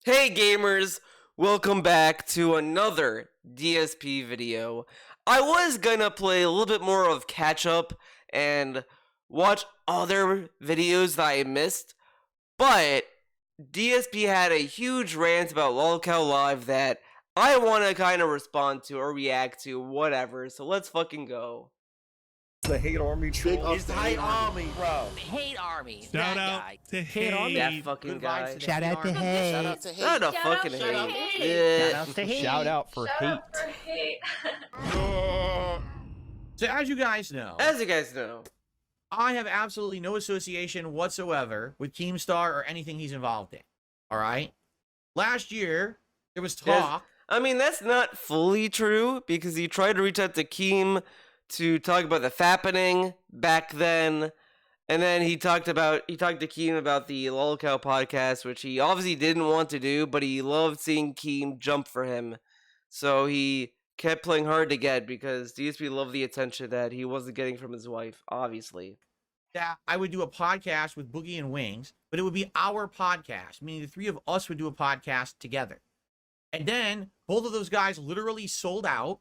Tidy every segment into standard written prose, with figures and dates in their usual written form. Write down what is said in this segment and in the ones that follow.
Hey gamers, welcome back to another DSP video. I was gonna play a little bit more of catch up and watch other videos that I missed, but DSP had a huge rant about lolcow live that I want to kind of respond to or react to, whatever, so let's fucking go. The hate army troll. It's the hate army, bro. Hate army. Shout that out guy. to hate. That fucking Good guy. vibes to Shout out to Army. hate. Shout out to hate. Not a Shout fucking out, hate. shout out, hate. Yeah. Shout out to hate. Shout out for Shout hate. out for hate. So as you guys know, I have absolutely no association whatsoever with Keemstar or anything he's involved in. All right. Last year, there was talk. I mean, that's not fully true because he tried to reach out to Keem to talk about the fappening back then, and then he talked to Keem about the lolcow podcast, which he obviously didn't want to do, but he loved seeing Keem jump for him, so he kept playing hard to get because DSP loved the attention that he wasn't getting from his wife, obviously. That I would do a podcast with Boogie and Wings, but it would be our podcast, meaning the three of us would do a podcast together. And then both of those guys literally sold out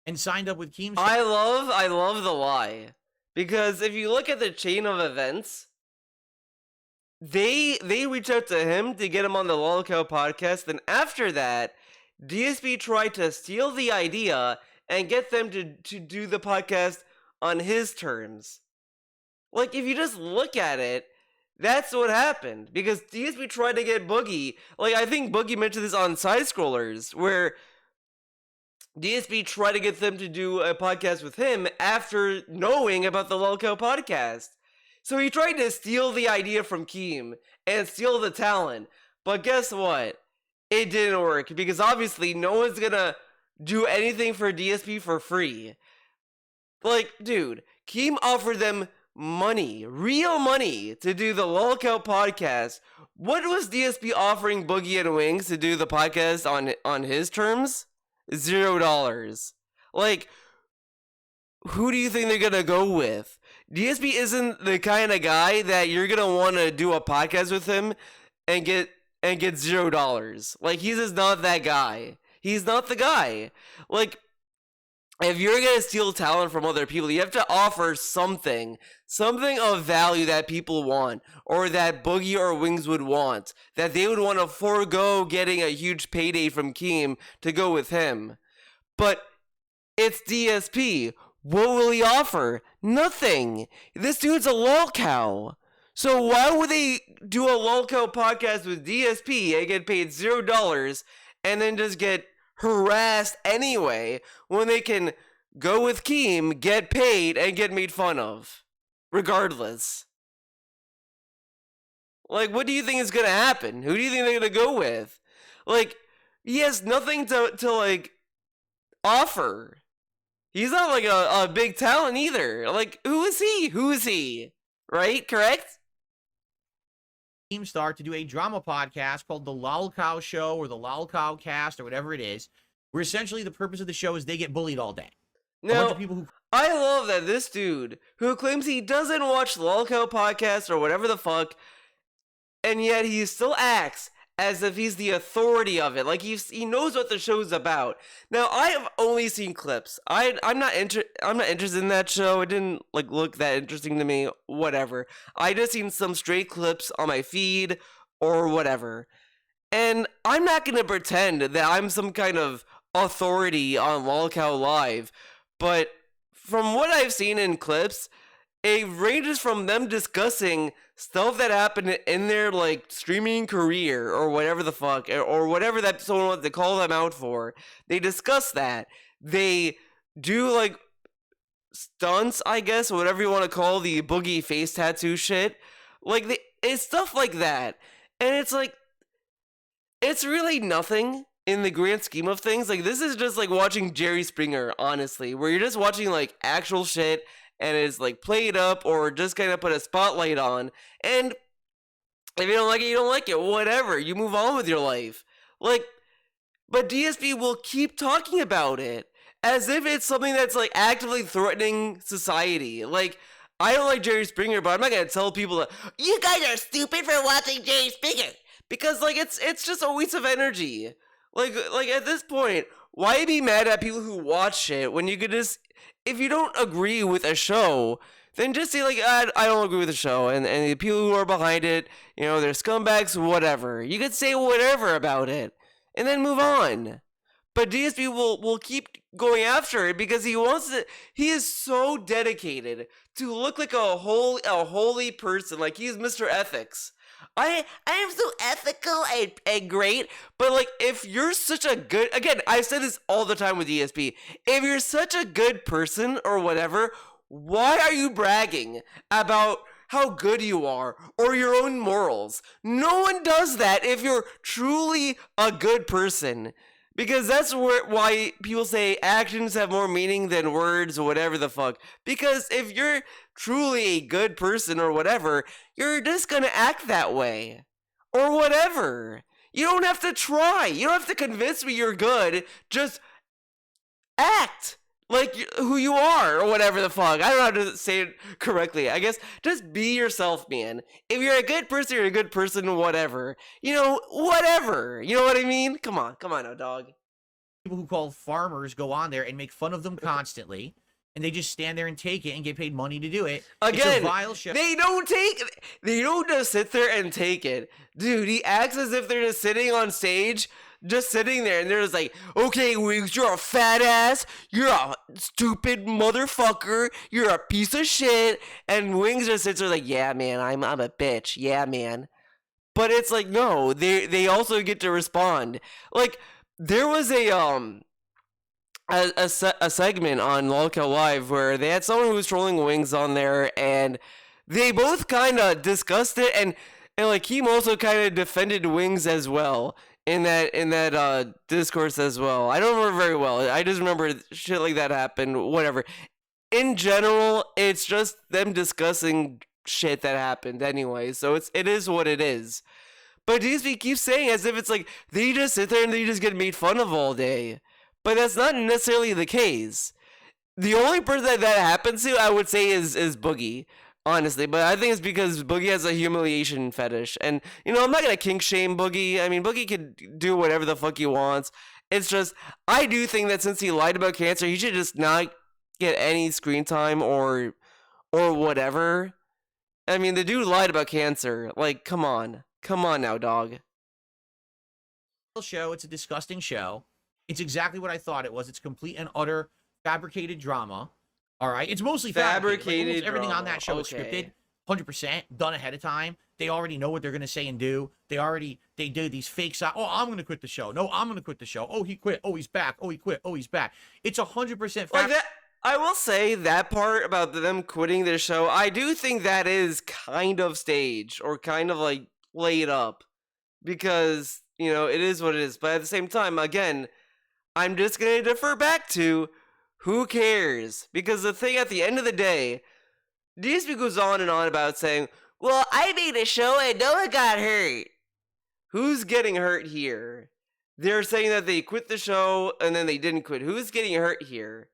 and signed up with Keemstar. I love the lie, because if you look at the chain of events, they reached out to him to get him on the lolcow podcast. Then after that, DSP tried to steal the idea and get them to do the podcast on his terms. Like, if you just look at it, that's what happened. Because DSP tried to get Boogie. Like, I think Boogie mentioned this on Side Scrollers, where DSP tried to get them to do a podcast with him after knowing about the lolcow podcast. So he tried to steal the idea from Keem and steal the talent. But guess what? It didn't work, because obviously no one's gonna do anything for DSP for free. Like, dude, Keem offered them money, real money, to do the lolcow podcast. What was DSP offering Boogie and Wings to do the podcast on his terms? $0. Like, who do you think they're gonna go with? DSP isn't the kind of guy that you're gonna want to do a podcast with him and get $0. Like, he's just not that guy. He's not the guy. Like, if you're gonna steal talent from other people, you have to offer something of value that people want, or that Boogie or Wings would want, that they would want to forego getting a huge payday from Keem to go with him. But it's DSP. What will he offer? Nothing. This dude's a lolcow. So why would they do a lolcow podcast with DSP and get paid $0 and then just get harassed anyway when they can go with Keem, get paid, and get made fun of regardless? Like, what do you think is gonna happen? Who do you think they're gonna go with? Like, he has nothing to like offer. He's not like a big talent either. Like, who is he? Right? Correct? Keemstar to do a drama podcast called The Lolcow Show or The Lolcow Cast or whatever it is, where essentially the purpose of the show is they get bullied all day. A bunch Now, of people who I love that this dude, who claims he doesn't watch lolcow podcasts or whatever the fuck, and yet he still acts as if he's the authority of it. Like, he knows what the show's about. Now, I have only seen clips. I'm not interested in that show. It didn't look that interesting to me. Whatever. I just seen some straight clips on my feed or whatever. And I'm not gonna pretend that I'm some kind of authority on lolcow live, but from what I've seen in clips, it ranges from them discussing stuff that happened in their streaming career or whatever the fuck, or whatever that someone wants to call them out for. They discuss that. They do stunts, I guess, or whatever you want to call the Boogie face tattoo shit. It's stuff like that. And it's really nothing in the grand scheme of things. This is just watching Jerry Springer, honestly, where you're just watching actual shit and it's played up or just kind of put a spotlight on. And if you don't like it, you don't like it. Whatever. You move on with your life. But DSP will keep talking about it as if it's something that's actively threatening society. I don't like Jerry Springer, but I'm not gonna tell people that you guys are stupid for watching Jerry Springer because like it's just a waste of energy. Like at this point, why be mad at people who watch it when you could just, if you don't agree with a show, then just say like I don't agree with the show, and the people who are behind it, you know, they're scumbags, whatever. You could say whatever about it, and then move on. But DSP will keep going after it because he wants to. He is so dedicated to look like a holy person, like he's Mr. Ethics. I am so ethical and great, but like if you're such a good, again, I say this all the time with DSP. If you're such a good person or whatever, why are you bragging about how good you are or your own morals? No one does that if you're truly a good person. Because that's why people say actions have more meaning than words or whatever the fuck. Because if you're truly a good person or whatever, you're just gonna act that way. Or whatever. You don't have to try. You don't have to convince me you're good. Just act like who you are or whatever the fuck. I don't know how to say it correctly. I guess just be yourself, man. If you're a good person, you're a good person, whatever. You know, whatever. You know what I mean? Come on now, dog. People who call farmers go on there and make fun of them constantly, and they just stand there and take it and get paid money to do it. Again, it's a vile show. They don't just sit there and take it. Dude, he acts as if they're just sitting on stage, just sitting there, and they're just like, okay, Wings, you're a fat ass, you're a stupid motherfucker, you're a piece of shit, and Wings just sits there like, yeah, man, I'm a bitch, yeah, man. But it's like, no, they also get to respond. Like, there was a segment on lolcow Live where they had someone who was trolling Wings on there, and they both kind of discussed it, and like Keem also kind of defended Wings as well in that discourse as well. I don't remember very well. I just remember shit like that happened. Whatever. In general, it's just them discussing shit that happened anyway. So it is what it is. But DSP keeps saying as if it's like they just sit there and they just get made fun of all day. But that's not necessarily the case. The only person that happens to, I would say, is Boogie, honestly. But I think it's because Boogie has a humiliation fetish. And, you know, I'm not going to kink shame Boogie. I mean, Boogie could do whatever the fuck he wants. It's just, I do think that since he lied about cancer, he should just not get any screen time or whatever. I mean, the dude lied about cancer. Like, come on. Come on now, dog. Show. It's a disgusting show. It's exactly what I thought it was. It's complete and utter fabricated drama. All right, it's mostly fabricated. Like, everything on that show is scripted, 100% done ahead of time. They already know what they're gonna say and do. They do these fake sides. Oh, I'm gonna quit the show. No, I'm gonna quit the show. Oh, he quit. Oh, he's back. Oh, he quit. Oh, he's back. It's 100% like that. I will say that part about them quitting their show. I do think that is kind of staged or kind of like laid up because, you know, it is what it is. But at the same time, again, I'm just going to defer back to who cares? Because the thing at the end of the day, DSP goes on and on about saying, well, I made a show and no one got hurt. Who's getting hurt here? They're saying that they quit the show and then they didn't quit. Who's getting hurt here?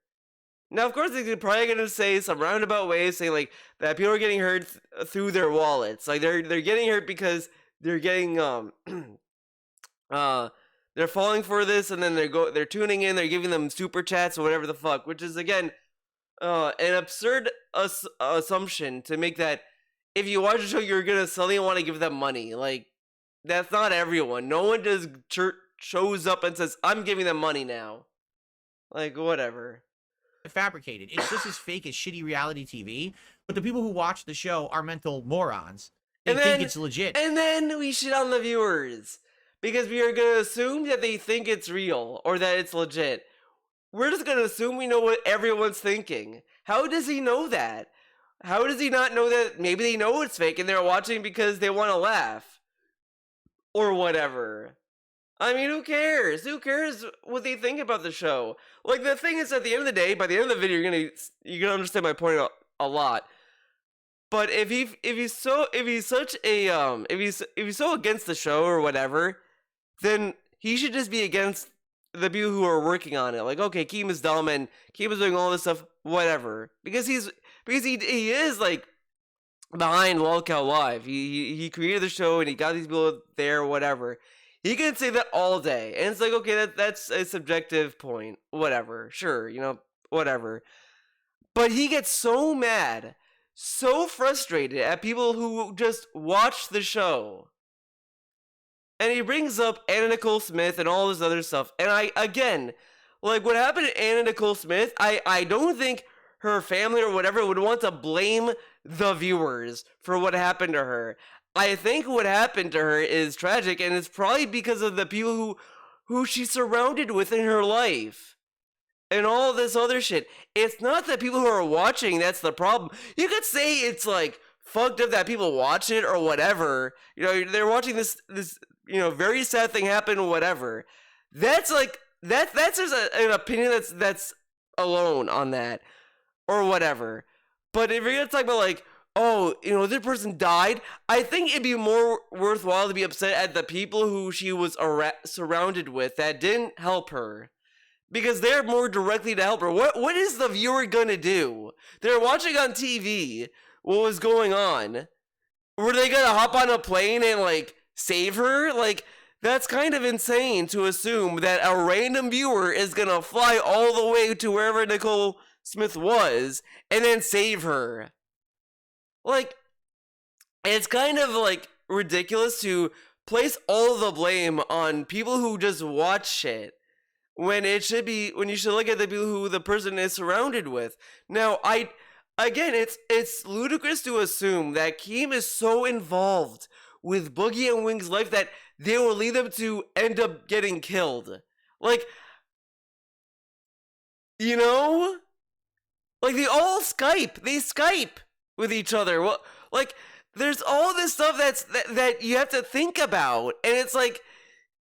Now, of course, they're probably going to say some roundabout ways, saying like that people are getting hurt through their wallets. Like they're getting hurt because they're getting they're falling for this, and then they're tuning in, they're giving them super chats or whatever the fuck, which is again an absurd assumption to make that if you watch a show you're gonna suddenly want to give them money. Like that's not everyone. No one just shows up and says I'm giving them money now. Like whatever. Fabricated. It's just as fake as shitty reality TV. But the people who watch the show are mental morons. They think it's legit. And then we shit on the viewers because we are going to assume that they think it's real or that it's legit. We're just going to assume we know what everyone's thinking. How does he know that? How does he not know that maybe they know it's fake and they're watching because they want to laugh? Or whatever. I mean, who cares? Who cares what they think about the show? Like, the thing is, at the end of the day, by the end of the video, you're gonna understand my point a lot. But if he's so against the show or whatever, then he should just be against the people who are working on it. Like, okay, Keem is dumb and Keem is doing all this stuff, whatever. Because he is like behind lolcow live. He created the show and he got these people there, whatever. He can say that all day, and it's like, okay, that's a subjective point, whatever, sure, whatever. But he gets so mad, so frustrated at people who just watch the show. And he brings up Anna Nicole Smith and all this other stuff. And again, like what happened to Anna Nicole Smith, I don't think her family or whatever would want to blame the viewers for what happened to her. I think what happened to her is tragic, and it's probably because of the people who she's surrounded with in her life. And all this other shit. It's not that people who are watching that's the problem. You could say it's like fucked up that people watch it or whatever. They're watching this very sad thing happen or whatever. That's like that's just an opinion that's alone on that or whatever. But if you're gonna talk about like, oh, this person died, I think it'd be more worthwhile to be upset at the people who she was surrounded with that didn't help her. Because they're more directly to help her. What is the viewer gonna do? They're watching on TV what was going on. Were they gonna hop on a plane and like save her? Like, that's kind of insane to assume that a random viewer is gonna fly all the way to wherever Nicole Smith was and then save her. Like, it's kind of like ridiculous to place all the blame on people who just watch shit. When you should look at the people who the person is surrounded with. Now, it's ludicrous to assume that Keem is so involved with Boogie and Wing's life that they will lead them to end up getting killed. Like, like they all Skype. They Skype with each other. Well, like, there's all this stuff that you have to think about, and it's like,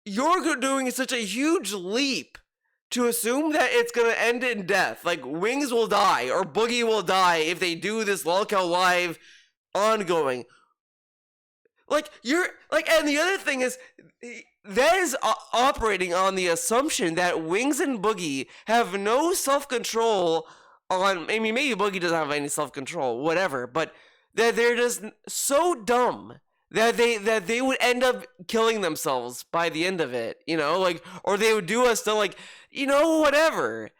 you're doing such a huge leap to assume that it's gonna end in death. Like, Wings will die or Boogie will die if they do this lolcow live ongoing. Like, and the other thing is, that is operating on the assumption that Wings and Boogie have no self-control on, I mean, maybe Boogie doesn't have any self-control, whatever, but that they're just so dumb that they would end up killing themselves by the end of it, or they would do us to, like, whatever.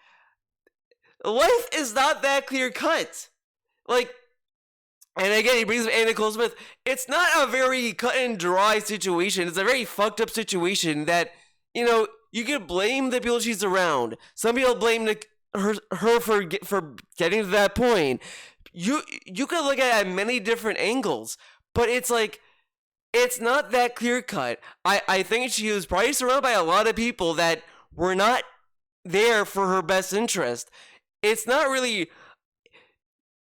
Life is not that clear cut. Like, and again, he brings up Anna Nicole Smith. It's not a very cut and dry situation. It's a very fucked up situation that, you can blame the people she's around. Some people blame her for getting to that point. You could look at it at many different angles, but it's like, it's not that clear cut. I think she was probably surrounded by a lot of people that were not there for her best interest. It's not really,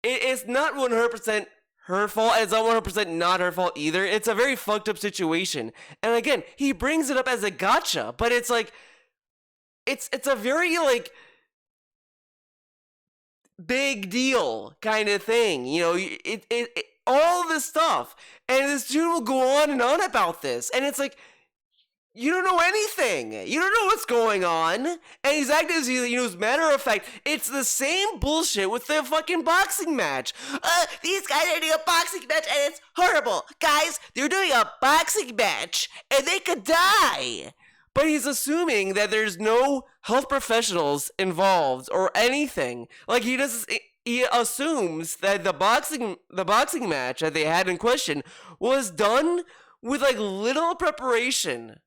it's not 100% her fault. It's not 100% not her fault either. It's a very fucked up situation. And again, he brings it up as a gotcha, but it's like, it's a very like big deal kind of thing. It all this stuff, and this dude will go on and on about this, and it's like, you don't know anything. You don't know what's going on, and he's acting as as matter of fact. It's the same bullshit with the fucking boxing match. These guys are doing a boxing match, and it's horrible, guys. They're doing a boxing match, and they could die. But he's assuming that there's no health professionals involved or anything. Like, he assumes that the boxing match that they had in question was done with like little preparation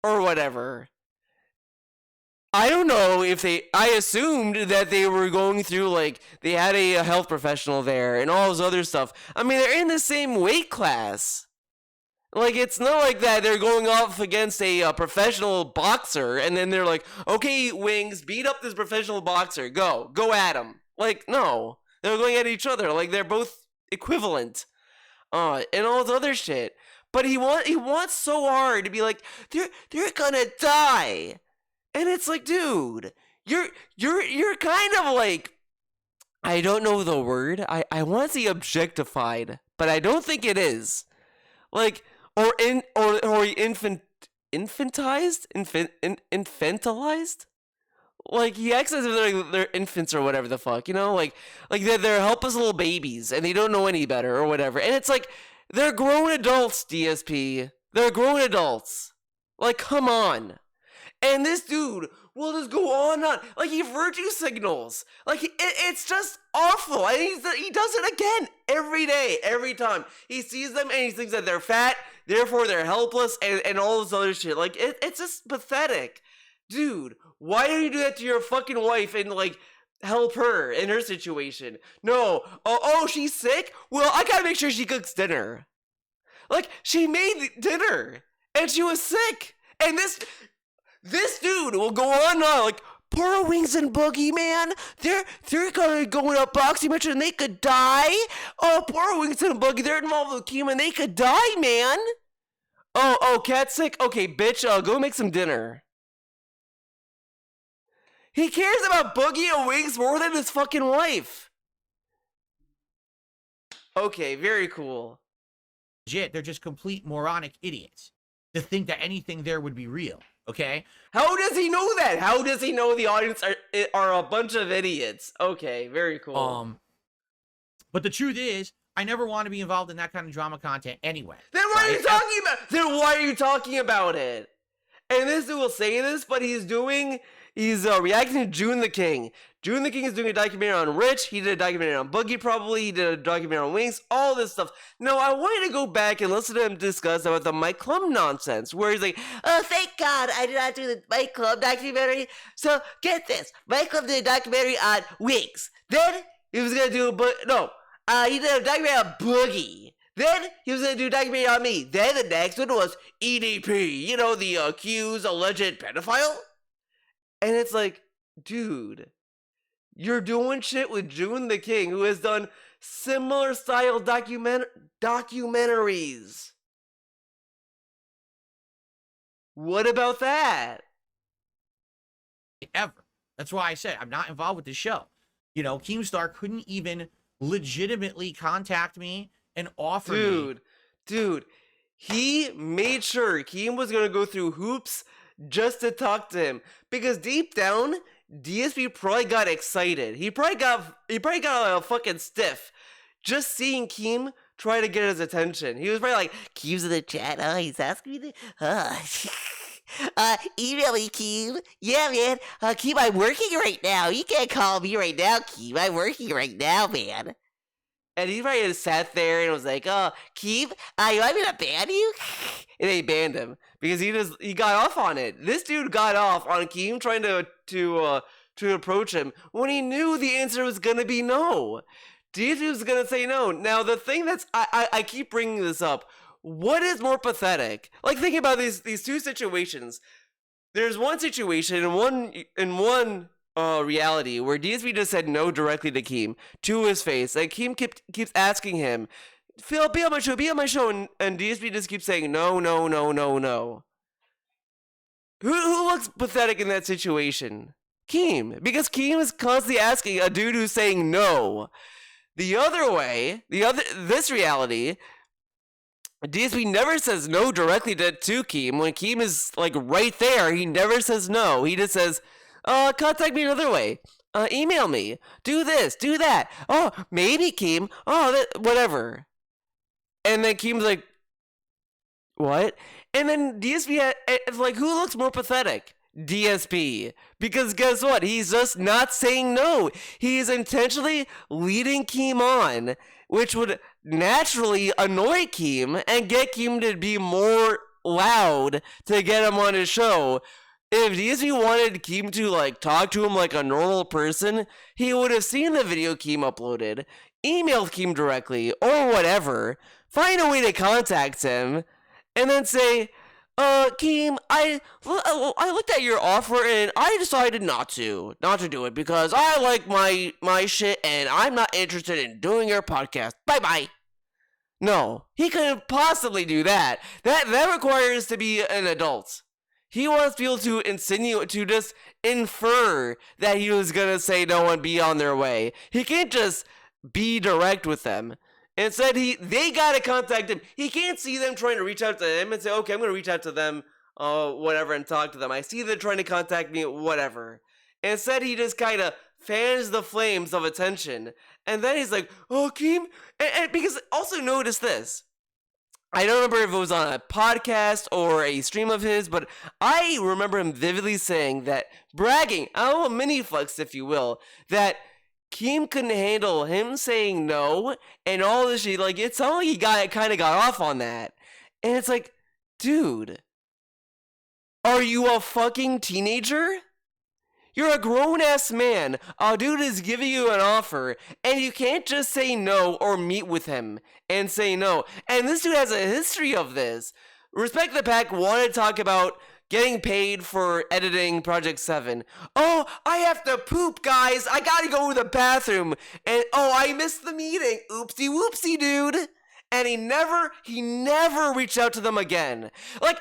or whatever. I don't know if I assumed that they were going through, like, they had a health professional there and all this other stuff. I mean, they're in the same weight class. Like, it's not like that they're going off against a professional boxer and then they're like, okay, Wings, beat up this professional boxer. Go at him. Like, no. They're going at each other. Like, they're both equivalent. And all this other shit. But he wants so hard to be like, they're gonna die. And it's like, dude, you're kind of like, I don't know the word. I want to say objectified, but I don't think it is. Like, or infantized? Infantilized? Like, he acts as if they're infants or whatever the fuck, you know? Like they're helpless little babies and they don't know any better or whatever. And it's like, they're grown adults, DSP. They're grown adults. Like, come on. And this dude will just go on and on. Like, he virtue signals. Like, it's just awful. And he does it again every day, every time. He sees them and he thinks that they're fat, therefore they're helpless, and all this other shit. Like, it's just pathetic. Dude, why don't you do that to your fucking wife and, like, help her in her situation? No. Oh, she's sick? Well, I gotta make sure she cooks dinner. Like, she made dinner, and she was sick. And this dude will go on and on, like, poor Wings and Boogie, man. They're gonna go in a boxing match and they could die. Oh, poor Wings and Boogie, they're involved with chemo and they could die, man. Oh, Cat's sick? Okay, bitch, go make some dinner. He cares about Boogie and Wings more than his fucking wife. Okay, very cool. Legit, they're just complete moronic idiots to think that anything there would be real, okay? How does he know that? How does he know the audience are a bunch of idiots? Okay, very cool. But the truth is, I never want to be involved in that kind of drama content anyway. Then why are you talking about? Then why are you talking about it? And this dude will say this, but he's reacting to June the King. June the King is doing a documentary on Rich. He did a documentary on Boogie, probably. He did a documentary on Wings. All this stuff. No, I wanted to go back and listen to him discuss about the Mike Clum nonsense, where he's like, oh, thank God I did not do the Mike Clum documentary. So, get this. Mike Clum did a documentary on Wings. Then, he was going to do he did a documentary on Boogie. Then, he was going to do a documentary on me. Then, the next one was EDP. You know, the accused alleged pedophile? And it's like, dude, you're doing shit with June the King, who has done similar style documentaries. What about that? Ever. That's why I said I'm not involved with the show. You know, Keemstar couldn't even legitimately contact me and offer me. Dude, he made sure Keem was going to go through hoops just to talk to him, because deep down, DSP probably got excited. He probably got a fucking stiff just seeing Keem try to get his attention. He was probably like, Keem's in the chat. Oh, he's asking me to. Email me, Keem. Yeah, man. Keem, I'm working right now. You can't call me right now, Keem. I'm working right now, man. And he probably just sat there and was like, oh, Keem, you want me to ban you? And they banned him because he got off on it. This dude got off on Keem trying to approach him when he knew the answer was gonna be no. DSP was gonna say no. Now the thing that's I keep bringing this up. What is more pathetic? Like, thinking about these two situations. There's one situation in one reality where DSP just said no directly to Keem to his face, and Keem keeps asking him, Phil, be on my show, and DSP just keeps saying no. Who looks pathetic in that situation? Keem, because Keem is constantly asking a dude who's saying no. The other way, this reality, DSP never says no directly to Keem. When Keem is like right there, he never says no. He just says, contact me another way. Email me. Do this, do that. Oh, maybe Keem. Oh, whatever. And then Keem's like, what? And then DSP, it's like, who looks more pathetic? DSP. Because guess what? He's just not saying no. He's intentionally leading Keem on, which would naturally annoy Keem and get Keem to be more loud to get him on his show. If DSP wanted Keem to like talk to him like a normal person, he would have seen the video Keem uploaded, emailed Keem directly, or whatever, find a way to contact him, and then say, Keem, I looked at your offer and I decided not to do it because I like my shit and I'm not interested in doing your podcast. Bye-bye. No, he couldn't possibly do that. That requires to be an adult. He wants people to just infer that he was gonna say no and be on their way. He can't just be direct with them. Instead, they gotta contact him. He can't see them trying to reach out to him and say, okay, I'm gonna reach out to them, whatever, and talk to them. I see they're trying to contact me, whatever. Instead, he just kind of fans the flames of attention. And then he's like, oh, Keem? And because also notice this. I don't remember if it was on a podcast or a stream of his, but I remember him vividly saying that, bragging, a mini flex, if you will, that Keem couldn't handle him saying no and all this shit. Like, it sounded like he kind of got off on that. And it's like, dude, are you a fucking teenager? You're a grown-ass man. A dude is giving you an offer, and you can't just say no or meet with him and say no. And this dude has a history of this. Respect the Pack wanted to talk about getting paid for editing Project 7. Oh, I have to poop, guys. I gotta go to the bathroom. And, oh, I missed the meeting. Oopsie whoopsie, dude. And he never reached out to them again. Like,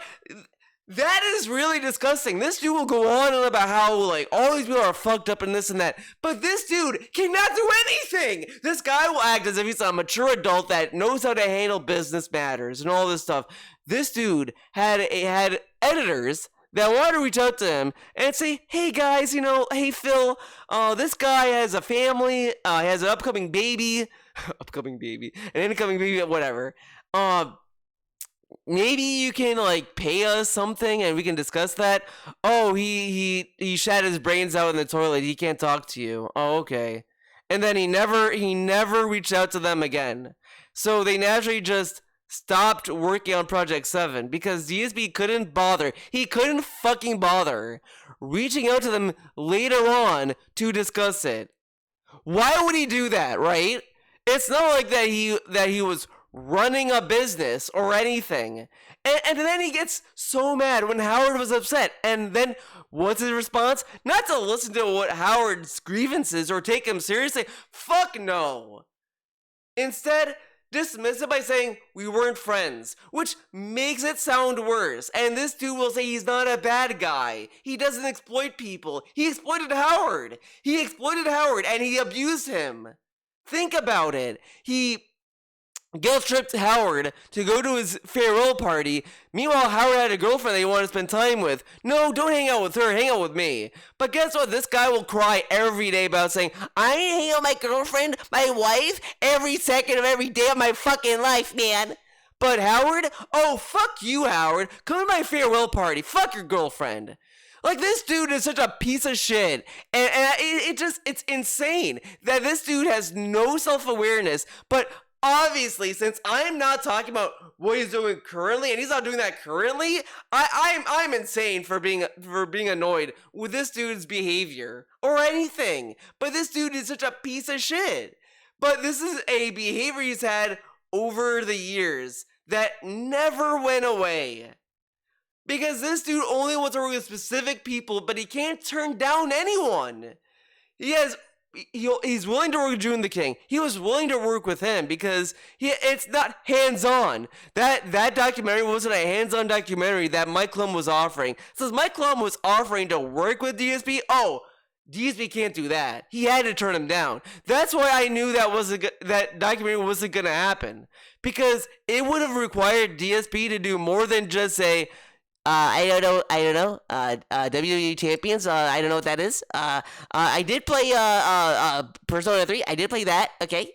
that is really disgusting. This dude will go on and about how, like, all these people are fucked up and this and that. But this dude cannot do anything. This guy will act as if he's a mature adult that knows how to handle business matters and all this stuff. This dude had editors that wanted to reach out to him and say, hey guys, hey Phil, this guy has a family, has an upcoming baby, an incoming baby, whatever. Maybe you can, like, pay us something and we can discuss that. Oh, he shat his brains out in the toilet. He can't talk to you. Oh, okay. And then he never reached out to them again. So they naturally just stopped working on Project 7 because DSP couldn't bother. He couldn't fucking bother reaching out to them later on to discuss it. Why would he do that, right? It's not like that he was running a business or anything. And then he gets so mad when Howard was upset. And then what's his response? Not to listen to what Howard's grievances or take him seriously. Fuck no. Instead, dismiss it by saying we weren't friends, which makes it sound worse. And this dude will say he's not a bad guy. He doesn't exploit people. He exploited Howard. And he abused him. Think about it. He guilt-tripped Howard to go to his farewell party. Meanwhile, Howard had a girlfriend that he wanted to spend time with. No, don't hang out with her, hang out with me. But guess what? This guy will cry every day about saying, I hang out with my girlfriend, my wife, every second of every day of my fucking life, man. But Howard? Oh, fuck you, Howard. Come to my farewell party. Fuck your girlfriend. Like, this dude is such a piece of shit. And it's insane that this dude has no self-awareness, but obviously, since I'm not talking about what he's doing currently, and he's not doing that currently, I'm insane for being annoyed with this dude's behavior or anything. But this dude is such a piece of shit. But this is a behavior he's had over the years that never went away. Because this dude only wants to work with specific people, but he can't turn down anyone. He's willing to work with June the King. He was willing to work with him because it's not hands-on. That documentary wasn't a hands-on documentary that Mike Klum was offering. Since Mike Klum was offering to work with DSP, DSP can't do that. He had to turn him down. That's why I knew that documentary wasn't going to happen. Because it would have required DSP to do more than just say, I don't know. WWE Champions. I don't know what that is. I did play Persona 3. I did play that. Okay.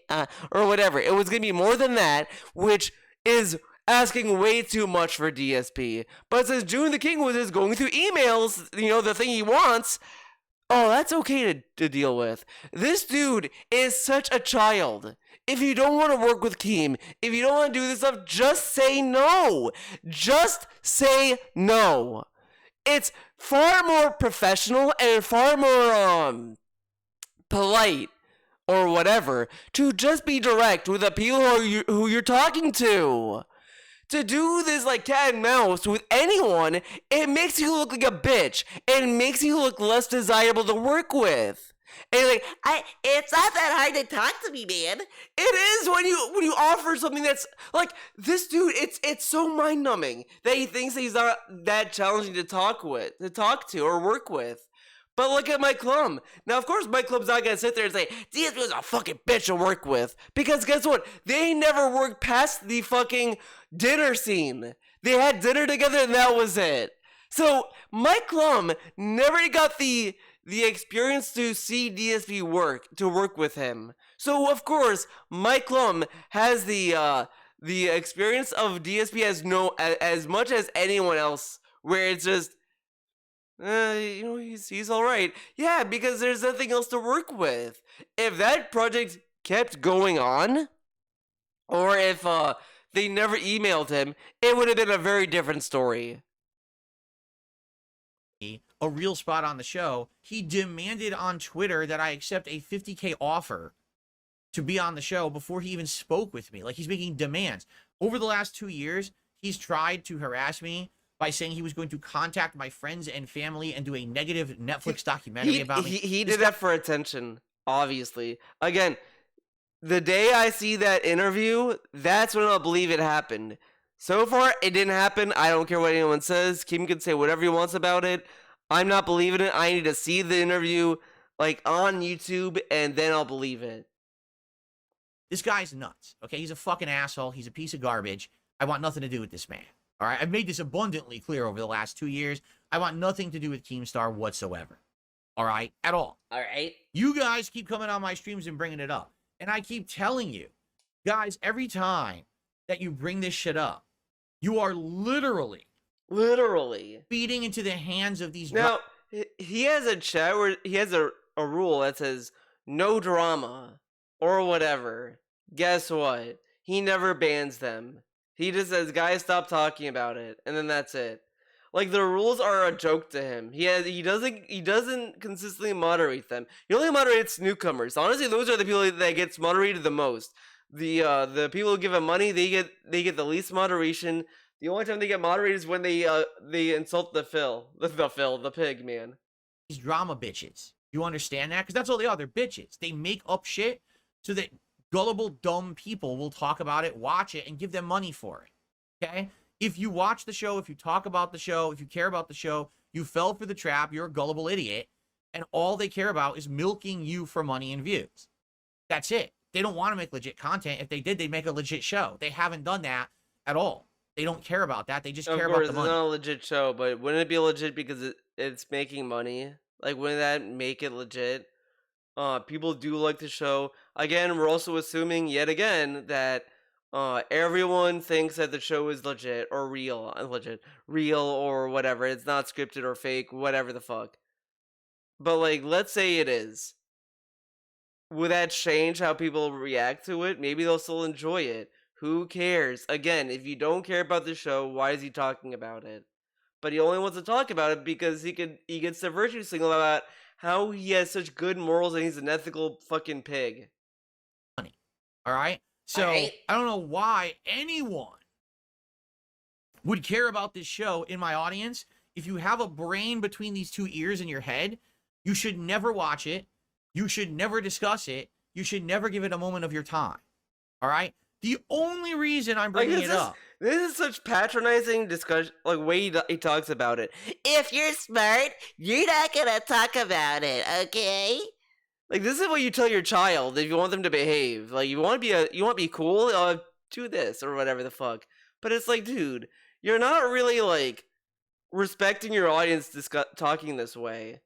Or whatever. It was gonna be more than that, which is asking way too much for DSP. But since June the King was just going through emails, the thing he wants, that's okay to deal with. This dude is such a child. If you don't want to work with Keem, if you don't want to do this stuff, just say no. Just say no. It's far more professional and far more polite or whatever to just be direct with the people who you're talking to. To do this like cat and mouse with anyone, it makes you look like a bitch and makes you look less desirable to work with. And it's not that hard to talk to me, man. It is when you offer something that's like this dude. It's so mind numbing that he thinks that he's not that challenging to talk to or work with. But look at Mike Klum. Now, of course, Mike Klum's not gonna sit there and say DSP was a fucking bitch to work with, because guess what? They never worked past the fucking dinner scene. They had dinner together and that was it. So Mike Lum never got the experience to see DSP work with him. So of course Mike Lum has the experience of DSP as much as anyone else, where it's just he's all right. Yeah, because there's nothing else to work with. If that project kept going on, or if they never emailed him, it would have been a very different story. A real spot on the show, he demanded on Twitter that I accept a $50K offer to be on the show before he even spoke with me. Like, he's making demands. Over the last 2 years, he's tried to harass me by saying he was going to contact my friends and family and do a negative Netflix documentary about me. He did that for attention, obviously. Again, the day I see that interview, that's when I'll believe it happened. So far, it didn't happen. I don't care what anyone says. Kim can say whatever he wants about it. I'm not believing it. I need to see the interview, like, on YouTube, and then I'll believe it. This guy's nuts, okay? He's a fucking asshole. He's a piece of garbage. I want nothing to do with this man, all right? I've made this abundantly clear over the last 2 years. I want nothing to do with Keemstar whatsoever, all right? At all. All right. You guys keep coming on my streams and bringing it up. And I keep telling you, guys, every time that you bring this shit up, you are literally feeding into the hands of these... Now, he has a chat where he has a rule that says no drama or whatever. Guess what? He never bans them. He just says, guys, stop talking about it. And then that's it. Like, the rules are a joke to him. He doesn't consistently moderate them. He only moderates newcomers. Honestly, those are the people that gets moderated the most. The people who give him money, they get the least moderation. The only time they get moderated is when they insult the pig, man. These drama bitches. You understand that? Because that's all they are. They're bitches. They make up shit so that gullible, dumb people will talk about it, watch it, and give them money for it. Okay? If you watch the show, if you talk about the show, if you care about the show, you fell for the trap, you're a gullible idiot, and all they care about is milking you for money and views. That's it. They don't want to make legit content. If they did, they'd make a legit show. They haven't done that at all. They don't care about that. They just care about the money. It's not a legit show, but wouldn't it be legit because it's making money? Like, wouldn't that make it legit? People do like the show. Again, we're also assuming, yet again, that everyone thinks that the show is legit or real or whatever. It's not scripted or fake, whatever the fuck. But, like, let's say it is. Would that change how people react to it? Maybe they'll still enjoy it. Who cares? Again, if you don't care about the show, why is he talking about it? But he only wants to talk about it because he gets the virtue signal about how he has such good morals and he's an ethical fucking pig. All right? So, I don't know why anyone would care about this show in my audience. If you have a brain between these two ears in your head, you should never watch it. You should never discuss it. You should never give it a moment of your time. All right? The only reason I'm bringing it up... This is such patronizing discussion, like, way he talks about it. If you're smart, you're not gonna talk about it, okay? Like, this is what you tell your child if you want them to behave. Like, you want to be cool, do this or whatever the fuck. But it's like, dude, you're not really, like, respecting your audience talking this way.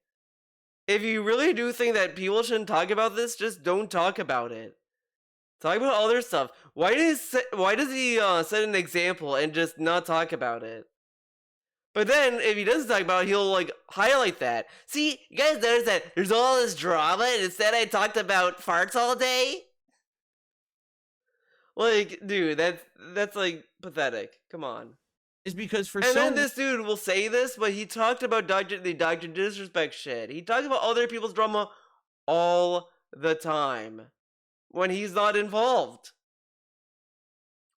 If you really do think that people shouldn't talk about this, just don't talk about it. Talk about other stuff. Why does he set an example and just not talk about it? But then, if he doesn't talk about it, he'll, like, highlight that. See, you guys notice that there's all this drama, and instead I talked about farts all day? Like, dude, that's like, pathetic. Come on. Is because and then this dude will say this, but he talked about the Dr. Disrespect shit. He talks about other people's drama all the time when he's not involved.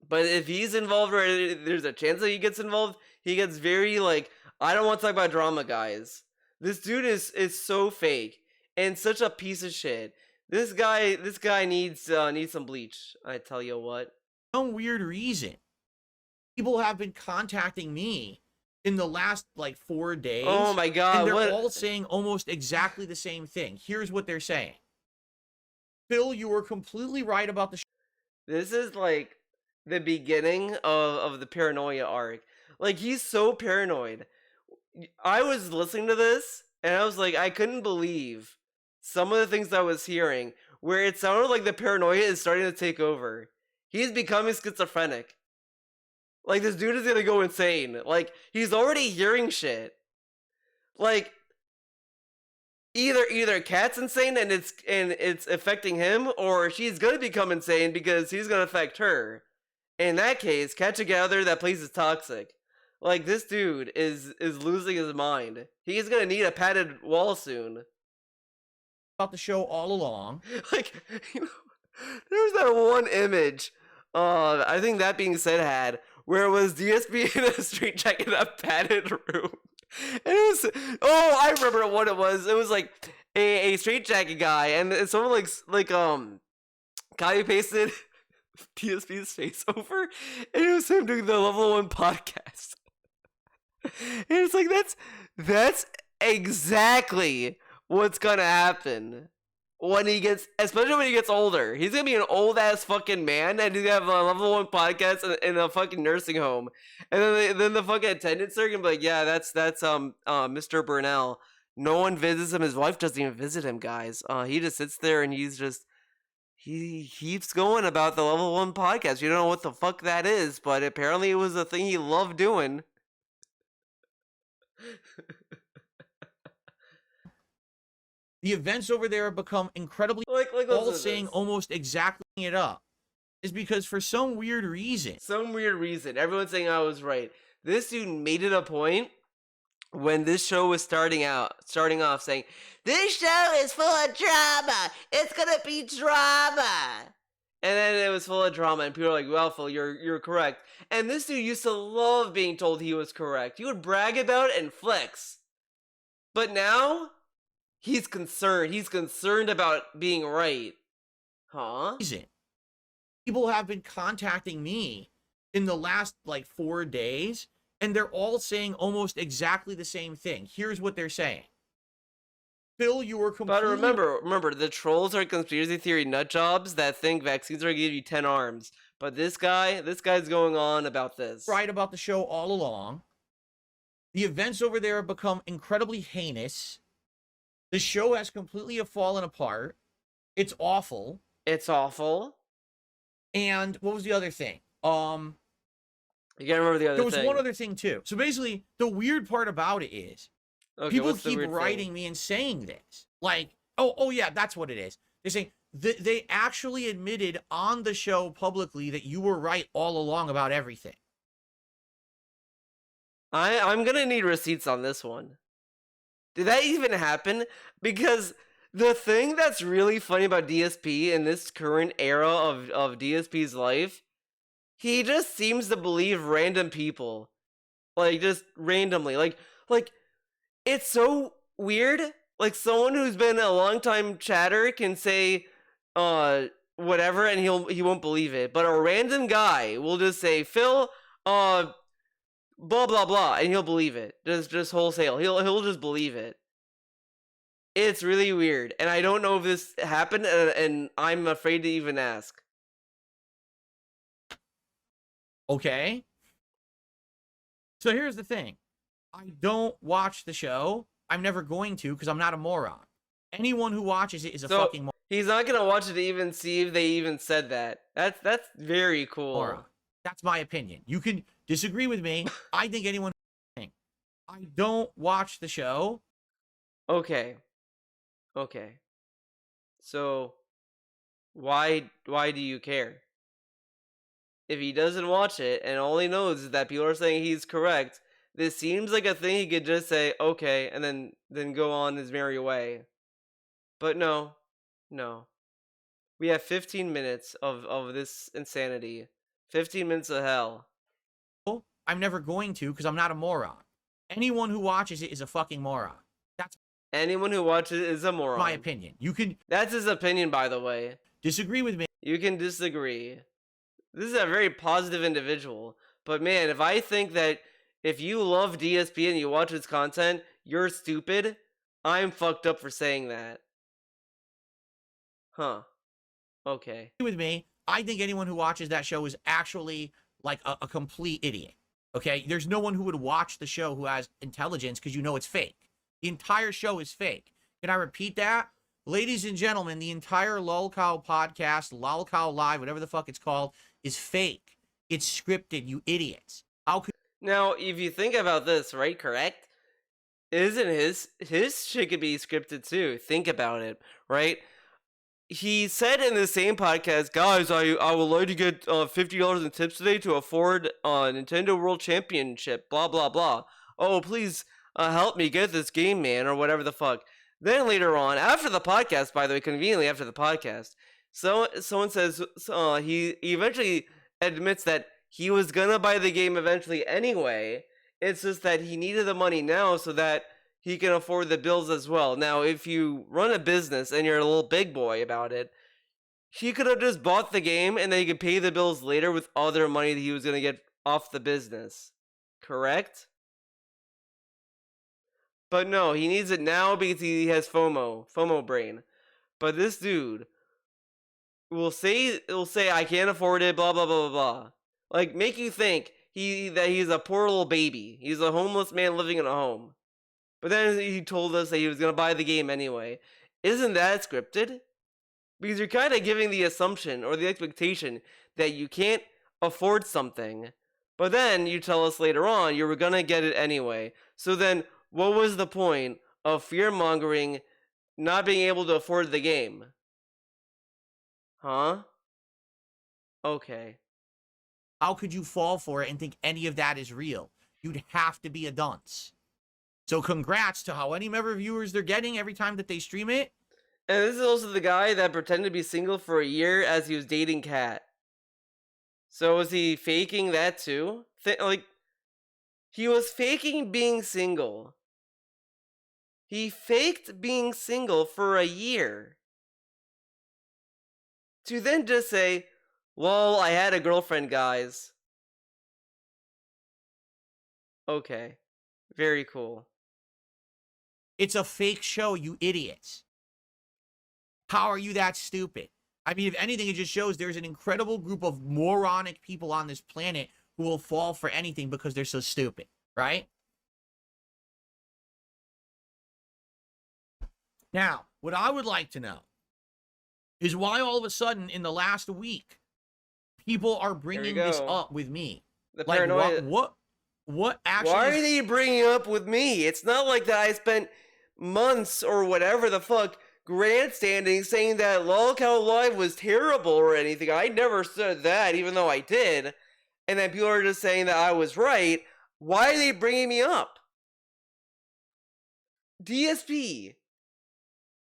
But if he's involved or there's a chance that he gets involved, he gets very, like, I don't want to talk about drama, guys. This dude is so fake and such a piece of shit. This guy needs some bleach, I tell you what. Some weird reason, people have been contacting me in the last, like, 4 days. Oh my god. And they're all saying almost exactly the same thing. Here's what they're saying. Phil, you were completely right about the show. This is, like, the beginning of the Paranoia arc. Like, he's so paranoid. I was listening to this and I was like, I couldn't believe some of the things I was hearing where it sounded like the paranoia is starting to take over. He's becoming schizophrenic. Like, this dude is gonna go insane. Like, he's already hearing shit. Like, either Kat's insane and it's affecting him, or she's gonna become insane because he's gonna affect her. In that case, Kat together, that place is toxic. Like, this dude is losing his mind. He's gonna need a padded wall soon. About the show all along. Like, you know, there's that one image, I think That Being Said had, where it was DSP in a street jacket in a padded room. And it was, oh, I remember what it was. It was like a straight jacket guy, and someone copy pasted DSP's face over, and it was him doing the Level 1 podcast. And it's like, that's exactly what's gonna happen when he gets, especially when he gets older. He's gonna be an old ass fucking man, and he's gonna have a Level 1 podcast in a fucking nursing home, and then the fucking attendants are gonna be like, yeah, that's Mr. Burnell. No one visits him. His wife doesn't even visit him, guys. He just sits there and he keeps going about the Level 1 podcast. You don't know what the fuck that is, but apparently it was a thing he loved doing. The events over there have become incredibly all saying almost exactly it up. Is because for some weird reason, everyone's saying I was right. This dude made it a point when this show was starting off saying, this show is full of drama. It's gonna be drama. And then it was full of drama, and people are like, well, Phil, you're correct. And this dude used to love being told he was correct. He would brag about it and flex. But now, he's concerned. He's concerned about being right. Huh? People have been contacting me in the last, 4 days, and they're all saying almost exactly the same thing. Here's what they're saying. Phil, you were completely... But remember, the trolls are conspiracy theory nut jobs that think vaccines are going to give you 10 arms. But this guy's going on about this. Right about the show all along. The events over there have become incredibly heinous. The show has completely fallen apart. It's awful. And what was the other thing? You gotta remember the other thing. There was one other thing, too. So basically, the weird part about it is, okay, people keep writing me and saying this. Like, oh yeah, that's what it is. They're saying, they actually admitted on the show publicly that you were right all along about everything. I'm gonna need receipts on this one. Did that even happen? Because the thing that's really funny about DSP in this current era of DSP's life, he just seems to believe random people. Like, just randomly. Like, it's so weird. Like, someone who's been a long time chatter can say, whatever, and he won't believe it. But a random guy will just say, Phil, blah, blah, blah, and he'll believe it. Just wholesale. He'll just believe it. It's really weird, and I don't know if this happened, and I'm afraid to even ask. Okay. So here's the thing. I don't watch the show. I'm never going to, because I'm not a moron. Anyone who watches it is a fucking moron. He's not gonna watch it to even see if they even said that. That's very cool. Moron. That's my opinion. You can disagree with me. I think anyone... I don't watch the show. Okay. So, why do you care? If he doesn't watch it and all he knows is that people are saying he's correct, this seems like a thing he could just say, okay, and then go on his merry way. But no. We have 15 minutes of this insanity. 15 minutes of hell. I'm never going to, because I'm not a moron. Anyone who watches it is a fucking moron. Anyone who watches it is a moron. My opinion. You can... That's his opinion, by the way. Disagree with me. You can disagree. This is a very positive individual. But man, if I think that if you love DSP and you watch his content, you're stupid, I'm fucked up for saying that. Huh. Okay. With me, I think anyone who watches that show is actually like a complete idiot. Okay, there's no one who would watch the show who has intelligence because you know it's fake. The entire show is fake. Can I repeat that? Ladies and gentlemen, the entire lolcow podcast, lolcow live, whatever the fuck it's called, is fake. It's scripted, you idiots. How could Now, if you think about this, right, correct? Isn't his shit could be scripted too? Think about it, right? He said in the same podcast, guys, I would like to get $50 in tips today to afford Nintendo World Championship, blah blah blah. Oh, please help me get this game, man, or whatever the fuck. Then later on, after the podcast, by the way, conveniently after the podcast, someone says he eventually admits that he was gonna buy the game eventually anyway. It's just that he needed the money now so that he can afford the bills as well. Now, if you run a business and you're a little big boy about it, he could have just bought the game and then he could pay the bills later with other money that he was gonna get off the business. Correct? But no, he needs it now because he has FOMO brain. But this dude will say I can't afford it, blah blah blah blah blah. Like make you think that he's a poor little baby. He's a homeless man living in a home. But then he told us that he was gonna buy the game anyway. Isn't that scripted? Because you're kind of giving the assumption or the expectation that you can't afford something, but then you tell us later on you were gonna get it anyway. So then what was the point of fear-mongering not being able to afford the game? Huh? Okay. how could you fall for it and think any of that is real? You'd have to be a dunce. So congrats to how many member viewers they're getting every time that they stream it. And this is also the guy that pretended to be single for a year as he was dating Kat. So was he faking that too? He was faking being single. He faked being single for a year. To then just say, well, I had a girlfriend, guys. Okay. Very cool. It's a fake show, you idiots. How are you that stupid? I mean, if anything, it just shows there's an incredible group of moronic people on this planet who will fall for anything because they're so stupid, right? Now, what I would like to know is why all of a sudden in the last week, people are bringing this up with me. The like, paranoia. What actually? Why are they bringing it up with me? It's not like that I spent months or whatever the fuck grandstanding saying that lolcow live was terrible or anything. I never said that, even though I did. And then people are just saying that I was right. Why are they bringing me up? DSP.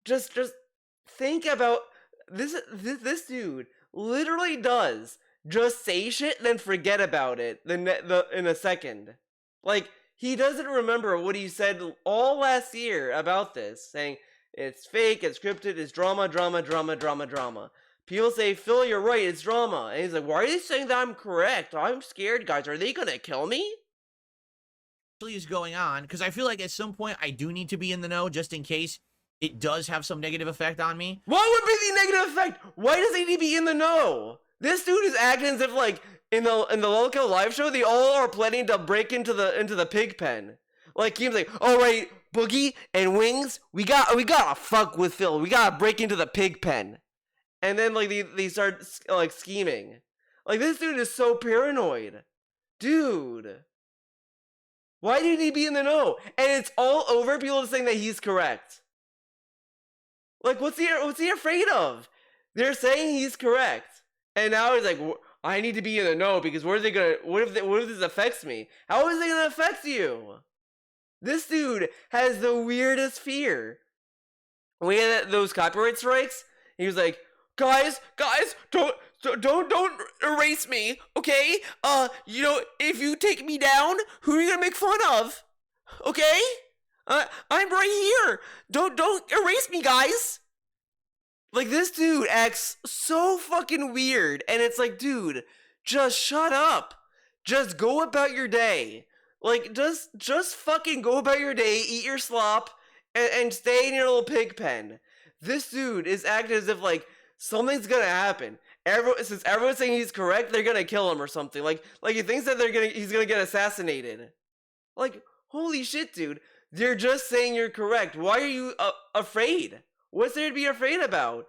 Just think about this. This dude literally does just say shit and then forget about it in a second. Like, he doesn't remember what he said all last year about this, saying it's fake, it's scripted, it's drama. People say, Phil, you're right, it's drama. And he's like, why are they saying that I'm correct? I'm scared, guys. Are they gonna kill me? Is going on? Because I feel like at some point I do need to be in the know just in case it does have some negative effect on me. What would be the negative effect? Why does he need to be in the know? This dude is acting as if, like, in the lolcow live show, they all are planning to break into the pig pen. Like, he's like, all right, Boogie and Wings, we gotta fuck with Phil. We gotta break into the pig pen. And then, like, they start, like, scheming. Like, this dude is so paranoid. Dude. Why did he be in the know? And it's all over people saying that he's correct. Like, what's he afraid of? They're saying he's correct. And now he's like, I need to be in the know because what if this affects me? How is it gonna affect you? This dude has the weirdest fear. When he had those copyright strikes, he was like, guys, don't erase me, okay? If you take me down, who are you gonna make fun of? Okay? I'm right here. Don't erase me, guys. Like, this dude acts so fucking weird, and it's like, dude, just shut up. Just go about your day. Like, just fucking go about your day, eat your slop, and stay in your little pig pen. This dude is acting as if, like, something's gonna happen. since everyone's saying he's correct, they're gonna kill him or something. Like he thinks that he's gonna get assassinated. Like, holy shit, dude. They're just saying you're correct. Why are you afraid? What's there to be afraid about?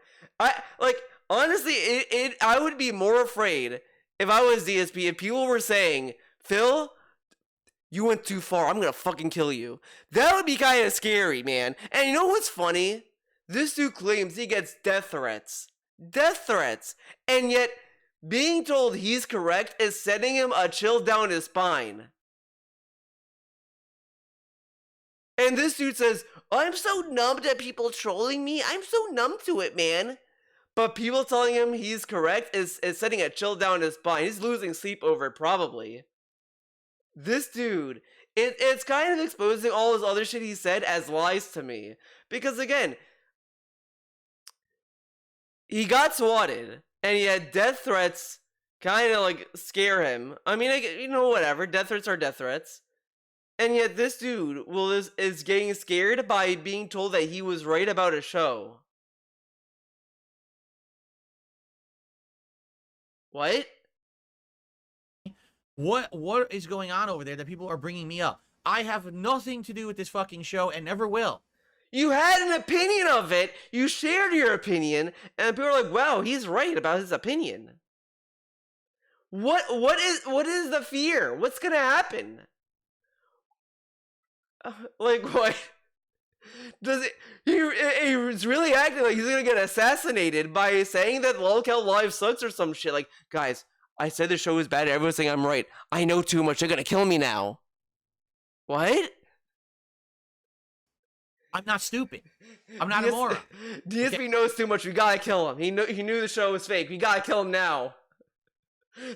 Honestly, I would be more afraid if I was DSP if people were saying, Phil, you went too far. I'm gonna fucking kill you. That would be kind of scary, man. And you know what's funny? This dude claims he gets death threats. Death threats. And yet, being told he's correct is sending him a chill down his spine. And this dude says, I'm so numb to people trolling me. I'm so numb to it, man. But people telling him he's correct is sending a chill down his spine. He's losing sleep over it, probably. This dude, it's kind of exposing all his other shit he said as lies to me. Because again, he got swatted, and he had death threats kind of like scare him. I mean, whatever. Death threats are death threats. And yet this dude is getting scared by being told that he was right about a show. What? What is going on over there that people are bringing me up? I have nothing to do with this fucking show and never will. You had an opinion of it. You shared your opinion, and people are like, "Wow, he's right about his opinion." What is the fear? What's gonna happen? Like what? Does it? He's really acting like he's gonna get assassinated by saying that lolcow live sucks or some shit. Like, guys, I said the show is bad. Everyone's saying I'm right. I know too much. They're gonna kill me now. What? I'm not stupid. I'm not a moron. DSP knows too much. We gotta kill him. He knew the show was fake. We gotta kill him now.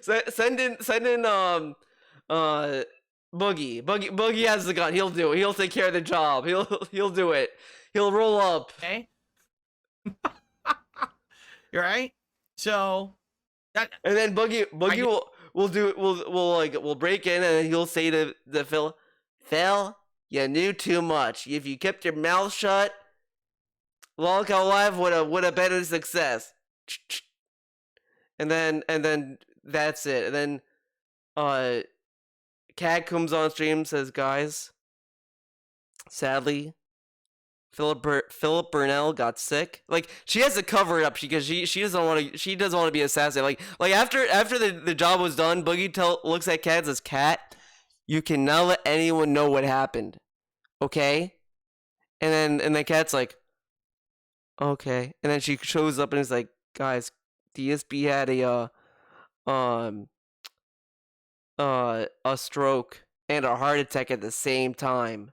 Send in Boogie. Boogie has the gun. He'll do it. He'll take care of the job. He'll do it. He'll roll up. Okay. You're right. So that, and then Boogie will break in and he'll say to Phil, you knew too much. If you kept your mouth shut, lolcow Live would have been a success. And then that's it. And then Cat comes on stream and says, guys, sadly, Philip Burnell got sick. Like, she has to cover it up because she doesn't want to be assassinated. Like after the job was done, Boogie looks at Cat and says, Cat, you can now let anyone know what happened. Okay? And then Cat's like, okay. And then she shows up and is like, guys, DSP had a stroke and a heart attack at the same time.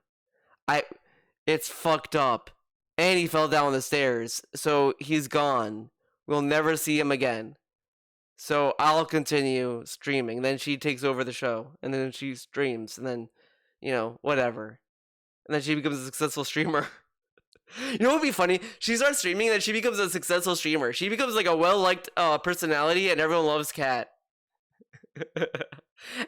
It's fucked up. And he fell down the stairs. So he's gone. We'll never see him again. So I'll continue streaming. Then she takes over the show. And then she streams. And then, whatever. And then she becomes a successful streamer. You know what would be funny? She starts streaming and then she becomes a successful streamer. She becomes like a well-liked personality and everyone loves Cat.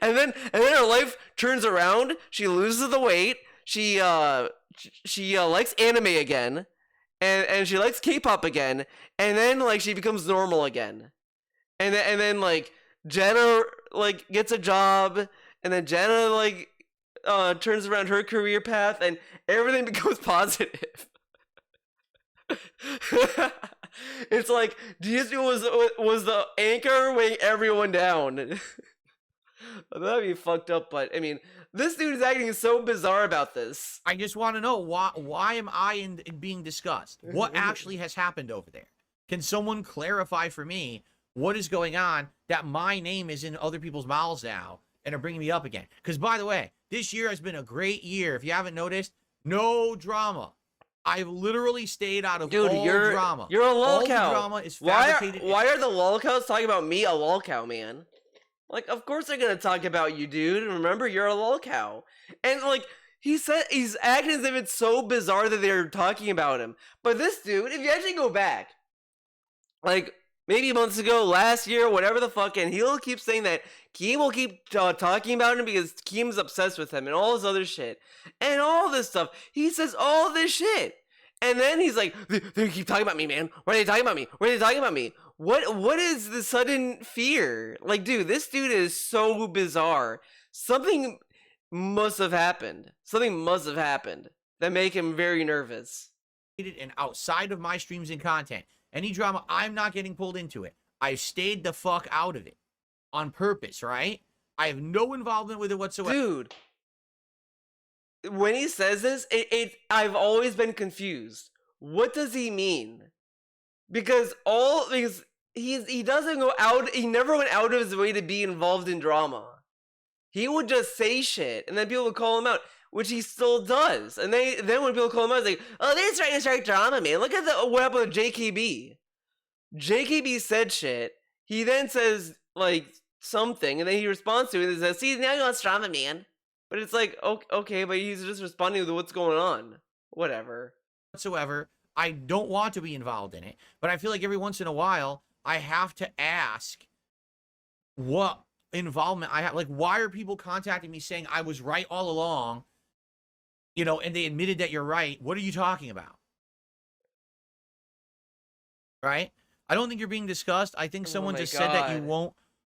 and then her life turns around. She loses the weight. She likes anime again, and she likes K-pop again, and then like she becomes normal again, and then like Jenna like gets a job, and then Jenna like turns around her career path, and everything becomes positive. It's like DSP was the anchor weighing everyone down. That'd be fucked up, but I mean, this dude is acting so bizarre about this. I just want to know why am I in being discussed? What actually has happened over there? Can someone clarify for me what is going on that my name is in other people's mouths now and are bringing me up again? Because by the way, this year has been a great year. If you haven't noticed, no drama. I've literally stayed out of all drama. You're a lolcow. All the drama is fabricated. Why are the lolcows talking about me, a lolcow, man? Like, of course they're gonna talk about you, dude. Remember, you're a lolcow. And like, he's acting as if it's so bizarre that they're talking about him. But this dude, if you actually go back, like maybe months ago, last year, whatever the fuck, and he'll keep saying that Keem will keep talking about him because Keem's obsessed with him and all this other shit and all this stuff. He says all this shit, And then he's like, they keep talking about me, man. What are they talking about me? What are they talking about me? What is the sudden fear? Like, dude, this dude is so bizarre. Something must have happened. Something must have happened that make him very nervous. And outside of my streams and content, any drama, I'm not getting pulled into it. I stayed the fuck out of it on purpose, right? I have no involvement with it whatsoever. Dude, when he says this, I've always been confused. What does he mean? Because he doesn't go out, he never went out of his way to be involved in drama. He would just say shit, and then people would call him out, which he still does. And then when people call him out, it's like, oh, they're trying to start drama, man. Look at what happened with JKB. JKB said shit. He then says, like, something, and then he responds to it and says, see, now you want drama, man. But it's like, okay, but he's just responding to what's going on. Whatever. Whatsoever. I don't want to be involved in it, but I feel like every once in a while, I have to ask what involvement I have. Like, why are people contacting me saying I was right all along, you know, and they admitted that you're right? What are you talking about? Right? I don't think you're being discussed. I think someone just said that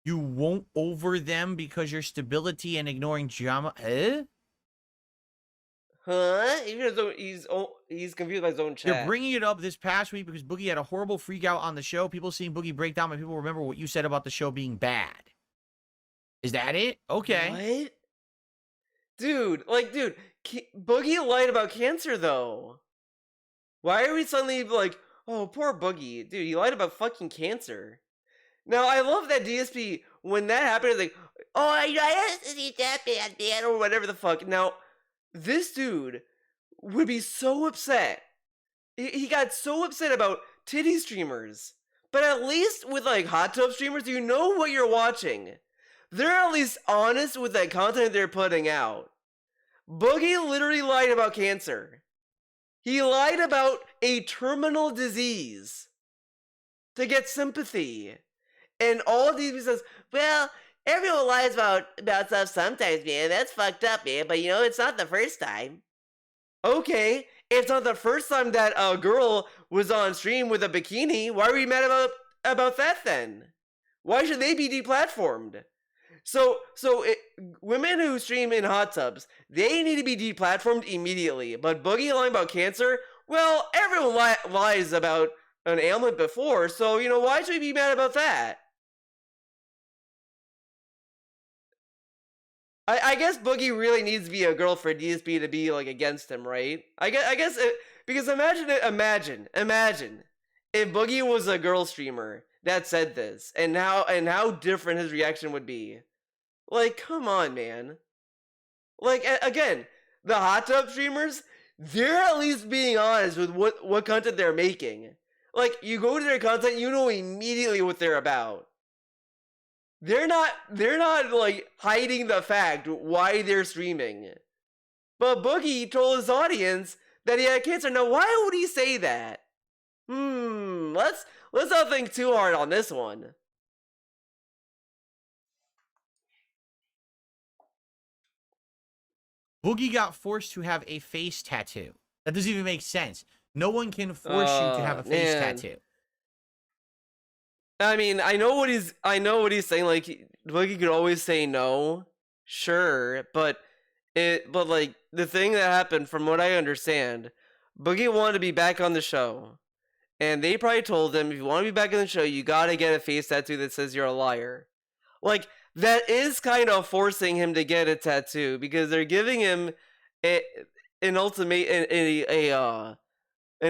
you won't over them because your stability and ignoring drama. Huh? Even though he's confused by his own chat. You're bringing it up this past week because Boogie had a horrible freak out on the show. People seeing Boogie break down, but people remember what you said about the show being bad. Is that it? Okay. What? Dude, Boogie lied about cancer, though. Why are we suddenly like, oh, poor Boogie? Dude, he lied about fucking cancer. Now, I love that DSP, when that happened, it's like, oh, I have to see that bad, man, or whatever the fuck. Now, this dude would be so upset. He got so upset about titty streamers. But at least with, like, hot tub streamers, you know what you're watching. They're at least honest with that content they're putting out. Boogie literally lied about cancer. He lied about a terminal disease to get sympathy. And all of these says, well, everyone lies about stuff sometimes, man. That's fucked up, man. But, you know, it's not the first time. Okay, it's not the first time that a girl was on stream with a bikini. Why are we mad about that then? Why should they be deplatformed? So women who stream in hot tubs, they need to be deplatformed immediately. But Boogie lying about cancer, well, everyone lies about an ailment before, so, you know, why should we be mad about that? I guess Boogie really needs to be a girl for DSP to be, like, against him, right? I guess because imagine if Boogie was a girl streamer that said this, and how different his reaction would be. Like, come on, man. Like, again, the hot tub streamers, they're at least being honest with what content they're making. Like, you go to their content, you know immediately what they're about. They're not like hiding the fact why they're streaming. But Boogie told his audience that he had cancer. Now, why would he say that? Let's not think too hard on this one. Boogie got forced to have a face tattoo. That doesn't even make sense. No one can force you to have a face tattoo. I mean, I know what he's saying. Like, Boogie could always say no, sure, but like, the thing that happened, from what I understand, Boogie wanted to be back on the show, and they probably told him, if you want to be back on the show, you gotta get a face tattoo that says you're a liar. Like, that is kind of forcing him to get a tattoo, because they're giving him an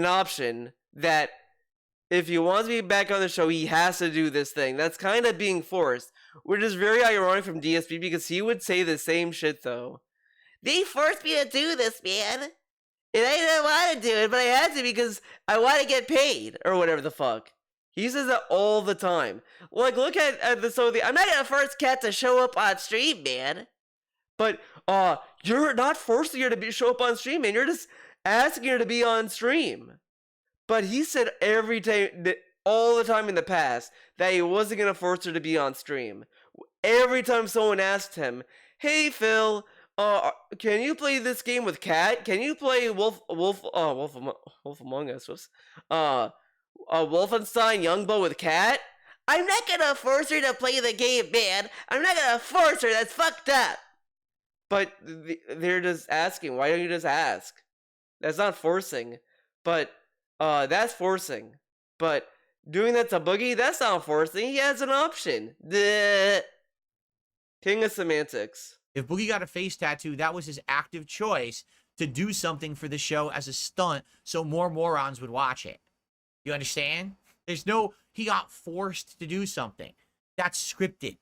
option that, if he wants to be back on the show, he has to do this thing. That's kind of being forced, which is very ironic from DSP, because he would say the same shit, though. They forced me to do this, man. And I didn't want to do it, but I had to because I want to get paid, or whatever the fuck. He says that all the time. Like, look at I'm not gonna force Cat to show up on stream, man. But, you're not forcing her to show up on stream, man. You're just asking her to be on stream. But he said every time, all the time in the past, that he wasn't going to force her to be on stream. Every time someone asked him, hey, Phil, can you play this game with Cat? Can you play Wolf Among Us? Whoops. Wolfenstein Youngblood with Cat? I'm not gonna force her to play the game, man. I'm not gonna force her. That's fucked up. But they're just asking. Why don't you just ask? That's not forcing. But that's forcing. But doing that to Boogie, that's not forcing. He has an option. The king of semantics. If Boogie got a face tattoo, that was his active choice to do something for the show as a stunt so more morons would watch it. You understand? There's no, he got forced to do something. That's scripted.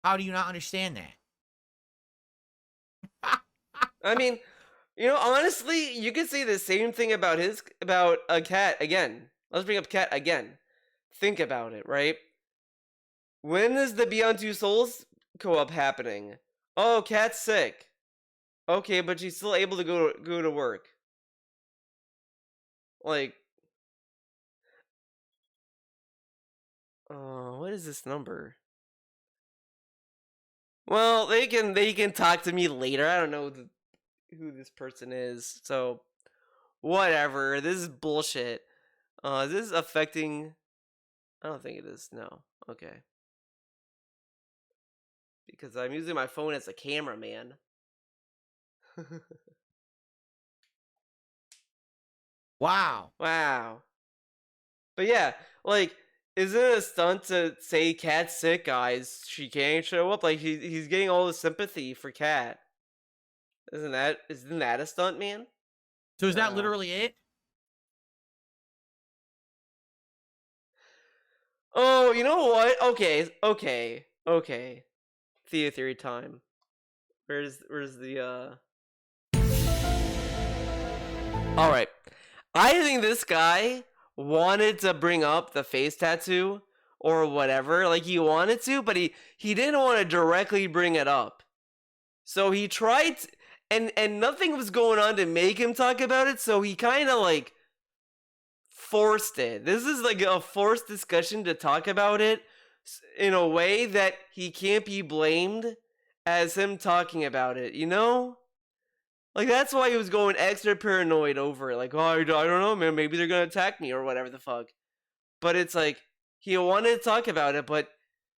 How do you not understand that? I mean, you know, honestly, you could say the same thing about a Cat again. Let's bring up Cat again. Think about it, right? When is the Beyond Two Souls co-op happening? Oh, Cat's sick. Okay, but she's still able to go to work. Like, what is this number? Well, they can talk to me later. I don't know who this person is, so whatever. This is bullshit. Is this affecting? I don't think it is. No. Okay. Because I'm using my phone as a camera, man. Wow. Wow. But yeah, like, isn't it a stunt to say Cat's sick, guys? She can't show up. Like, he's getting all the sympathy for Cat. Isn't that a stunt, man? So is that literally it? Oh, you know what? Okay. Theory time. Where's the Alright. I think this guy wanted to bring up the face tattoo or whatever. Like, he wanted to, but he didn't want to directly bring it up. So he tried and nothing was going on to make him talk about it, so he kind of like forced it. This is like a forced discussion to talk about it in a way that he can't be blamed as him talking about it, you know? Like, that's why he was going extra paranoid over it. Like, oh, I don't know, man, maybe they're gonna attack me or whatever the fuck. But it's like, he wanted to talk about it, but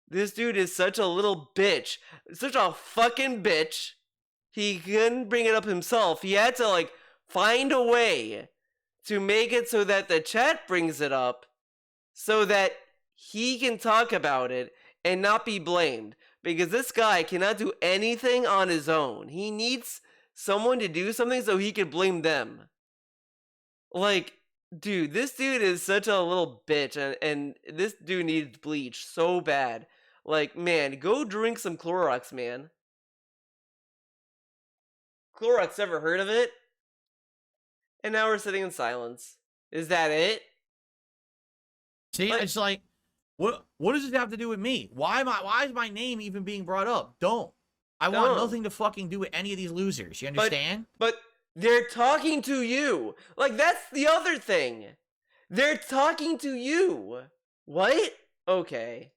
this dude is such a little bitch. Such a fucking bitch. He couldn't bring it up himself. He had to, like, find a way to make it so that the chat brings it up so that he can talk about it and not be blamed. Because this guy cannot do anything on his own. He needs someone to do something so he can blame them. Like, dude, this dude is such a little bitch, and this dude needs bleach so bad. Like, man, go drink some Clorox, man. Clorox, ever heard of it? And now we're sitting in silence. Is that it? See, it's like, what does this have to do with me? Why is my name even being brought up? I want nothing to fucking do with any of these losers. You understand? But they're talking to you. Like, that's the other thing. They're talking to you. What? Okay.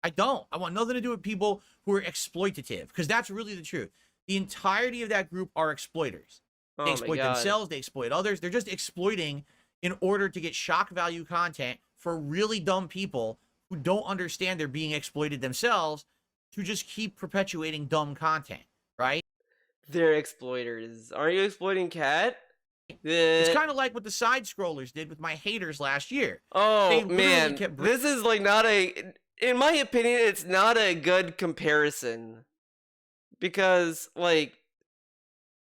I don't. I want nothing to do with people who are exploitative, because that's really the truth. The entirety of that group are exploiters. They exploit themselves, they exploit others. They're just exploiting in order to get shock value content for really dumb people who don't understand they're being exploited themselves to just keep perpetuating dumb content, right? They're exploiters. Aren't you exploiting Cat? It's kind of like what the side scrollers did with my haters last year. Oh, man. This is like not in my opinion, it's not a good comparison. Because, like,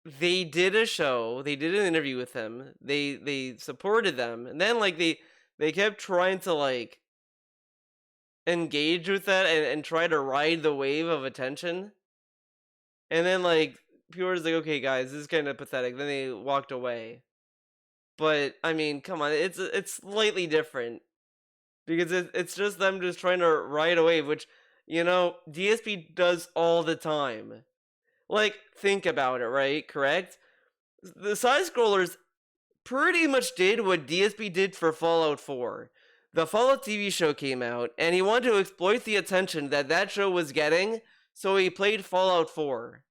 they did a show, they did an interview with him, they supported them, and then, like, they kept trying to, like, engage with that and try to ride the wave of attention. And then, like, people were just like, okay, guys, this is kind of pathetic. Then they walked away. But, I mean, come on, it's slightly different. Because it's just them just trying to ride a wave, which, you know, DSP does all the time. Like, think about it, right? Correct? The side-scrollers pretty much did what DSP did for Fallout 4. The Fallout TV show came out, and he wanted to exploit the attention that show was getting, so he played Fallout 4.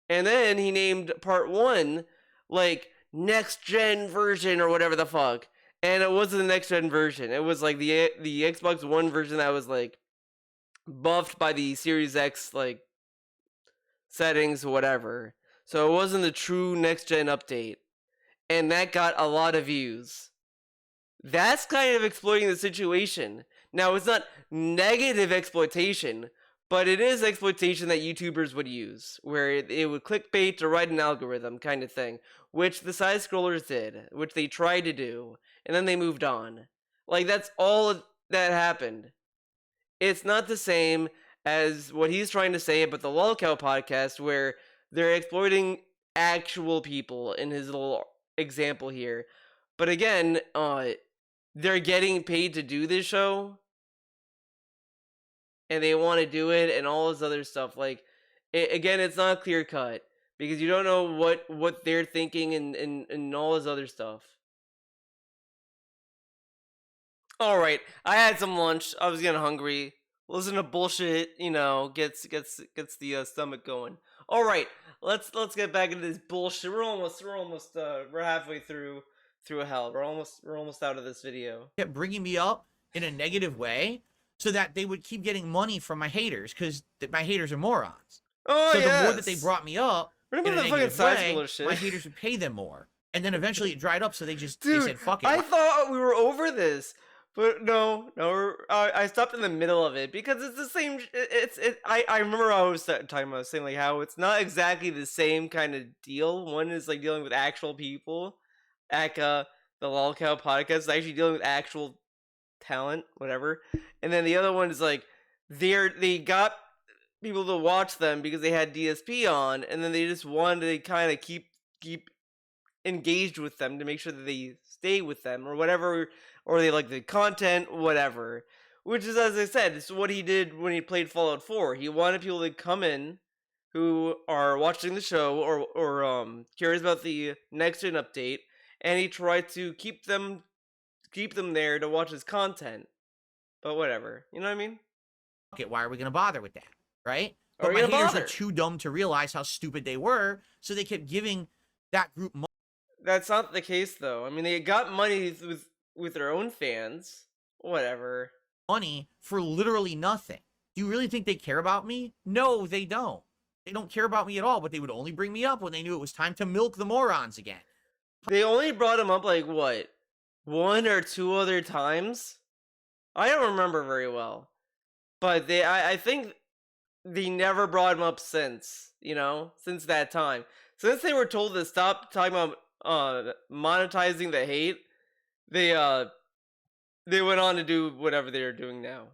And then he named part 1 like next gen version or whatever the fuck. And it wasn't the next gen version. It was like the Xbox One version that was like buffed by the Series X like settings or whatever. So it wasn't the true next gen update. And that got a lot of views. That's kind of exploiting the situation. Now, it's not negative exploitation, but it is exploitation that YouTubers would use, where it would clickbait to write an algorithm kind of thing, which the side scrollers did, which they tried to do, and then they moved on. Like, that's all that happened. It's not the same as what he's trying to say about the lolcow podcast, where they're exploiting actual people in his little example here. But again, they're getting paid to do this show, and they want to do it, and all this other stuff. Like, again, it's not clear cut because you don't know what they're thinking and all this other stuff. All right, I had some lunch. I was getting hungry. Listen to bullshit, gets the stomach going. All right, let's get back into this bullshit. We're halfway through hell. We're almost out of this video. Kept bringing me up in a negative way so that they would keep getting money from my haters, because my haters are morons. Oh, so yes. the more that they brought me up Remember in a the fucking negative side way, scroller shit? my haters would pay them more. And then eventually it dried up, so they said, fuck it. I thought we were over this. But no, I stopped in the middle of it because it's the same. I remember I was talking about saying like how it's not exactly the same kind of deal. One is like dealing with actual people, the lolcow podcast is actually dealing with actual talent, whatever. And then the other one is like they got people to watch them because they had DSP on, and then they just wanted to kind of keep engaged with them to make sure that they stay with them or whatever. Or they like the content, whatever. Which is, as I said, it's what he did when he played Fallout 4. He wanted people to come in who are watching the show or curious about the next gen update, and he tried to keep them there to watch his content. But whatever, you know what I mean? Okay, why are we gonna bother with that, right? Are But we my gonna haters bother? are too dumb to realize how stupid they were, so they kept giving that group That's not the case, though. I mean, they got money with their own fans. Whatever. money for literally nothing. Do you really think they care about me? No, they don't. They don't care about me at all, but they would only bring me up when they knew it was time to milk the morons again. They only brought him up like what? 1 or 2 other times? I don't remember very well. But I think they never brought him up since, since that time. Since they were told to stop talking about monetizing the hate, they went on to do whatever they're doing now.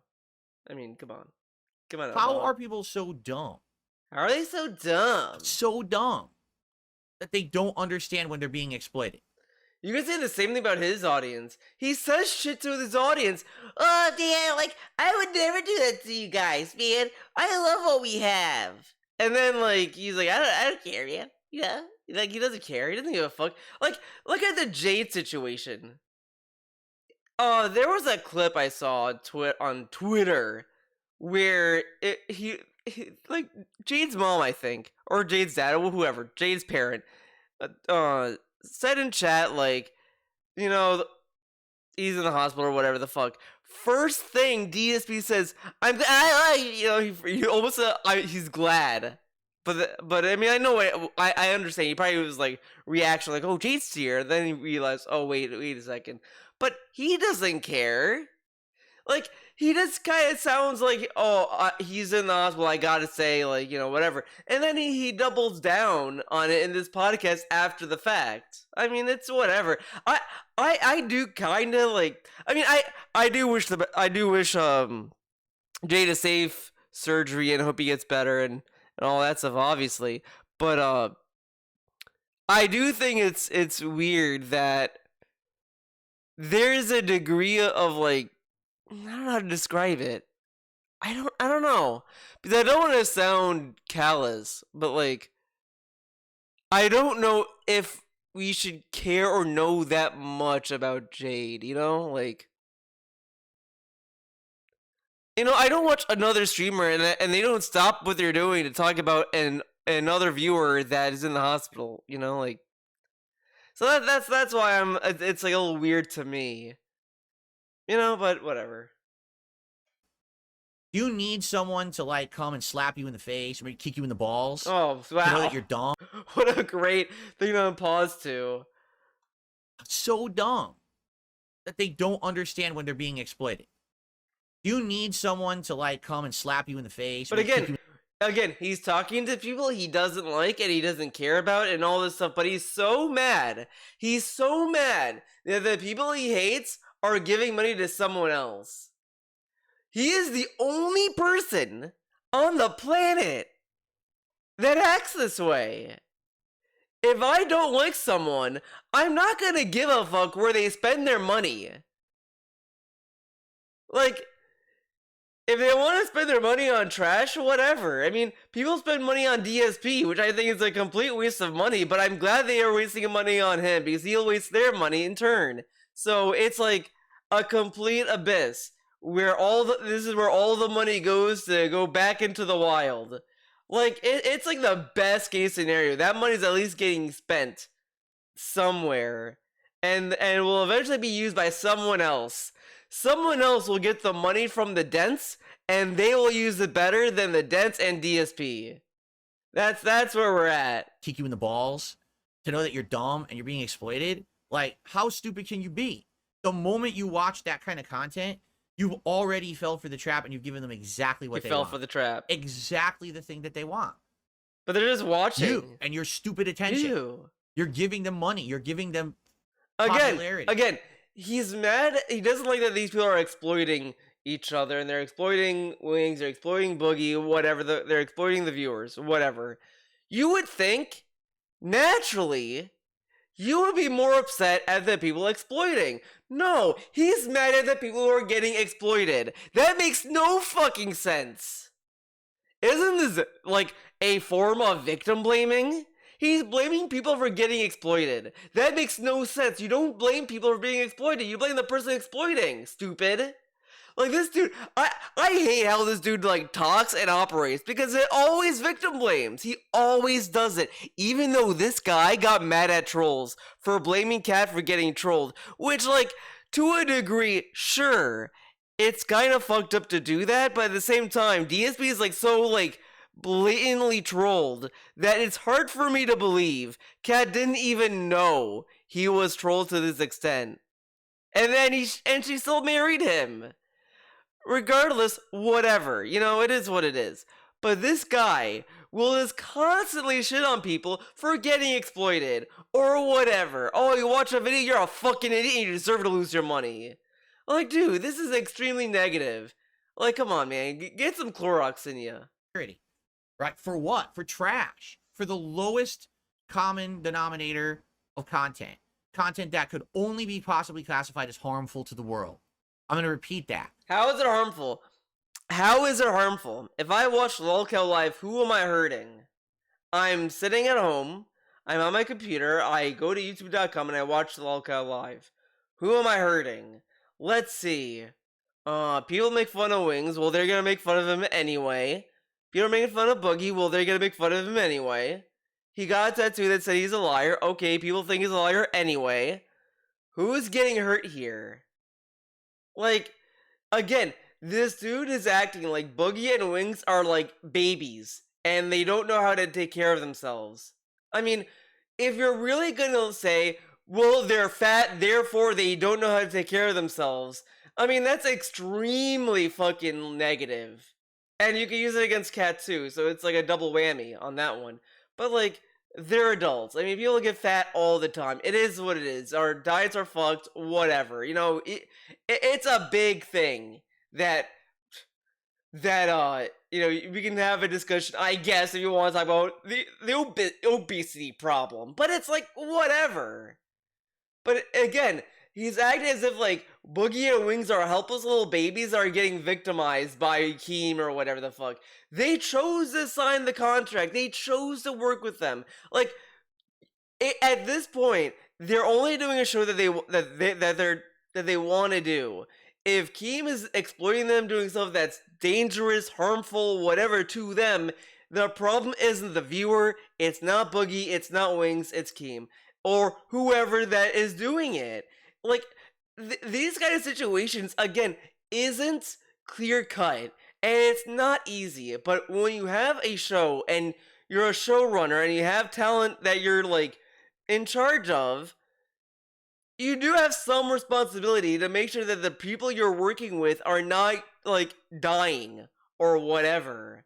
I mean, come on. How are people so dumb? How are they so dumb? So dumb that they don't understand when they're being exploited. You can say the same thing about his audience. He says shit to his audience. Oh, man, like, I would never do that to you guys, man. I love what we have. And then, like, he's like, I don't care, man. Yeah. Like, he doesn't care. He doesn't give a fuck. Like, look at the Jade situation. There was a clip I saw on Twitter where he like Jade's mom, I think, or Jade's dad, or whoever, Jade's parent, said in chat like, he's in the hospital or whatever the fuck. First thing DSP says, he almost he's glad. But I mean, I know I understand. He probably was like reaction like, oh, Jade's here. Then he realized, oh, wait a second. But he doesn't care. Like, he just kind of sounds like, oh, he's in the hospital. I gotta say, like, whatever. And then he doubles down on it in this podcast after the fact. I mean, it's whatever. I do kind of like. I mean, I do wish Jade a safe surgery and hope he gets better and all that stuff, obviously. But I do think it's weird that there's a degree of like, I don't know how to describe it. I don't know, because I don't want to sound callous, but like, I don't know if we should care or know that much about Jade. Like, I don't watch another streamer and they don't stop what they're doing to talk about an another viewer that is in the hospital, you know, like. So that's why it's like a little weird to me, you know. But whatever. You need someone to like come and slap you in the face or maybe kick you in the balls. Oh To know wow, that you're dumb. what a great thing to pause to. So dumb that they don't understand when they're being exploited. You need someone to like come and slap you in the face. But again, he's talking to people he doesn't like and he doesn't care about and all this stuff, but he's so mad. He's so mad that the people he hates are giving money to someone else. He is the only person on the planet that acts this way. If I don't like someone, I'm not gonna give a fuck where they spend their money. Like, if they want to spend their money on trash, whatever. I mean, people spend money on DSP, which I think is a complete waste of money, but I'm glad they are wasting money on him because he'll waste their money in turn. So it's like a complete abyss where this is where all the money goes to go back into the wild. Like, it's like the best case scenario. That money's at least getting spent somewhere and will eventually be used by someone else. Someone else will get the money from the dents and they will use it better than the dents and DSP. That's where we're at. Kick you in the balls. To know that you're dumb and you're being exploited. Like, how stupid can you be? The moment you watch that kind of content, you've already fell for the trap and you've given them exactly what they want. You fell for the trap. Exactly the thing that they want. But they're just watching. You and your stupid attention. You're giving them money. You're giving them popularity. Again, he's mad. He doesn't like that these people are exploiting each other and they're exploiting Wings, they're exploiting Boogie, whatever. They're exploiting the viewers, whatever. You would think, naturally, you would be more upset at the people exploiting. No, he's mad at the people who are getting exploited. That makes no fucking sense. Isn't this like a form of victim blaming? He's blaming people for getting exploited. That makes no sense. You don't blame people for being exploited. You blame the person exploiting, stupid. Like, this dude, I hate how this dude, like, talks and operates because it always victim blames. He always does it. Even though this guy got mad at trolls for blaming Cat for getting trolled, which, like, to a degree, sure, it's kind of fucked up to do that, but at the same time, DSP is, like, so, like, blatantly trolled that it's hard for me to believe Cat didn't even know he was trolled to this extent. And then she still married him. Regardless, whatever. You know, it is what it is. But this guy will just constantly shit on people for getting exploited or whatever. Oh, you watch a video, you're a fucking idiot and you deserve to lose your money. Like, dude, this is extremely negative. Like, come on, man. Get some Clorox in you. Right? For what? For trash. For the lowest common denominator of content. Content that could only be possibly classified as harmful to the world. I'm going to repeat that. How is it harmful? How is it harmful? If I watch lolcow live, who am I hurting? I'm sitting at home. I'm on my computer. I go to youtube.com and I watch lolcow live. Who am I hurting? Let's see. People make fun of Wings. Well, they're going to make fun of him anyway. People are making fun of Boogie. Well, they're going to make fun of him anyway. He got a tattoo that said he's a liar. Okay, people think he's a liar anyway. Who's getting hurt here? Like, again, this dude is acting like Boogie and Wings are like babies and they don't know how to take care of themselves. I mean, if you're really gonna say, well, they're fat, therefore they don't know how to take care of themselves, I mean, that's extremely fucking negative. And you can use it against Cat too, so it's like a double whammy on that one. But like, they're adults. I mean, people get fat all the time. It is what it is. Our diets are fucked, whatever. You know, it's a big thing that you know, we can have a discussion, I guess, if you want to talk about the obesity problem. But it's like, whatever. But again, he's acting as if like Boogie and Wings are helpless little babies that are getting victimized by Keem or whatever the fuck. They chose to sign the contract. They chose to work with them. Like, at this point, they're only doing a show that they want to do. If Keem is exploiting them, doing stuff that's dangerous, harmful, whatever to them, the problem isn't the viewer, it's not Boogie, it's not Wings, it's Keem, or whoever that is doing it. Like, these kind of situations, again, isn't clear cut, and it's not easy, but when you have a show, and you're a showrunner, and you have talent that you're, like, in charge of, you do have some responsibility to make sure that the people you're working with are not, like, dying, or whatever.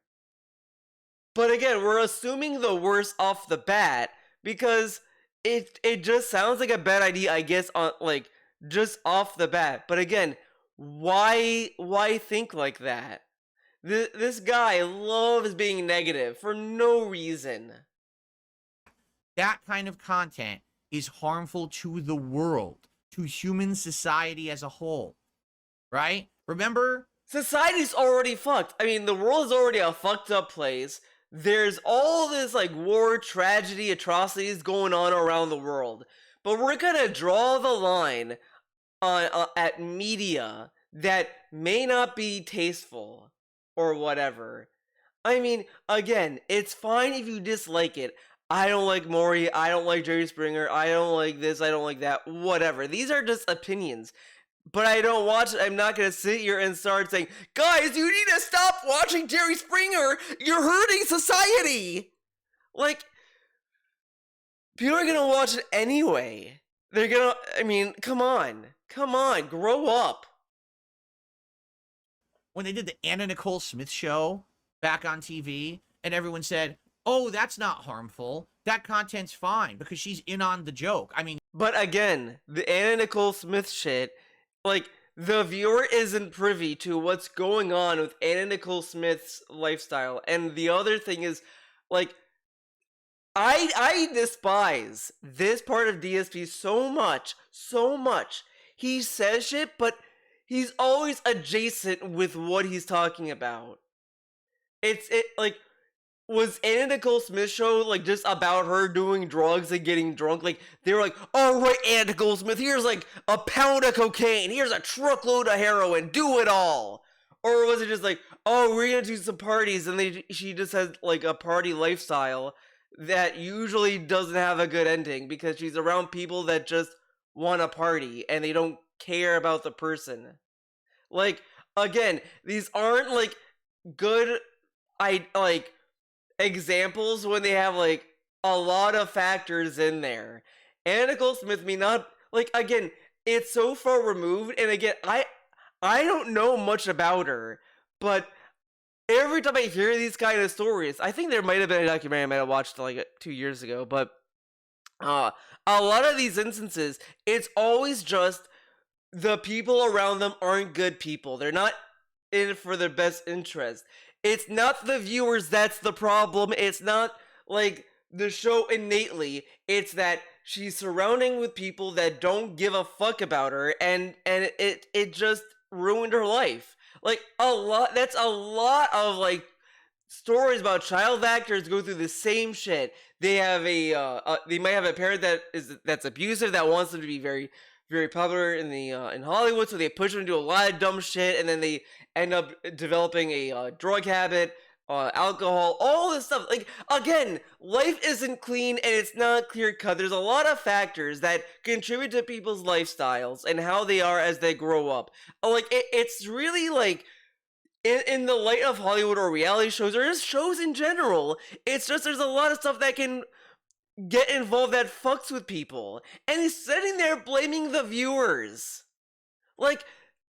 But again, we're assuming the worst off the bat, because it just sounds like a bad idea, I guess, on, like, just off the bat. But again, why think like that? This guy loves being negative for no reason. That kind of content is harmful to the world, to human society as a whole, right? Remember? Society's already fucked. I mean, the world is already a fucked up place. There's all this, like, war, tragedy, atrocities going on around the world. But we're gonna draw the line at media that may not be tasteful or whatever. I mean, again, it's fine if you dislike it. I don't like Maury, I don't like Jerry Springer, I don't like this, I don't like that, whatever. These are just opinions. But I don't watch it. I'm not going to sit here and start saying, guys, you need to stop watching Jerry Springer. You're hurting society. Like, people are going to watch it anyway. They're going to, I mean, come on. Come on, grow up. When they did the Anna Nicole Smith show back on TV, and everyone said, oh, that's not harmful. That content's fine because she's in on the joke. I mean, but again, the Anna Nicole Smith shit, like, the viewer isn't privy to what's going on with Anna Nicole Smith's lifestyle. And the other thing is, like, I despise this part of DSP so much. He says shit, but he's always adjacent with what he's talking about. Like, was Anna Nicole Smith's show, like, just about her doing drugs and getting drunk? Like, they were like, all right, Anna Nicole Smith, here's, like, a pound of cocaine, here's a truckload of heroin, do it all. Or was it just like, oh, we're gonna do some parties, and she just has, like, a party lifestyle that usually doesn't have a good ending because she's around people that just want to party and they don't care about the person. Like, again, these aren't, like, good, examples when they have, like, a lot of factors in there. Anna Nicole Smith may not, like, again, it's so far removed, and again, I don't know much about her, but every time I hear these kind of stories, I think there might have been a documentary I might have watched, like, 2 years ago, but a lot of these instances, it's always just the people around them aren't good people. They're not in it for their best interest. It's not the viewers that's the problem. It's not, like, the show innately. It's that she's surrounding with people that don't give a fuck about her, and it just ruined her life. Like, that's a lot of, like, stories about child actors go through the same shit. They have they might have a parent that's abusive, that wants them to be very, very popular in Hollywood, so they push them to do a lot of dumb shit, and then they end up developing a drug habit, alcohol, all this stuff. Like, again, life isn't clean and it's not clear cut. There's a lot of factors that contribute to people's lifestyles and how they are as they grow up. Like, it's really, like, in the light of Hollywood or reality shows or just shows in general, it's just there's a lot of stuff that can get involved that fucks with people. And he's sitting there blaming the viewers. Like,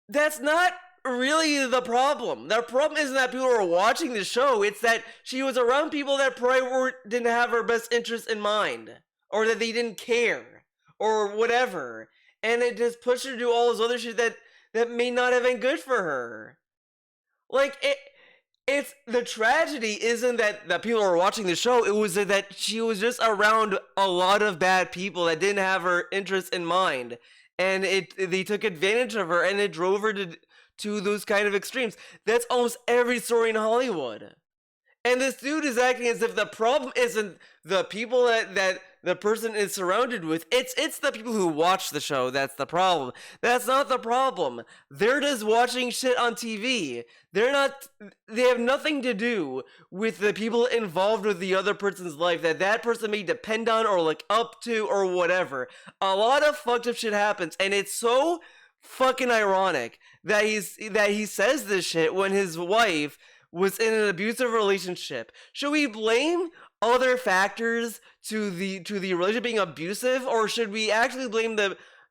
that's not really the problem. The problem isn't that people are watching the show, it's that she was around people that probably didn't have her best interest in mind, or that they didn't care, or whatever, and it just pushed her to do all this other shit that may not have been good for her. Like, it's the tragedy isn't that people are watching the show, it was that she was just around a lot of bad people that didn't have her interest in mind, and they took advantage of her, and it drove her to those kind of extremes. That's almost every story in Hollywood. And this dude is acting as if the problem isn't the people that the person is surrounded with. It's the people who watch the show that's the problem. That's not the problem. They're just watching shit on TV. They have nothing to do with the people involved with the other person's life that person may depend on or look up to or whatever. A lot of fucked up shit happens, and it's so fucking ironic that he says this shit when his wife was in an abusive relationship. Should we blame other factors to the relationship being abusive, or should we actually blame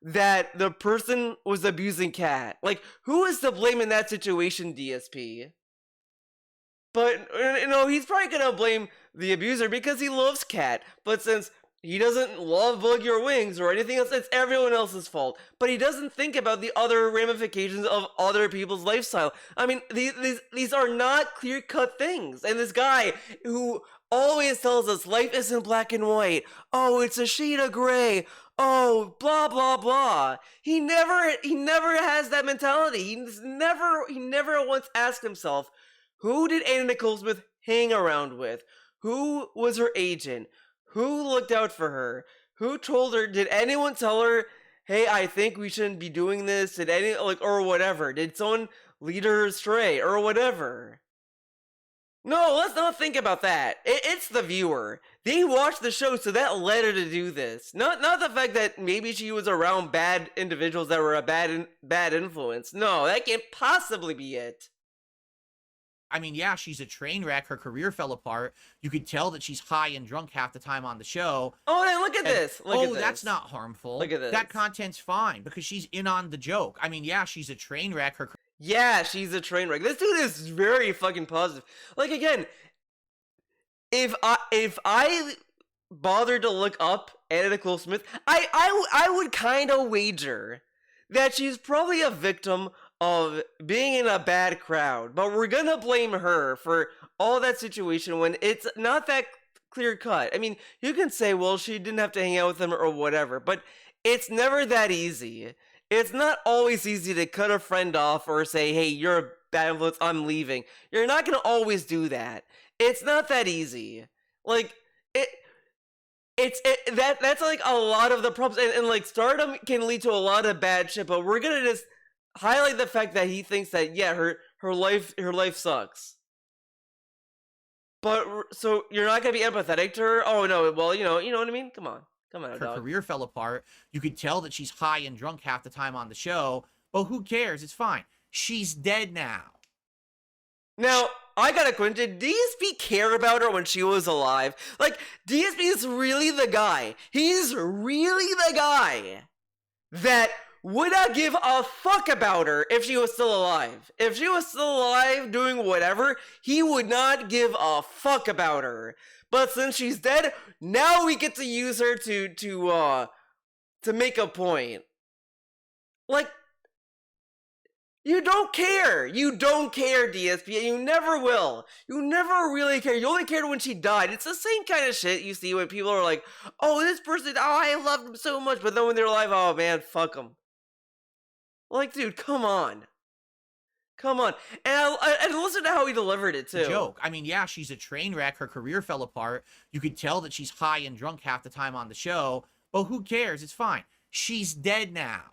that the person was abusing Kat? Like, who is to blame in that situation, DSP? But he's probably gonna blame the abuser because he loves Kat. But since he doesn't love Boogie or Wings or anything else, it's everyone else's fault. But he doesn't think about the other ramifications of other people's lifestyle. I mean, these are not clear-cut things. And this guy who always tells us life isn't black and white. Oh, it's a shade of gray. Oh, blah blah blah. He never has that mentality. He never once asked himself, who did Anna Nicole Smith hang around with? Who was her agent? Who looked out for her? Who told her? Did anyone tell her, hey, I think we shouldn't be doing this? Did or whatever? Did someone lead her astray or whatever? No, let's not think about that. It's the viewer. They watched the show, so that led her to do this. Not the fact that maybe she was around bad individuals that were a bad influence. No, that can't possibly be it. I mean, yeah, she's a train wreck. Her career fell apart. You could tell that she's high and drunk half the time on the show. Oh, then look at this. Look at this. That's not harmful. Look at this. That content's fine because she's in on the joke. I mean, yeah, she's a train wreck. Yeah, she's a train wreck. This dude is very fucking positive. Like, again, if I bothered to look up Anna Nicole Smith, I would kind of wager that she's probably a victim of being in a bad crowd, but we're gonna blame her for all that situation when it's not that clear cut. I mean, you can say, well, she didn't have to hang out with him or whatever, but it's never that easy. It's not always easy to cut a friend off or say, hey, you're a bad influence, I'm leaving. You're not gonna always do that. It's not that easy. Like, that's like a lot of the problems, and like stardom can lead to a lot of bad shit, but we're gonna just highlight the fact that he thinks that, yeah, her life sucks. But so you're not gonna be empathetic to her? Oh no, well, you know what I mean? Come on, her dog. Career fell apart. You could tell that she's high and drunk half the time on the show, but who cares? It's fine. She's dead now. Now, I got a question. Did DSP care about her when she was alive? Like, DSP is really the guy. He's really the guy that would not give a fuck about her if she was still alive. If she was still alive doing whatever, he would not give a fuck about her. But since she's dead, now we get to use her to make a point. Like, you don't care. You don't care, DSP, and you never will. You never really care. You only cared when she died. It's the same kind of shit you see when people are like, oh, this person, oh, I loved him so much, but then when they're alive, oh man, fuck him. Like, dude, come on. Come on. And listen to how he delivered it, too. Joke. I mean, yeah, she's a train wreck. Her career fell apart. You could tell that she's high and drunk half the time on the show, but who cares? It's fine. She's dead now.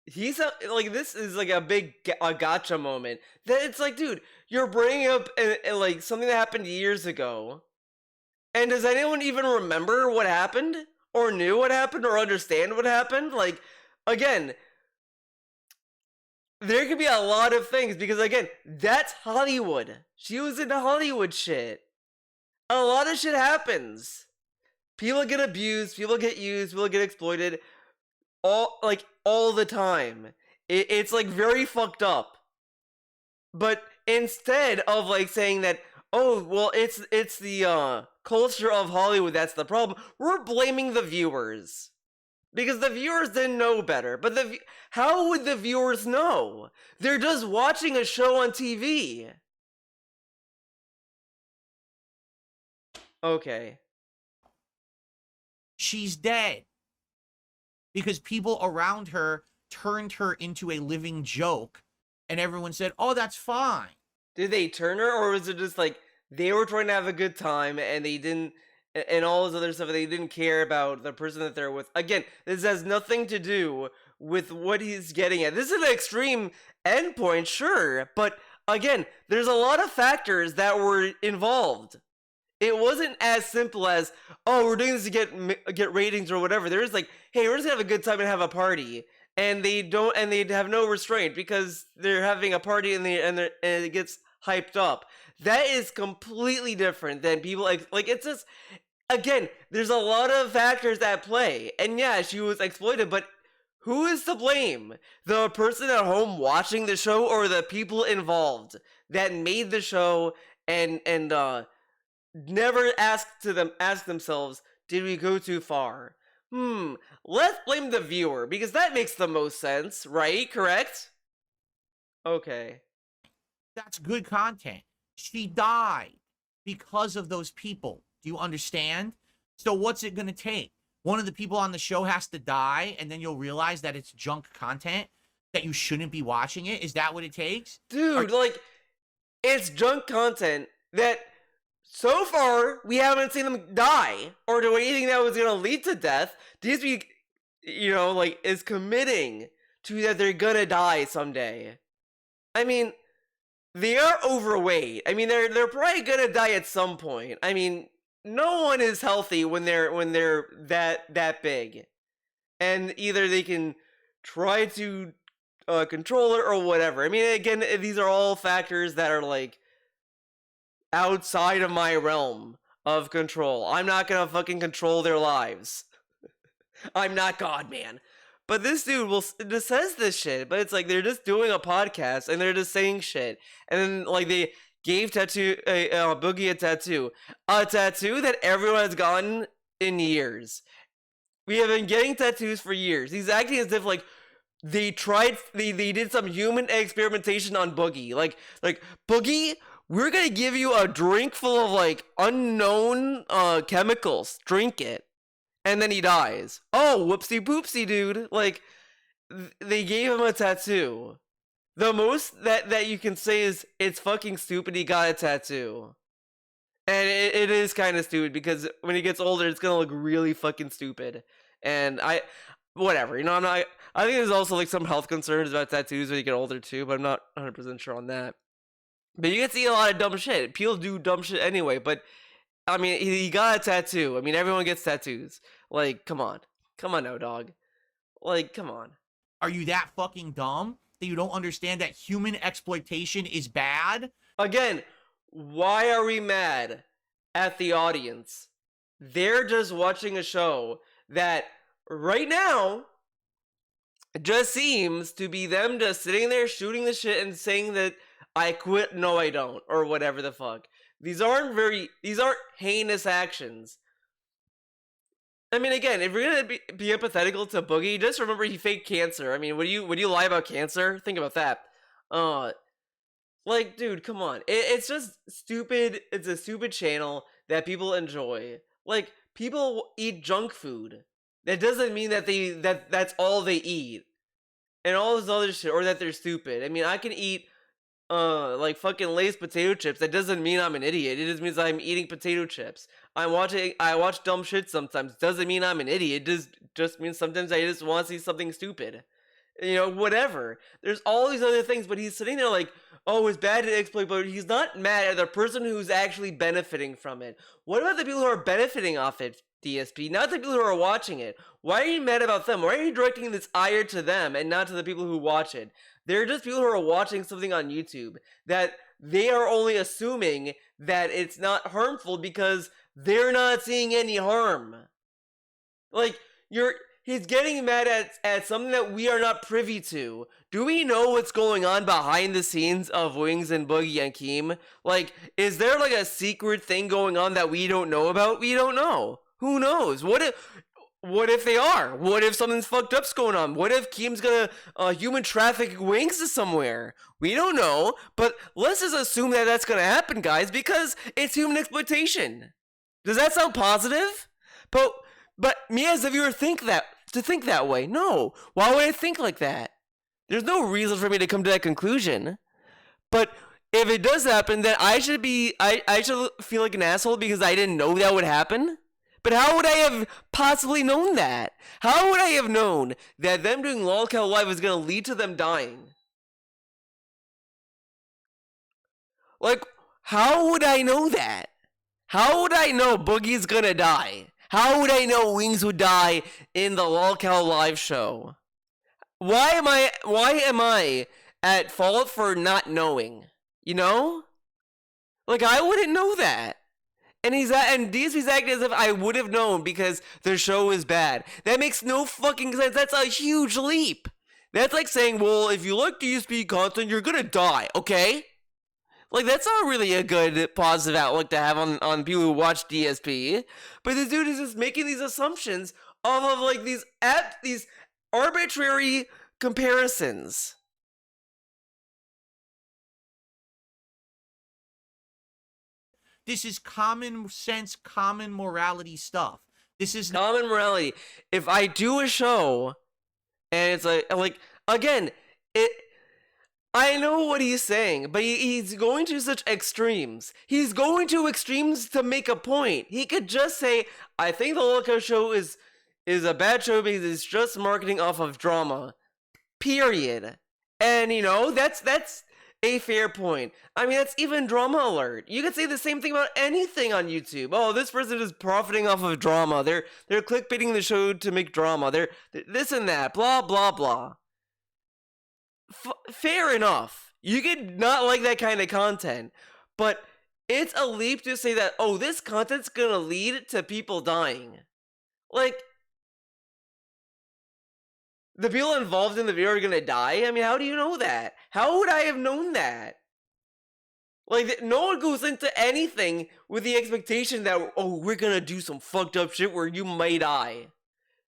He's like, this is like a gotcha moment. That it's like, dude, you're bringing up like something that happened years ago. And does anyone even remember what happened? Or knew what happened? Or understand what happened? Like, again, there could be a lot of things because, again, that's Hollywood. She was into Hollywood shit. A lot of shit happens. People get abused, people get used, people get exploited all the time. It's like very fucked up. But instead of like saying that, oh, well, it's the culture of Hollywood that's the problem, we're blaming the viewers. Because the viewers didn't know better. But how would the viewers know? They're just watching a show on TV. Okay. She's dead. Because people around her turned her into a living joke. And everyone said, oh, that's fine. Did they turn her? Or was it just like they were trying to have a good time and they didn't and all this other stuff. They didn't care about the person that they're with. Again, this has nothing to do with what he's getting at. This is an extreme endpoint, sure, but again, there's a lot of factors that were involved. It wasn't as simple as, oh, we're doing this to get ratings or whatever. There's like, hey, we're just gonna have a good time and have a party, and they have no restraint because they're having a party and it gets hyped up. That is completely different than people like it's just, again, there's a lot of factors at play, and yeah, she was exploited, but who is to blame? The person at home watching the show or the people involved that made the show and never ask themselves, did we go too far? Let's blame the viewer, because that makes the most sense, right? Correct? Okay. That's good content. She died because of those people. Do you understand? So what's it going to take? One of the people on the show has to die, and then you'll realize that it's junk content, that you shouldn't be watching it? Is that what it takes? Dude, like, it's junk content that so far we haven't seen them die or do anything that was going to lead to death. DSP, like, is committing to that they're going to die someday. I mean, they are overweight. I mean, they're probably going to die at some point. I mean, no one is healthy when they're that big, and either they can try to control it or whatever. I mean, again, these are all factors that are like outside of my realm of control. I'm not gonna fucking control their lives. I'm not God, man. But this dude just says this shit. But it's like they're just doing a podcast and they're just saying shit, and then like they gave Boogie a tattoo that everyone has gotten in years. We have been getting tattoos for years. He's acting as if like they did some human experimentation on Boogie. Like Boogie, we're gonna give you a drink full of like unknown chemicals. Drink it, and then he dies. Oh, whoopsie poopsie, dude. Like they gave him a tattoo. The most that you can say is it's fucking stupid he got a tattoo. And it is kind of stupid because when he gets older, it's gonna look really fucking stupid. And whatever, I think there's also like some health concerns about tattoos when you get older too, but I'm not 100% sure on that. But you can see a lot of dumb shit. People do dumb shit anyway, but I mean, he got a tattoo. I mean, everyone gets tattoos. Like, come on now, dog. Like, come on. Are you that fucking dumb that you don't understand that human exploitation is bad? Again, why are we mad at the audience? They're just watching a show that right now just seems to be them just sitting there shooting the shit and saying that I quit, no I don't, or whatever the fuck. These aren't heinous actions. I mean, again, if you're gonna be empathetical to Boogie, just remember he faked cancer. I mean, would you lie about cancer? Think about that. Like, dude, come on. It's just stupid. It's a stupid channel that people enjoy. Like, people eat junk food. That doesn't mean that that's all they eat, and all this other shit, or that they're stupid. I mean, I can eat like fucking Lay's potato chips. That doesn't mean I'm an idiot. It just means I'm eating potato chips. I watch dumb shit sometimes. Doesn't mean I'm an idiot. It just means sometimes I just want to see something stupid. Whatever. There's all these other things, but he's sitting there like, oh, it's bad to exploit, but he's not mad at the person who's actually benefiting from it. What about the people who are benefiting off it, DSP? Not the people who are watching it. Why are you mad about them? Why are you directing this ire to them and not to the people who watch it? They're just people who are watching something on YouTube that they are only assuming that it's not harmful because they're not seeing any harm. Like, he's getting mad at something that we are not privy to. Do we know what's going on behind the scenes of Wings and Boogie and Keem? Like, is there like a secret thing going on that we don't know about? We don't know. Who knows? What if they are? What if something's fucked up's going on? What if Keem's gonna human traffic Wings to somewhere? We don't know, but let's just assume that that's gonna happen, guys, because it's human exploitation. Does that sound positive? But me as a viewer think that way. No. Why would I think like that? There's no reason for me to come to that conclusion. But if it does happen, then I should feel like an asshole because I didn't know that would happen. But how would I have possibly known that? How would I have known that them doing lolcow live is going to lead to them dying? Like, how would I know that? How would I know Boogie's gonna die? How would I know Wings would die in the lolcow live show? Why am I at fault for not knowing? You know? Like, I wouldn't know that. And DSP's acting as if I would have known because the show is bad. That makes no fucking sense. That's a huge leap. That's like saying, well, if you like DSP content, you're gonna die, okay? Like, that's not really a good positive outlook to have on people who watch DSP. But this dude is just making these assumptions off of, like, these arbitrary comparisons. This is common sense, common morality stuff. This is common morality. If I do a show, and it's like again, I know what he's saying, but he's going to such extremes. He's going to extremes to make a point. He could just say, I think the lolcow show is a bad show because it's just marketing off of drama. Period. And, you know, that's a fair point. I mean, that's even drama alert. You could say the same thing about anything on YouTube. Oh, this person is profiting off of drama. They're clickbaiting the show to make drama. They're this and that. Blah, blah, blah. Fair enough. You could not like that kind of content, but it's a leap to say that, oh, this content's gonna lead to people dying. Like, the people involved in the video are gonna die? I mean, how do you know that? How would I have known that? Like, no one goes into anything with the expectation that, oh, we're gonna do some fucked up shit where you might die.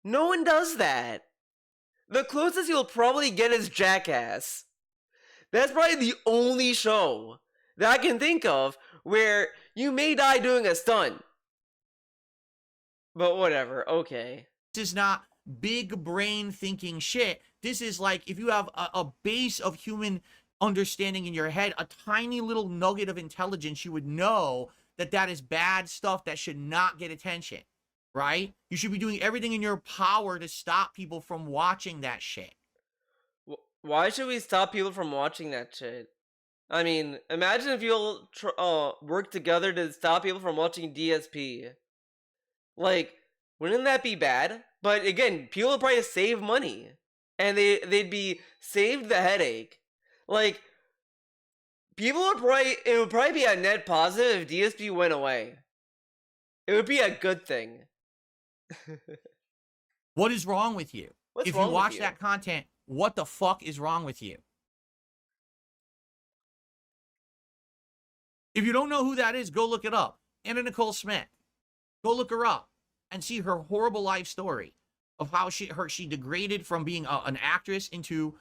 No one does that. The closest you'll probably get is Jackass. That's probably the only show that I can think of where you may die doing a stunt. But whatever, okay. This is not big brain thinking shit. This is like if you have a base of human understanding in your head, a tiny little nugget of intelligence, you would know that that is bad stuff that should not get attention. Right? You should be doing everything in your power to stop people from watching that shit. Why should we stop people from watching that shit? I mean, imagine if you'll work together to stop people from watching DSP. Like, wouldn't that be bad? But again, people would probably save money. And they'd be saved the headache. Like, it would probably be a net positive if DSP went away. It would be a good thing. What is wrong with you? If you watch that content, what the fuck is wrong with you? If you don't know who that is, go look it up. Anna Nicole Smith. Go look her up and see her horrible life story of how she degraded from being an actress into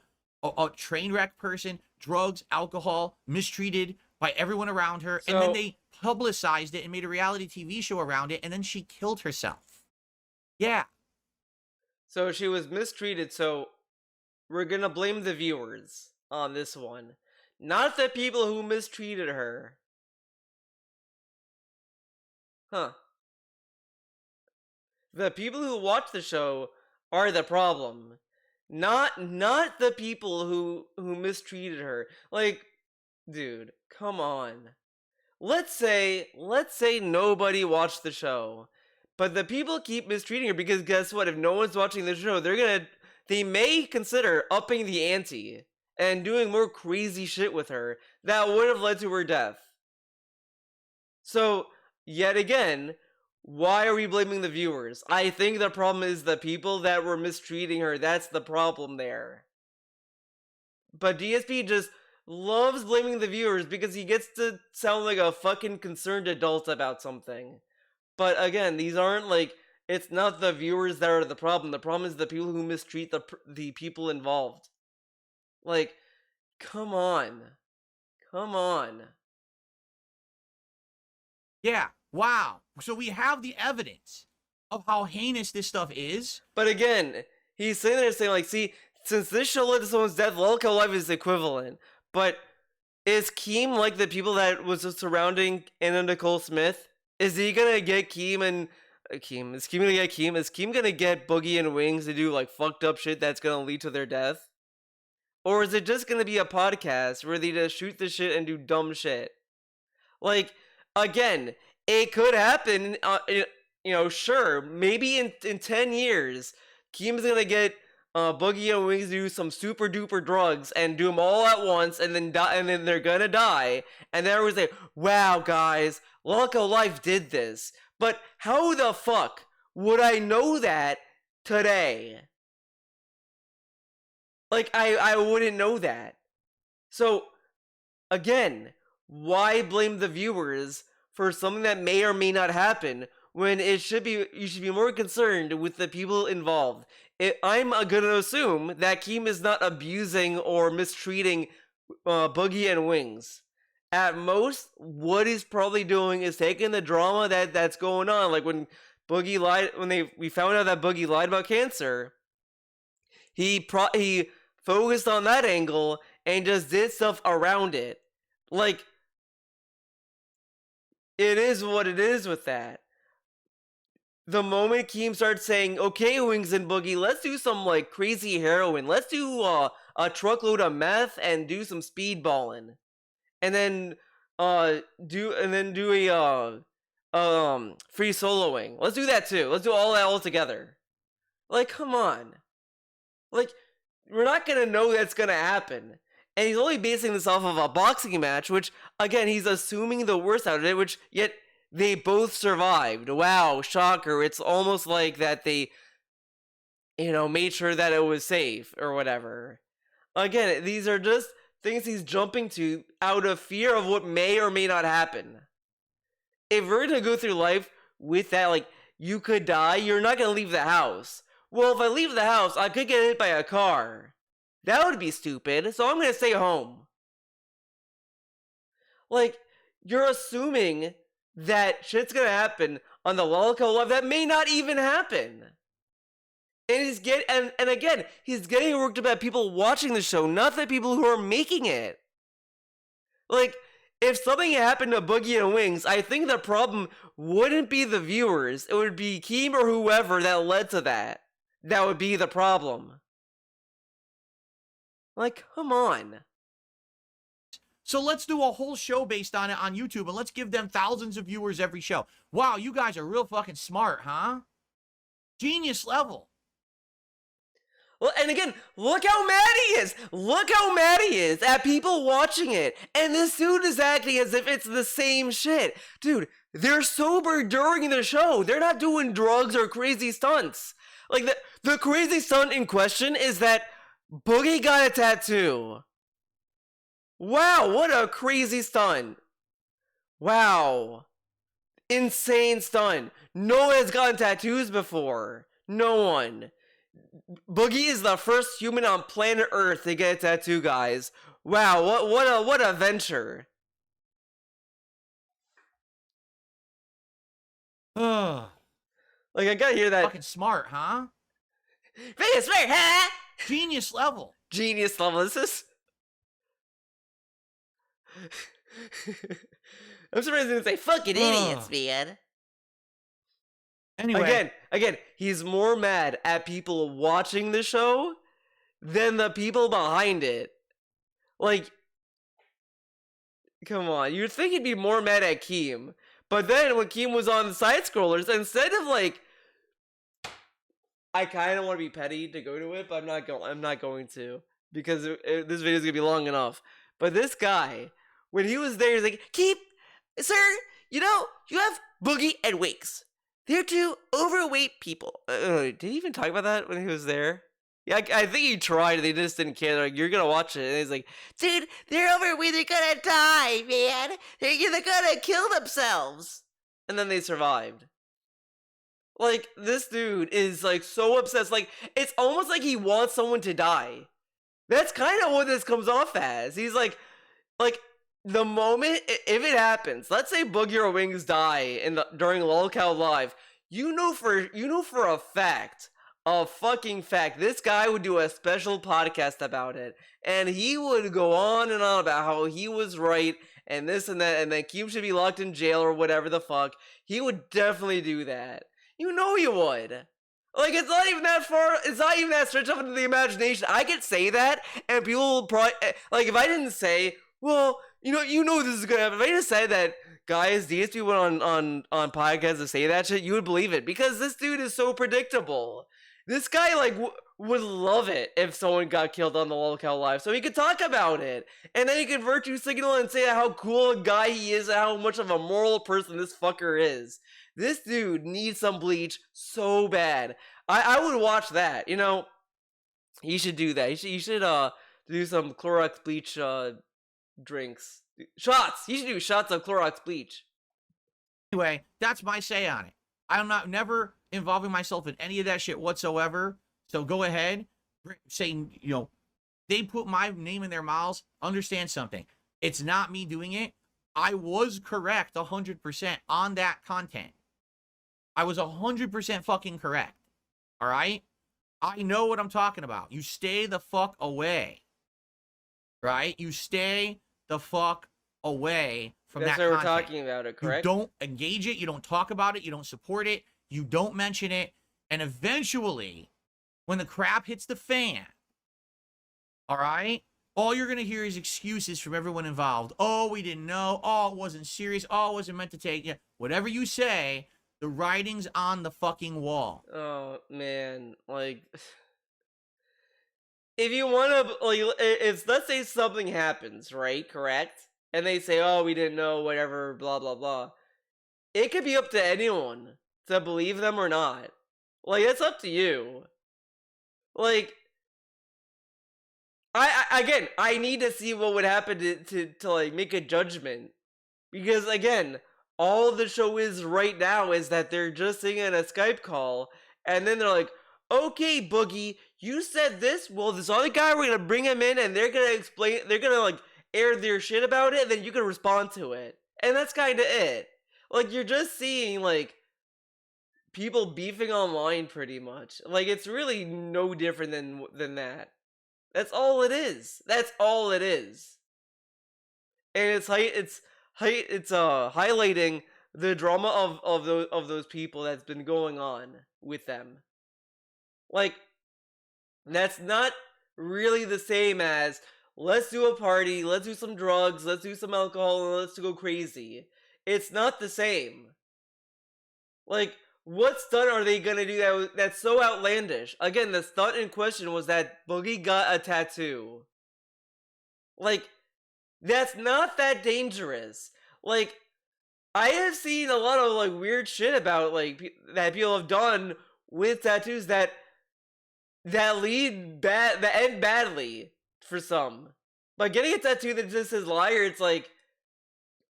a train wreck person, drugs, alcohol, mistreated by everyone around her, and then they publicized it and made a reality TV show around it, and then she killed herself. Yeah. So she was mistreated, so we're gonna blame the viewers on this one. Not the people who mistreated her. Huh. The people who watch the show are the problem. Not the people who mistreated her. Like, dude, come on. Let's say nobody watched the show. But the people keep mistreating her because guess what? If no one's watching the show, they may consider upping the ante and doing more crazy shit with her that would have led to her death. So, yet again, why are we blaming the viewers? I think the problem is the people that were mistreating her. That's the problem there. But DSP just loves blaming the viewers because he gets to sound like a fucking concerned adult about something. But again, these aren't like, it's not the viewers that are the problem. The problem is the people who mistreat the people involved. Like, come on. Come on. Yeah, wow. So we have the evidence of how heinous this stuff is. But again, he's sitting there saying, like, see, since this show led to someone's death, lolcow life is equivalent. But is Keem like the people that was surrounding Anna Nicole Smith? Is he gonna get Keem and Keem. Is Keem gonna get Keem? Is Keem gonna get Boogie and Wings to do like fucked up shit that's gonna lead to their death? Or is it just gonna be a podcast where they just shoot the shit and do dumb shit? Like, again, it could happen. Sure, maybe in 10 years, Keem's gonna get Boogie and Wings to do some super duper drugs and do them all at once, and then die, and then they're gonna die. And then everyone's like, "Wow, guys, Lolcow Life did this." But how the fuck would I know that today? Like, I wouldn't know that. So, again, why blame the viewers for something that may or may not happen when you should be more concerned with the people involved? I'm gonna assume that Keem is not abusing or mistreating Boogie and Wings. At most, what he's probably doing is taking the drama that's going on, like when Boogie lied, we found out that Boogie lied about cancer. He focused on that angle and just did stuff around it. Like, it is what it is with that. The moment Keem starts saying, "Okay, Wings and Boogie, let's do some like crazy heroin. Let's do a truckload of meth and do some speedballing, and then do a free soloing. Let's do that too. Let's do all that all together." Like, come on. Like, we're not gonna know that's gonna happen. And he's only basing this off of a boxing match, which, again, he's assuming the worst out of it, which, yet, they both survived. Wow, shocker. It's almost like that they, made sure that it was safe, or whatever. Again, these are just things he's jumping to out of fear of what may or may not happen. If we're gonna go through life with that, like, you could die, you're not gonna leave the house. Well, if I leave the house, I could get hit by a car. That would be stupid, so I'm gonna stay home. Like, you're assuming that shit's gonna happen on the Lolcow Live that may not even happen. And again, he's getting worked up at people watching the show, not the people who are making it. Like, if something happened to Boogie and Wings, I think the problem wouldn't be the viewers. It would be Keem or whoever that led to that. That would be the problem. Like, come on. So let's do a whole show based on it on YouTube, and let's give them thousands of viewers every show. Wow, you guys are real fucking smart, huh? Genius level. Well, and again, look how mad he is. Look how mad he is at people watching it. And this dude is acting as if it's the same shit. Dude, they're sober during the show. They're not doing drugs or crazy stunts. Like, the crazy stunt in question is that Boogie got a tattoo. Wow, what a crazy stunt. Wow. Insane stunt. No one has gotten tattoos before. No one. Boogie is the first human on planet Earth to get a tattoo, guys. Wow, what a venture. Ugh. Like, I gotta hear that. Fucking smart, huh? Very smart, huh? Genius level. Genius level. This is... I'm surprised he didn't say fucking idiots, man. Anyway. Again, he's more mad at people watching the show than the people behind it. Like, come on. You'd think he'd be more mad at Keem. But then when Keem was on the side scrollers, instead of like... I kind of want to be petty to go to it, but I'm not going to. Because this video is going to be long enough. But this guy, when he was there, he's like, sir, you have Boogie and Wings. They're two overweight people. Did he even talk about that when he was there? Yeah, I think he tried. They just didn't care. They're like, you're going to watch it. And he's like, dude, they're overweight. They're going to die, man. They're going to kill themselves. And then they survived. Like, this dude is, like, so obsessed. Like, it's almost like he wants someone to die. That's kind of what this comes off as. He's like, the moment, if it happens, let's say Boogie or Wings die during Lolcow Live, you know for a fact, this guy would do a special podcast about it. And he would go on and on about how he was right, and this and that, and then Keem should be locked in jail or whatever the fuck. He would definitely do that. You know you would. Like, it's not even that far, it's not even that stretched up into the imagination. I could say that, and people will probably, like, if I didn't say, well, you know this is gonna happen. If I just said that, guys, DSP went on podcasts to say that shit, you would believe it, because this dude is so predictable. This guy, like, would love it if someone got killed on the lolcow live, so he could talk about it, and then he could virtue signal and say how cool a guy he is, and how much of a moral person this fucker is. This dude needs some bleach so bad. I would watch that. He should do that. He should do some Clorox bleach drinks. Shots. He should do shots of Clorox bleach. Anyway, that's my say on it. I'm never involving myself in any of that shit whatsoever. So go ahead, saying, they put my name in their mouths. Understand something. It's not me doing it. I was correct 100% on that content. I was 100% fucking correct. All right? I know what I'm talking about. You stay the fuck away. Right? You stay the fuck away from that content. That's what we're talking about it, correct? You don't engage it. You don't talk about it. You don't support it. You don't mention it. And eventually, when the crap hits the fan, all right, all you're going to hear is excuses from everyone involved. Oh, we didn't know. Oh, it wasn't serious. Oh, it wasn't meant to take. Yeah, whatever you say, the writing's on the fucking wall. Oh, man. Like, if you want to, like, if, let's say something happens, right? Correct? And they say, oh, we didn't know, whatever, blah, blah, blah. It could be up to anyone to believe them or not. Like, it's up to you. Like, I need to see what would happen to like, make a judgment. Because, again, all the show is right now is that they're just sitting in a Skype call, and then they're like, okay, Boogie, you said this, well, this other guy, we're gonna bring him in, and they're gonna, like, air their shit about it, and then you can respond to it. And that's kind of it. Like, you're just seeing, like, people beefing online, pretty much. Like, it's really no different than that. That's all it is. That's all it is. And it's highlighting the drama of those people that's been going on with them. Like, that's not really the same as, let's do a party, let's do some drugs, let's do some alcohol, and let's go crazy. It's not the same. Like, what stunt are they gonna do that's so outlandish? Again, the stunt in question was that Boogie got a tattoo. Like, that's not that dangerous. Like, I have seen a lot of, like, weird shit about, like, that people have done with tattoos that end badly for some. But getting a tattoo that just says liar, it's like,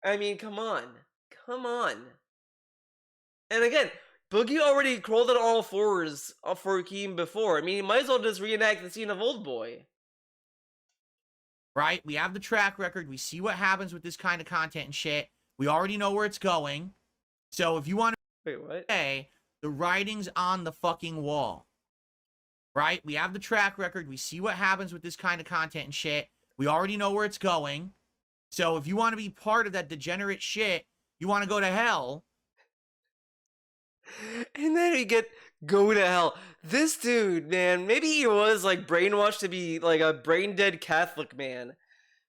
I mean, come on. And again, Boogie already crawled on all fours for Akeem before. I mean, he might as well just reenact the scene of Old Boy. Right? We have the track record. We see what happens with this kind of content and shit. We already know where it's going. So if you want to say, the writing's on the fucking wall. Right? We have the track record. We see what happens with this kind of content and shit. We already know where it's going. So if you want to be part of that degenerate shit, you want to go to hell. And then we go to hell. This dude, man, maybe he was, like, brainwashed to be, like, a brain-dead Catholic man.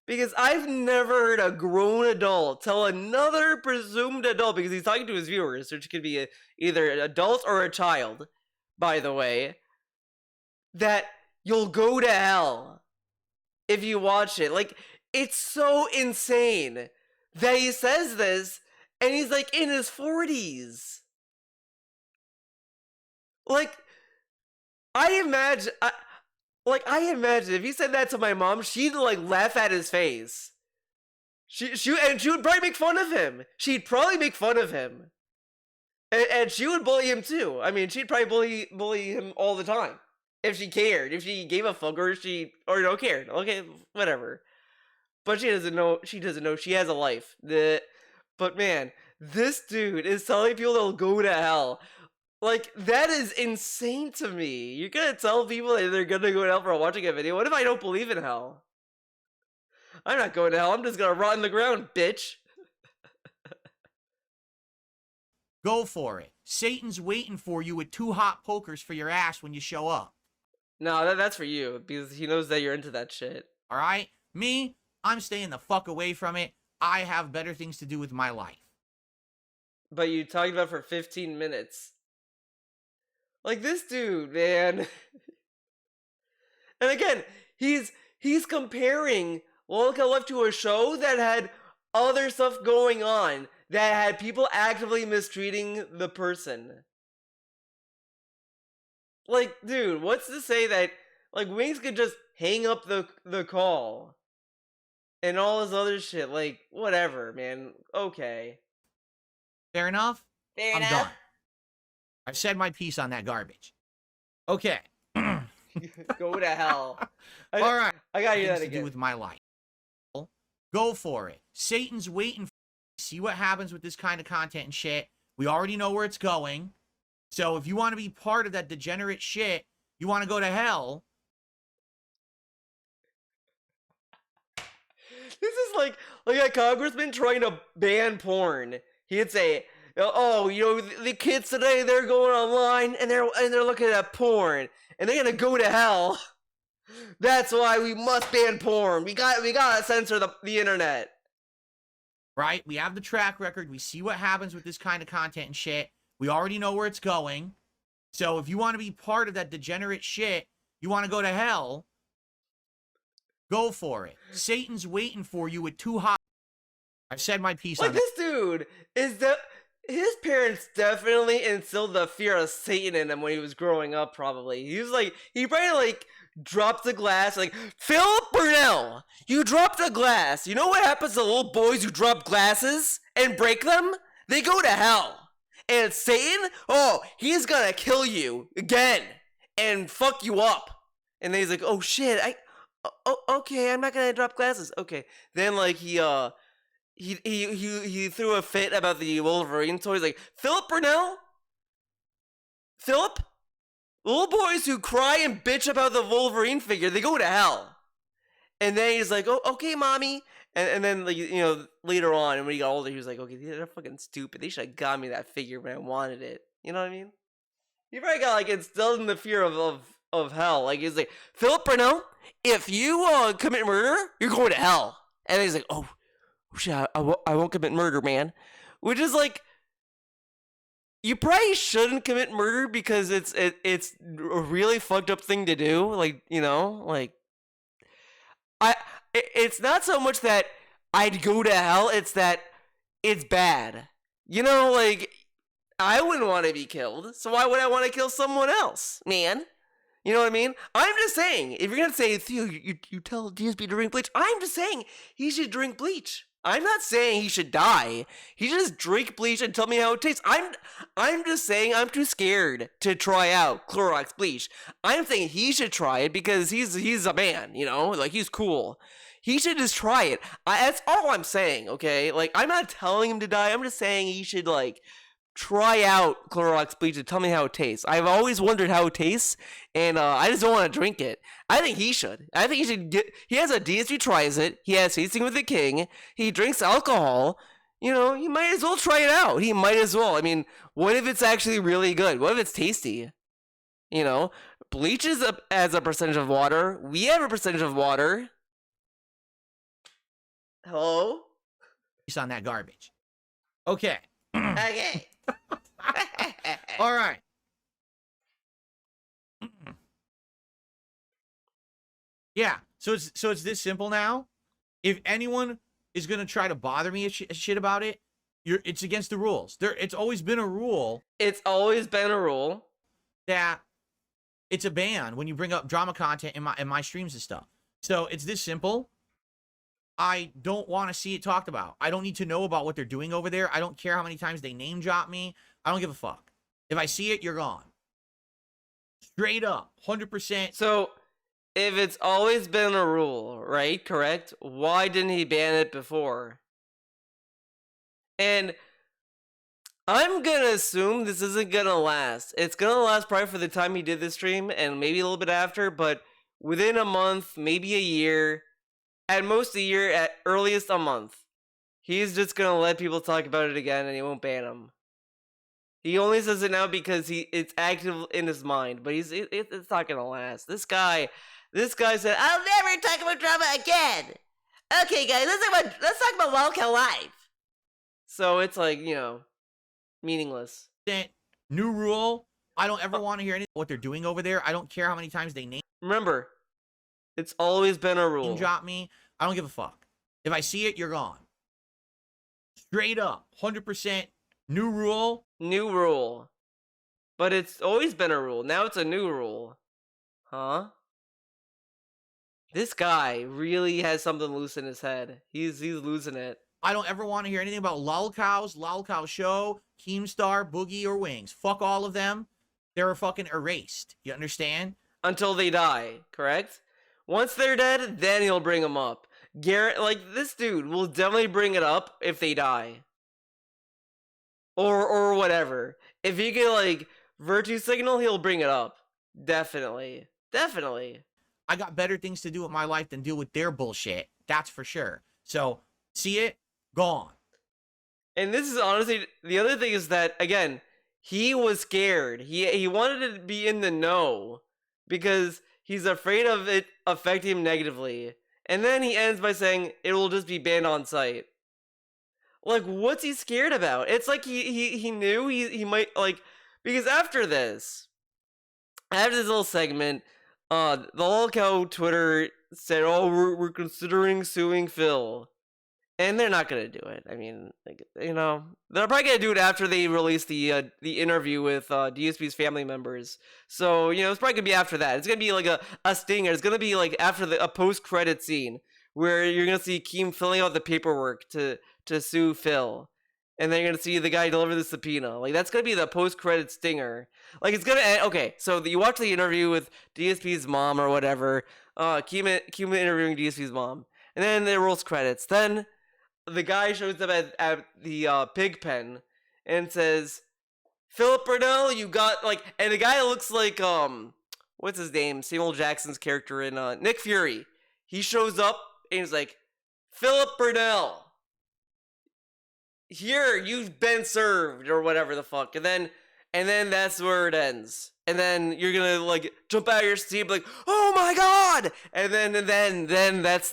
Because I've never heard a grown adult tell another presumed adult, because he's talking to his viewers, which could be either an adult or a child, by the way, that you'll go to hell if you watch it. Like, it's so insane that he says this, and he's, like, in his 40s. Like, I imagine if he said that to my mom, she'd, like, laugh at his face. She would probably make fun of him. She'd probably make fun of him. And she would bully him too. I mean, she'd probably bully him all the time. If she cared. If she gave a fuck or no cared. Okay, whatever. But she doesn't know she has a life. But man, this dude is telling people they'll go to hell. Like, that is insane to me. You're gonna tell people that they're gonna go to hell for watching a video? What if I don't believe in hell? I'm not going to hell. I'm just gonna rot in the ground, bitch. Go for it. Satan's waiting for you with 2 hot pokers for your ass when you show up. No, that's for you because he knows that you're into that shit. All right? Me, I'm staying the fuck away from it. I have better things to do with my life. But you talked about it for 15 minutes. Like this dude, man. And again, he's comparing lolcow Life to a show that had other stuff going on, that had people actively mistreating the person. Like, dude, what's to say that like Wings could just hang up the call and all this other shit? Like, whatever, man. Okay. Fair enough? Fair I'm enough. done. I've said my piece on that garbage. Okay. Go to hell. All right. I gotta hear Things that to do again. with my life. Go for it. Satan's waiting. See what happens with this kind of content and shit. We already know where it's going. So if you want to be part of that degenerate shit, you want to go to hell. This is like a congressman trying to ban porn. He'd say, "Oh, you know, the kids today, they're going online and they're looking at porn and they're gonna go to hell. That's why we must ban porn. We gotta censor the internet." Right? We have the track record. We see what happens with this kind of content and shit. We already know where it's going. So if you want to be part of that degenerate shit, you want to go to hell, go for it. Satan's waiting for you with 2 hot. I've said my piece Like on that. this dude is his parents definitely instilled the fear of Satan in him when he was growing up. Probably he probably like dropped a glass. Like, Philip Burnell, you dropped a glass. You know what happens to little boys who drop glasses and break them? They go to hell. And Satan, oh, he's gonna kill you again and fuck you up. And then he's like, oh shit, okay, I'm not gonna drop glasses. Okay, then like he threw a fit about the Wolverine toy. He's like, Philip Burnell, Philip, little boys who cry and bitch about the Wolverine figure, they go to hell. And then he's like, oh, okay, mommy. And then, like, you know, later on, when he got older, he was like, okay, they're fucking stupid. They should have got me that figure when I wanted it. You know what I mean? He probably got, like, instilled in the fear of hell. Like, he's like, Philip Burnell, if you commit murder, you're going to hell. And he's like, oh shit, I won't commit murder, man. Which is like, you probably shouldn't commit murder because it's a really fucked up thing to do. Like, you know, like, it's not so much that I'd go to hell, it's that it's bad. You know, like, I wouldn't want to be killed, so why would I want to kill someone else, man? You know what I mean? I'm just saying, if you're gonna say, Theo, you tell DSP to drink bleach, I'm just saying he should drink bleach. I'm not saying he should die. He should just drink bleach and tell me how it tastes. I'm just saying I'm too scared to try out Clorox bleach. I'm saying he should try it because he's a man, you know? Like, he's cool. He should just try it. That's all I'm saying, okay? Like, I'm not telling him to die. I'm just saying he should, like, try out Clorox bleach and tell me how it tastes. I've always wondered how it tastes, and I just don't want to drink it. I think he should. I think he should he has a DSP tries it. He has Tasting with the King. He drinks alcohol. You know, he might as well try it out. He might as well. I mean, what if it's actually really good? What if it's tasty? You know, bleach is as a percentage of water. We have a percentage of water. Hello? Piece on that garbage. Okay. Okay. All right. Yeah. So it's this simple now. If anyone is gonna try to bother me shit about it, it's against the rules. It's always been a rule. It's always been a rule that it's a ban when you bring up drama content in my streams and stuff. So it's this simple. I don't want to see it talked about. I don't need to know about what they're doing over there. I don't care how many times they name drop me. I don't give a fuck. If I see it, you're gone. Straight up, 100%. So, if it's always been a rule, right? Correct? Why didn't he ban it before? And I'm gonna assume this isn't gonna last. It's gonna last probably for the time he did this stream and maybe a little bit after, but within a month, maybe a year, at most a year, at earliest a month, he's just gonna let people talk about it again and he won't ban them. He only says it now because it's active in his mind, but it's not gonna last. This guy said, "I'll never talk about drama again." Okay, guys, let's talk about lolcow life. So it's like, meaningless. New rule. I don't ever want to hear anything what they're doing over there. I don't care how many times they name Remember, it's always been a rule. drop me. I don't give a fuck. If I see it, you're gone. Straight up, 100% new rule. New rule. But it's always been a rule. Now it's a new rule. Huh? This guy really has something loose in his head. He's losing it. I don't ever want to hear anything about lolcows, lolcow show, Keemstar, Boogie, or Wings. Fuck all of them. They're fucking erased. You understand? Until they die, correct? Once they're dead, then he'll bring them up. Garrett, like, this dude will definitely bring it up if they die. Or whatever. If he can, like, virtue signal, he'll bring it up. Definitely. Definitely. I got better things to do with my life than deal with their bullshit. That's for sure. So, see it? Gone. And this is honestly, the other thing is that, again, he was scared. He wanted to be in the know because he's afraid of it affecting him negatively. And then he ends by saying it will just be banned on site. Like, what's he scared about? It's like he knew he might, like, because after this little segment, the lolcow Twitter said, "Oh, we're considering suing Phil." And they're not gonna do it. I mean, like, they're probably gonna do it after they release the interview with DSP's family members. So it's probably gonna be after that. It's gonna be like a stinger. It's gonna be like after a post-credit scene where you're gonna see Keem filling out the paperwork to sue Phil, and then you're gonna see the guy deliver the subpoena. Like, that's gonna be the post-credit stinger. Like, it's gonna end. Okay, so you watch the interview with DSP's mom or whatever. Keem interviewing DSP's mom, and then it rolls credits. Then the guy shows up at the pig pen and says, "Philip Burnell, you got," like, and the guy looks like what's his name? Samuel Jackson's character in Nick Fury. He shows up and he's like, "Philip Burnell, here, you've been served," or whatever the fuck. And then that's where it ends. And then you're gonna, like, jump out of your seat, like, "Oh my god!" And then that's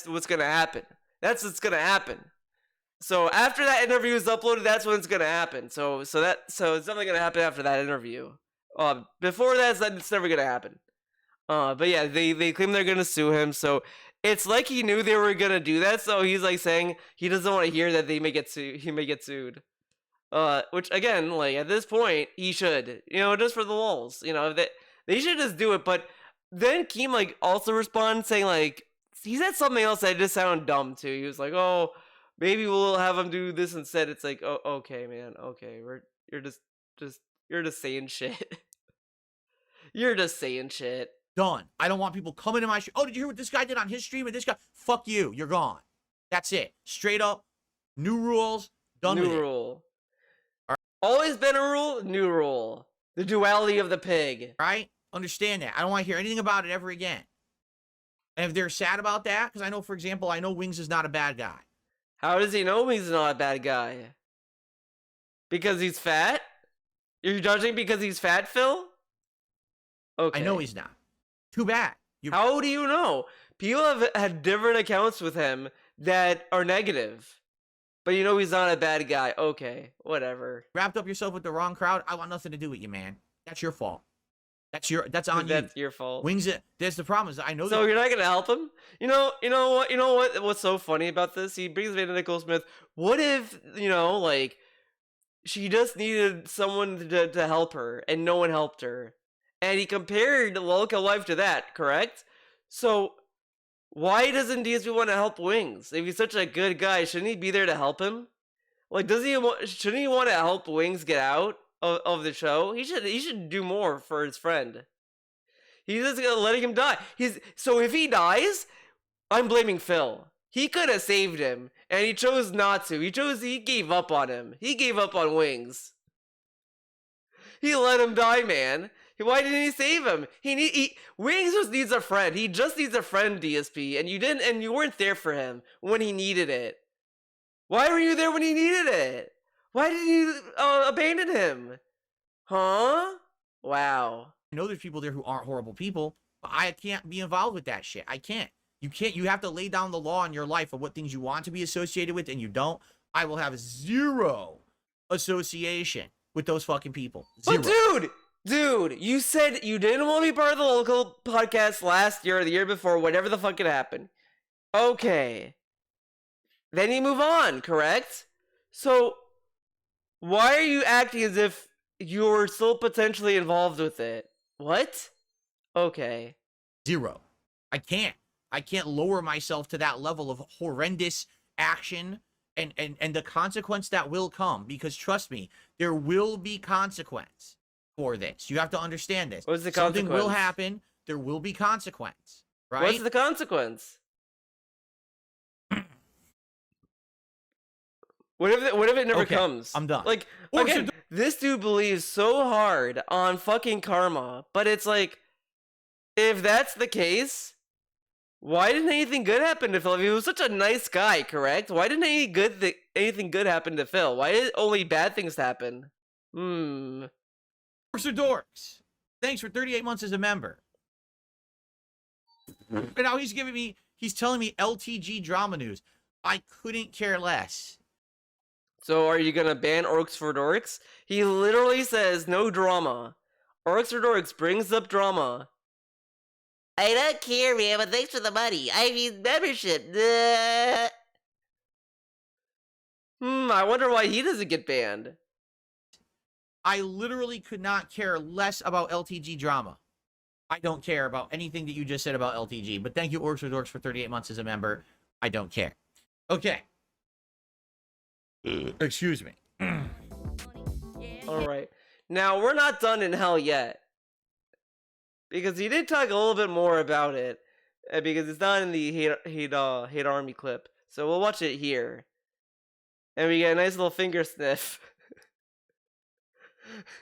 what's gonna happen. That's what's gonna happen. So after that interview is uploaded, that's when it's gonna happen. So it's definitely gonna happen after that interview. Before that, it's never gonna happen. But yeah, they claim they're gonna sue him. So it's like he knew they were gonna do that. So he's like saying he doesn't want to hear that they may get sued. He may get sued. Which again, like, at this point, he should. Just for the lulz. They should just do it. But then Keem, like, also responds saying, like, he said something else that just sounded dumb too. He was like, "Oh, maybe we'll have him do this instead." It's like, "Oh, okay, man. Okay, you're just saying shit. You're just saying shit." Done. I don't want people coming to my show. "Oh, did you hear what this guy did on his stream? And this guy, fuck you. You're gone." That's it. Straight up. New rules. Done with it. New rule. Always been a rule. New rule. The duality of the pig. Right? Understand that. I don't want to hear anything about it ever again. And if they're sad about that, because I know, for example, I know Wings is not a bad guy. How does he know he's not a bad guy? Because he's fat? You're judging because he's fat, Phil? Okay. I know he's not. Too bad. How do you know? People have had different accounts with him that are negative. But he's not a bad guy. Okay, whatever. Wrapped up yourself with the wrong crowd. I want nothing to do with you, man. That's your fault. That's on you. That's your fault. Wings it. There's the problem is I know. So you're not gonna help him? You know what? What's so funny about this? He brings Vanna Nicole Smith. What if like, she just needed someone to help her, and no one helped her, and he compared lolcow life to that, correct? So why doesn't DSP want to help Wings? If he's such a good guy, shouldn't he be there to help him? Like, shouldn't he want to help Wings get out of the show? He should do more for his friend. He's just gonna let him die. So if he dies, I'm blaming Phil. He could have saved him, and he chose not to. He gave up on him. He gave up on Wings. He let him die, man. Why didn't he save him? Wings just needs a friend. He just needs a friend, DSP, and you weren't there for him when he needed it. Why were you there when he needed it? Why did you abandon him? Huh? Wow. I know there's people there who aren't horrible people, but I can't be involved with that shit. I can't. You can't. You have to lay down the law in your life of what things you want to be associated with and you don't. I will have zero association with those fucking people. Zero. But dude, you said you didn't want to be part of the local podcast last year or the year before, whatever the fuck it happened. Okay. Then you move on, correct? So, why are you acting as if you're still potentially involved with it? What? Okay. Zero. I can't lower myself to that level of horrendous action and the consequence that will come, because trust me, there will be consequence for this. You have to understand this. What's the Something consequence? will happen. There will be consequence, right? What's the consequence? What if it never Okay, comes? I'm done. Like, Or again, this dude believes so hard on fucking karma, but it's like, if that's the case, why didn't anything good happen to Phil? He was such a nice guy, correct? Why didn't anything good happen to Phil? Why did only bad things happen? Dorks or dorks. Thanks for 38 months as a member. And now he's telling me LTG drama news. I couldn't care less. So are you gonna ban Orcs for Dorks? He literally says no drama. Orcs for Dorks brings up drama. I don't care, man, but thanks for the money. I mean membership. I wonder why he doesn't get banned. I literally could not care less about LTG drama. I don't care about anything that you just said about LTG, but thank you, Orcs or Dorks, for 38 months as a member. I don't care. Okay. Excuse me. Alright. Now, we're not done in hell yet. Because he did talk a little bit more about it. Because it's not in the Hate Army clip. So we'll watch it here. And we get a nice little finger sniff.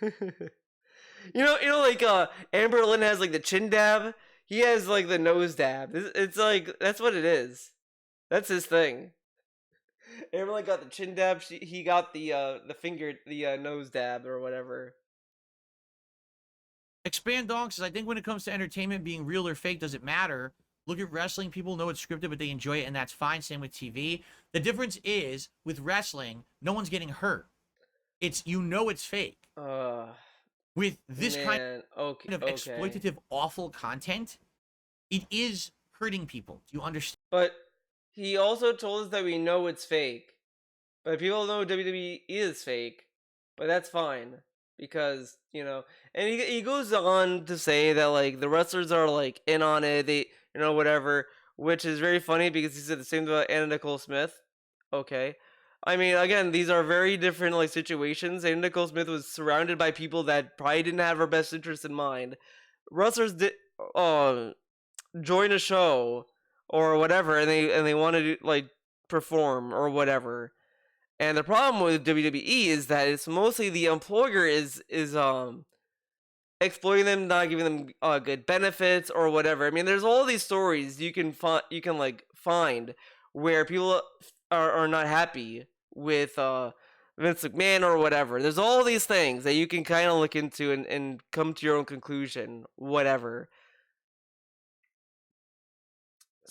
you know, like Amber Lynn has like the chin dab. He has like the nose dab. It's like that's what it is. That's his thing. Amber Lynn got the chin dab. He got the nose dab or whatever. Expand Dong says, I think when it comes to entertainment, being real or fake doesn't matter. Look at wrestling. People know it's scripted, but they enjoy it, and that's fine. Same with TV. The difference is, with wrestling, no one's getting hurt. It's, it's fake. With this kind of exploitative, awful content, it is hurting people. Do you understand? But he also told us that we know it's fake. But people know WWE is fake. But that's fine. Because, and he goes on to say that, like, the wrestlers are, like, in on it, they, whatever, which is very funny because he said the same about Anna Nicole Smith. Okay. I mean, again, these are very different, like, situations. Anna Nicole Smith was surrounded by people that probably didn't have her best interest in mind. Wrestlers did, join a show or whatever, and they want to, like, perform or whatever. And the problem with WWE is that it's mostly the employer is exploiting them, not giving them good benefits or whatever. I mean, there's all these stories you can find where people are not happy with Vince McMahon or whatever. There's all these things that you can kind of look into and come to your own conclusion, whatever.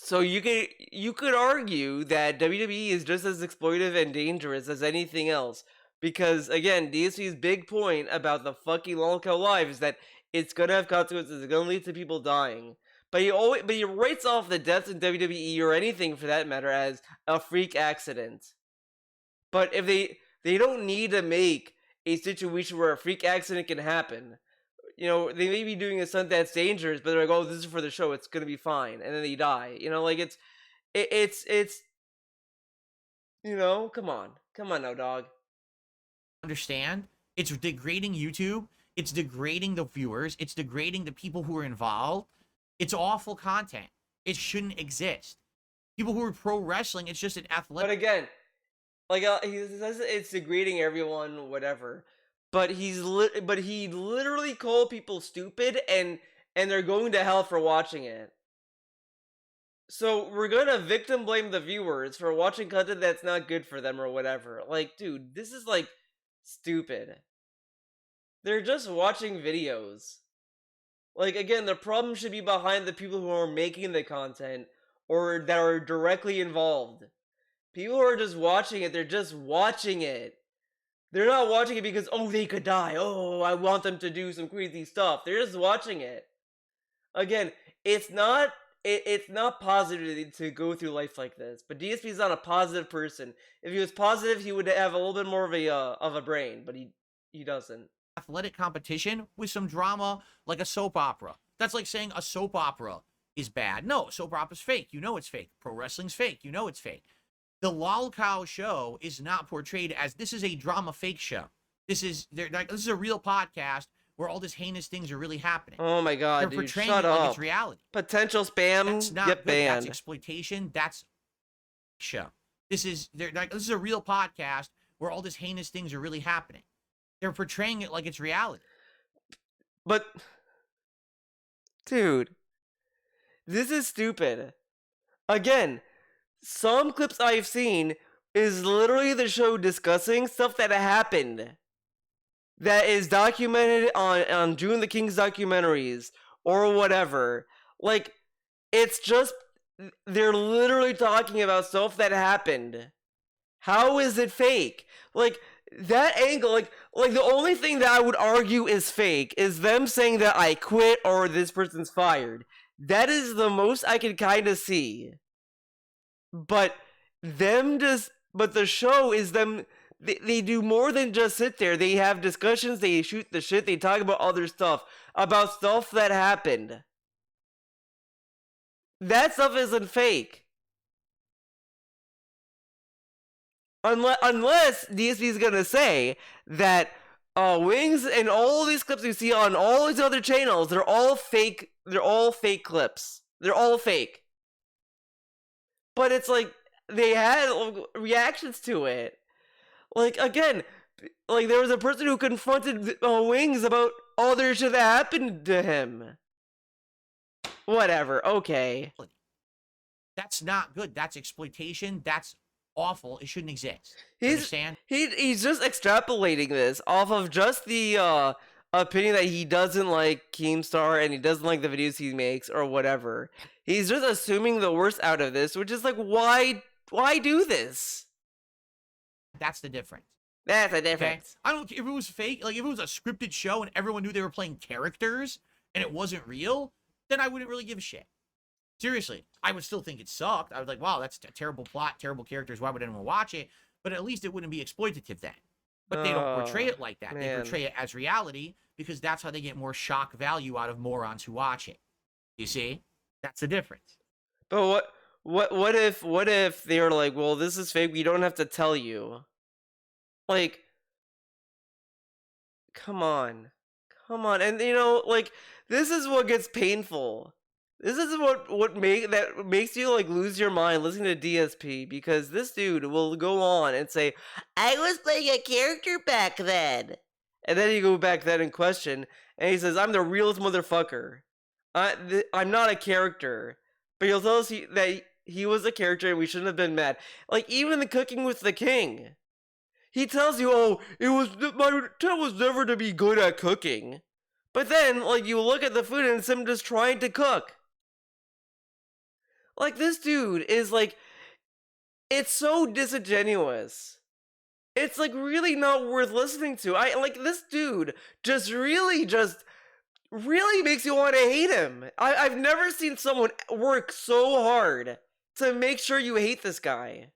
So you could argue that WWE is just as exploitive and dangerous as anything else, because again, DSP's big point about the fucking lolcow live is that it's gonna have consequences. It's gonna lead to people dying. But he writes off the deaths in WWE or anything for that matter as a freak accident. But if they don't need to make a situation where a freak accident can happen. They may be doing a stunt that's dangerous, but they're like, oh, this is for the show, it's gonna be fine, and then they die. Like it's come on now, dog. Understand? It's degrading YouTube. It's degrading the viewers. It's degrading the people who are involved. It's awful content. It shouldn't exist. People who are pro wrestling, it's just an athletic. But again, like he says, it's degrading everyone, whatever. But he literally called people stupid, and they're going to hell for watching it. So we're gonna victim blame the viewers for watching content that's not good for them or whatever. Like, dude, this is like stupid. They're just watching videos. Like, again, the problem should be behind the people who are making the content or that are directly involved. People who are just watching it, they're just watching it. They're not watching it because, oh, they could die. Oh, I want them to do some crazy stuff. They're just watching it. Again, it's not positive to go through life like this. But DSP is not a positive person. If he was positive, he would have a little bit more of a brain, but he doesn't. Athletic competition with some drama, like a soap opera. That's like saying a soap opera is bad. No, soap opera's fake. You know it's fake. Pro wrestling's fake. You know it's fake. The lolcow show is not portrayed as this is a drama fake show. This is a real podcast where all these heinous things are really happening. Oh my god, They're dude, portraying shut it up. like it's reality. Potential spam, That's not get good. That's banned. exploitation. That's show. This is a real podcast where all these heinous things are really happening. They're portraying it like it's reality. But, dude, this is stupid. Again, some clips I've seen is literally the show discussing stuff that happened. That is documented on June the King's documentaries or whatever. Like, it's just, they're literally talking about stuff that happened. How is it fake? Like, that angle, like the only thing that I would argue is fake is them saying that I quit or this person's fired. That is the most I can kind of see. But the show is them, they do more than just sit there. They have discussions, they shoot the shit, they talk about other stuff, about stuff that happened. That stuff isn't fake. Unless DSP is gonna say that Wings and all these clips you see on all these other channels, they're all fake. They're all fake clips. They're all fake. But it's like they had reactions to it. Like, again, like there was a person who confronted Wings about all their shit that happened to him. Whatever. Okay. That's not good. That's exploitation. That's awful. It shouldn't exist. Understand? He's just extrapolating this off of just the opinion that he doesn't like Keemstar and he doesn't like the videos he makes or whatever. He's just assuming the worst out of this, which is like, why do this? That's the difference. That's the difference. Okay? I don't care if it was fake, like if it was a scripted show and everyone knew they were playing characters and it wasn't real, then I wouldn't really give a shit. Seriously, I would still think it sucked. I was like, wow, that's a terrible plot, terrible characters. Why would anyone watch it? But at least it wouldn't be exploitative then. But they don't portray it like that. Man. They portray it as reality because that's how they get more shock value out of morons who watch it. You see? That's the difference. But what if they were like, well, this is fake, we don't have to tell you. Like, come on. And you know, like, this is what gets painful. This is what makes you like lose your mind listening to DSP, because this dude will go on and say, I was playing a character back then. And then you go back then and question, and he says, I'm the realest motherfucker. I'm not a character. But he'll tell us that he was a character and we shouldn't have been mad. Like, even the Cooking with the King. He tells you, oh, my intent was never to be good at cooking. But then, like, you look at the food and it's him just trying to cook. Like, this dude is like, it's so disingenuous. It's like really not worth listening to. This dude really makes you want to hate him. I've never seen someone work so hard to make sure you hate this guy.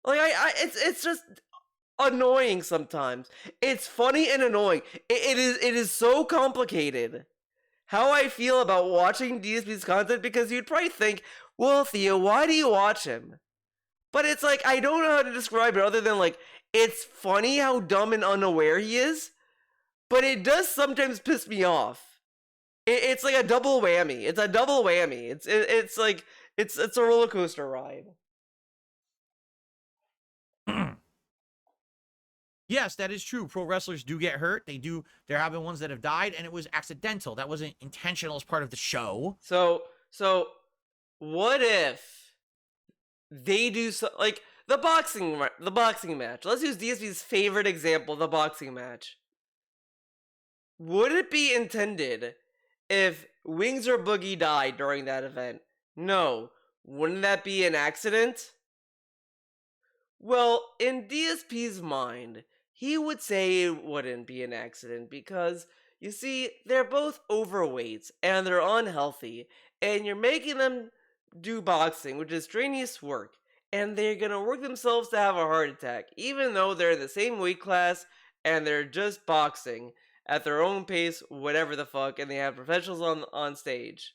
Like, it's just annoying sometimes. It's funny and annoying. It is so complicated how I feel about watching DSP's content, because you'd probably think, well, Theo, why do you watch him? But it's like, I don't know how to describe it other than like, it's funny how dumb and unaware he is, but it does sometimes piss me off. It's like a double whammy. It's a double whammy. It's like, it's a roller coaster ride. Yes, that is true. Pro wrestlers do get hurt. There have been ones that have died, and it was accidental. That wasn't intentional as part of the show. So what if they do so, like, the boxing match. Let's use DSP's favorite example, the boxing match. Would it be intended if Wings or Boogie died during that event? No. Wouldn't that be an accident? Well, in DSP's mind, he would say it wouldn't be an accident because, you see, they're both overweight and they're unhealthy, and you're making them do boxing, which is strenuous work, and they're gonna work themselves to have a heart attack, even though they're in the same weight class and they're just boxing at their own pace, whatever the fuck, and they have professionals on stage.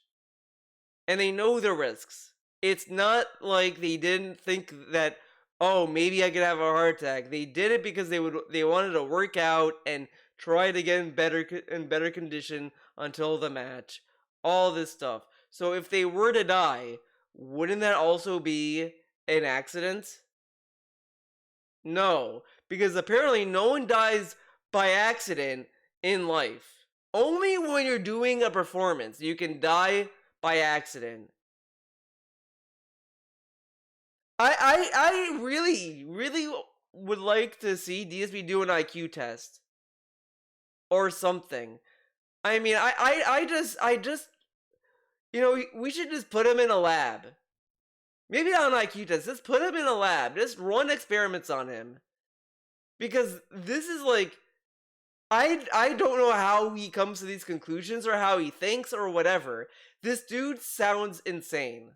And they know the risks. It's not like they didn't think that, oh, maybe I could have a heart attack. They did it because they wanted to work out and try to get in better condition until the match. All this stuff. So if they were to die, wouldn't that also be an accident? No, because apparently no one dies by accident in life. Only when you're doing a performance you can die by accident. I really would like to see DSP do an IQ test or something. I mean, I just you know, we should just put him in a lab. Maybe not an IQ test. Just put him in a lab. Just run experiments on him. Because this is like, I don't know how he comes to these conclusions or how he thinks or whatever. This dude sounds insane.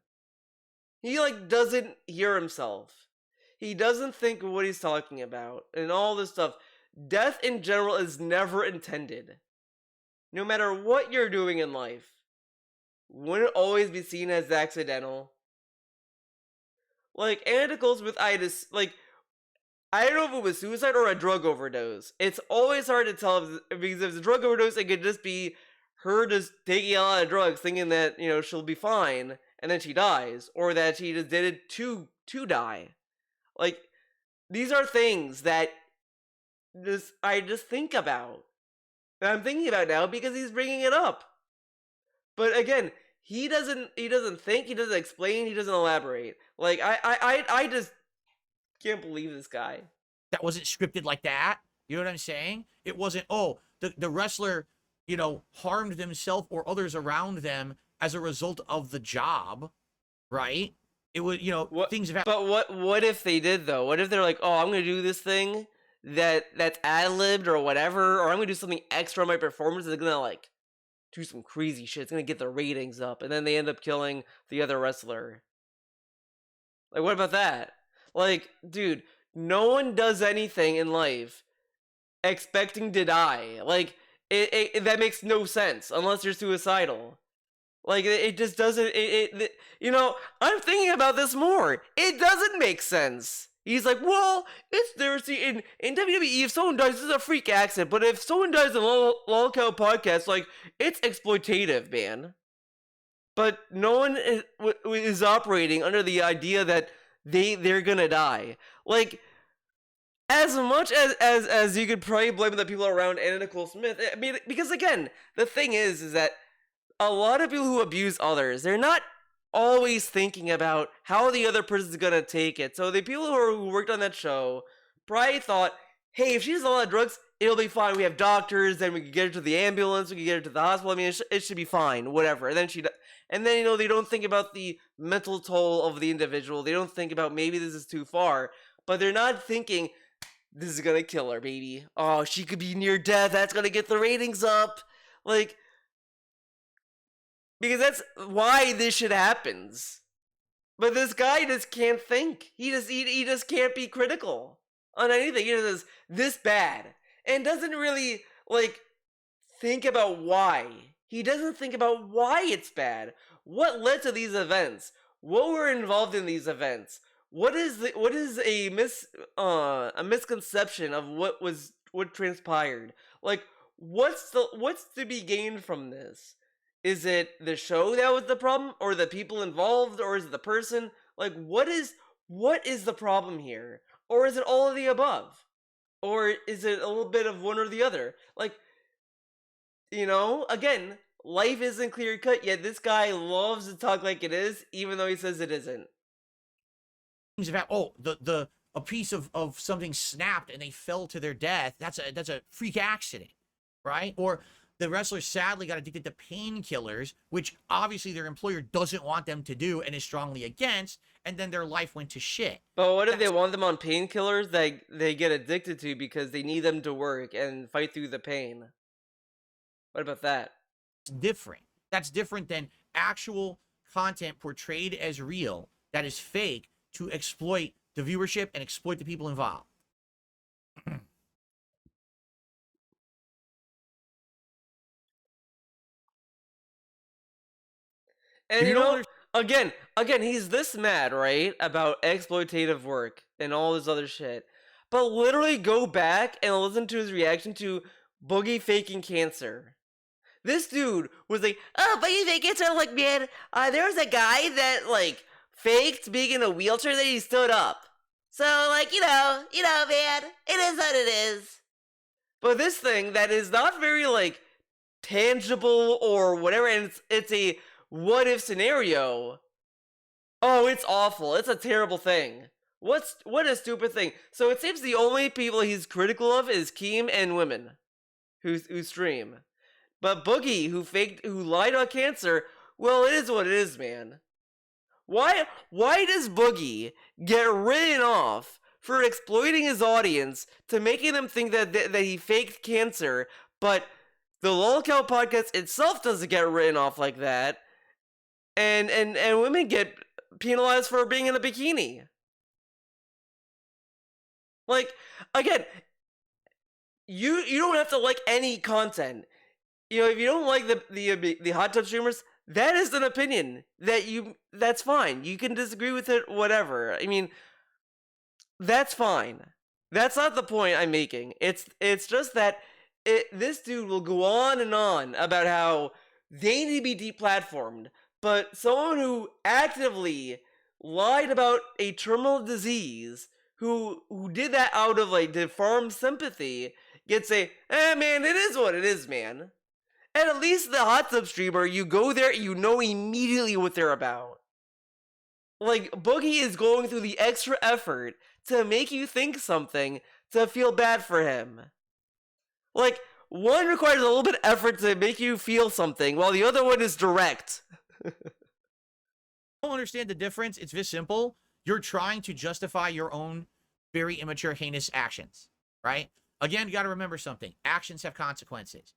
He like doesn't hear himself. He doesn't think of what he's talking about and all this stuff. Death in general is never intended. No matter what you're doing in life, wouldn't it always be seen as accidental? Like anticles with itis, like I don't know if it was suicide or a drug overdose. It's always hard to tell because if it's a drug overdose, it could just be her just taking a lot of drugs, thinking that, you know, she'll be fine, and then she dies, or that she just did it to die. Like, these are things that I just think about. And I'm thinking about now because he's bringing it up. But again, he doesn't think, he doesn't explain, he doesn't elaborate. Like, I just can't believe this guy. That wasn't scripted like that. You know what I'm saying? It wasn't, oh, the wrestler, you know, harmed themselves or others around them as a result of the job, right? It would, you know, things have happened. But what if they did though? What if they're like, oh, I'm gonna do this thing that's ad-libbed or whatever, or I'm gonna do something extra on my performance that's gonna like do some crazy shit. It's gonna get the ratings up, and then they end up killing the other wrestler. Like, what about that? Like, dude, no one does anything in life expecting to die. Like, it that makes no sense unless you're suicidal. Like, it just doesn't, you know, I'm thinking about this more. It doesn't make sense. He's like, well, in WWE, if someone dies, this is a freak accident, but if someone dies in lolcow podcast, like, it's exploitative, man. But no one is operating under the idea that they're gonna die. Like, as much as you could probably blame the people around Anna Nicole Smith, I mean, because again, the thing is that a lot of people who abuse others, they're not always thinking about how the other person's gonna take it. So the people who worked on that show probably thought, hey, if she does a lot of drugs, it'll be fine. We have doctors, then we can get her to the ambulance, we can get her to the hospital. I mean, it should be fine, whatever. And then you know, they don't think about the mental toll of the individual. They don't think about maybe this is too far, but they're not thinking this is gonna kill her, baby. Oh, she could be near death. That's gonna get the ratings up. Like, because that's why this shit happens. But this guy just can't think. He just can't be critical on anything. He just says this bad and doesn't really like think about why. He doesn't think about why it's bad. What led to these events? What were involved in these events? What is a misconception of what transpired? Like, what's to be gained from this? Is it the show that was the problem, or the people involved, or is it the person? Like, what is the problem here? Or is it all of the above? Or is it a little bit of one or the other? Like, you know, again, life isn't clear cut, yet this guy loves to talk like it is, even though he says it isn't. things have happened. Oh, a piece of something snapped and they fell to their death. That's a freak accident, right? Or the wrestler sadly got addicted to painkillers, which obviously their employer doesn't want them to do and is strongly against, and then their life went to shit. But what if they want them on painkillers that they get addicted to because they need them to work and fight through the pain? What about that? It's different. That's different than actual content portrayed as real that is fake to exploit the viewership and exploit the people involved. And you know, again, he's this mad, right, about exploitative work and all this other shit. But literally go back and listen to his reaction to Boogie faking cancer. This dude was like, "Oh, Boogie faking cancer." I'm like, man, there was a guy that like faked being in a wheelchair, then he stood up. So like, you know, man, it is what it is. But this thing that is not very like tangible or whatever, and it's a what if scenario. Oh, it's awful. It's a terrible thing. What a stupid thing. So it seems the only people he's critical of is Keem and women who stream. But Boogie, who lied on cancer, well, it is what it is, man. Why does Boogie get written off for exploiting his audience to making them think that he faked cancer, but the lolcow podcast itself doesn't get written off like that, and women get penalized for being in a bikini? Like, again, you don't have to like any content. You know, if you don't like the hot tub streamers, that is an opinion that's fine. You can disagree with it, whatever. I mean, that's fine. That's not the point I'm making. It's just that this dude will go on and on about how they need to be deplatformed, but someone who actively lied about a terminal disease, who did that out of like deformed sympathy, gets a, man, it is what it is, man. And at least the hot tub streamer, you go there, you know immediately what they're about. Like, Boogie is going through the extra effort to make you think something, to feel bad for him. Like, one requires a little bit of effort to make you feel something, while the other one is direct. Don't understand the difference. It's this simple. You're trying to justify your own very immature, heinous actions, right? Again, you got to remember something. Actions have consequences.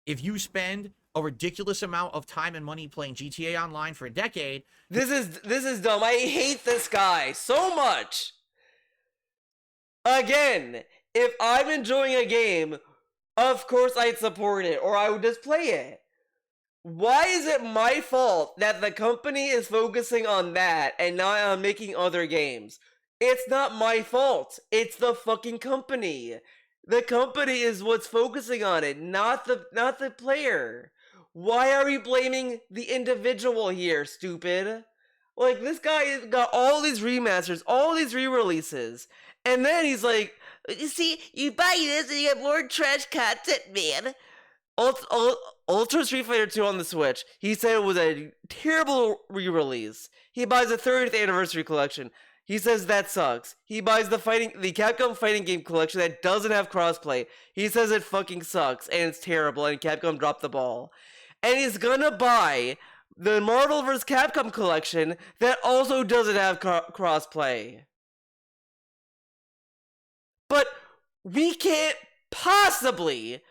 If you spend a ridiculous amount of time and money playing GTA Online for a decade, this is dumb. I hate this guy so much. Again, if I'm enjoying a game, of course I'd support it, or I would just play it. Why is it my fault that the company is focusing on that and not on making other games? It's not my fault. It's the fucking company. The company is what's focusing on it, not the player. Why are we blaming the individual here, stupid? Like, this guy got all these remasters, all these re-releases, and then he's like, you see, you buy this and you get more trash content, man. Ultra Street Fighter 2 on the Switch, he said it was a terrible re-release. He buys the 30th anniversary collection. He says that sucks. He buys the Capcom fighting game collection that doesn't have crossplay. He says it fucking sucks and it's terrible and Capcom dropped the ball. And he's gonna buy the Marvel vs. Capcom collection that also doesn't have crossplay. But we can't possibly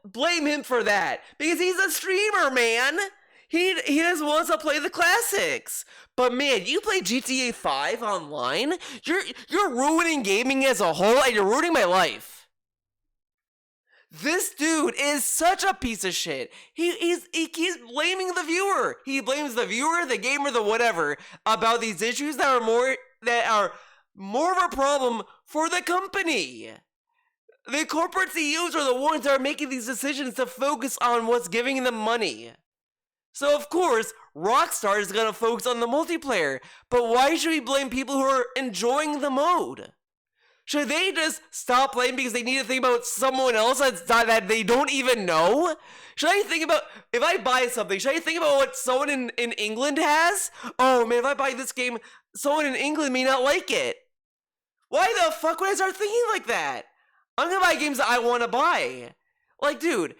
blame him for that because he's a streamer, man. He just wants to play the classics. But man, you play GTA 5 online, you're ruining gaming as a whole, and you're ruining my life. This dude is such a piece of shit. He keeps blaming the viewer. He blames the viewer, the gamer, the whatever about these issues that are more of a problem for the company. The corporate CEOs are the ones that are making these decisions to focus on what's giving them money. So of course, Rockstar is going to focus on the multiplayer, but why should we blame people who are enjoying the mode? Should they just stop playing because they need to think about someone else that they don't even know? Should I think about, if I buy something, should I think about what someone in England has? Oh man, if I buy this game, someone in England may not like it. Why the fuck would I start thinking like that? I'm gonna buy games that I want to buy. Like, dude,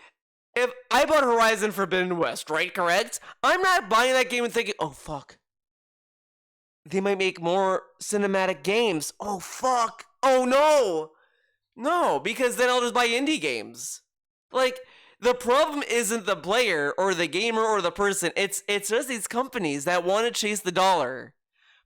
if I bought Horizon Forbidden West, right? Correct? I'm not buying that game and thinking, oh fuck, they might make more cinematic games. Oh fuck. Oh no. No, because then I'll just buy indie games. Like, the problem isn't the player or the gamer or the person. It's just these companies that want to chase the dollar.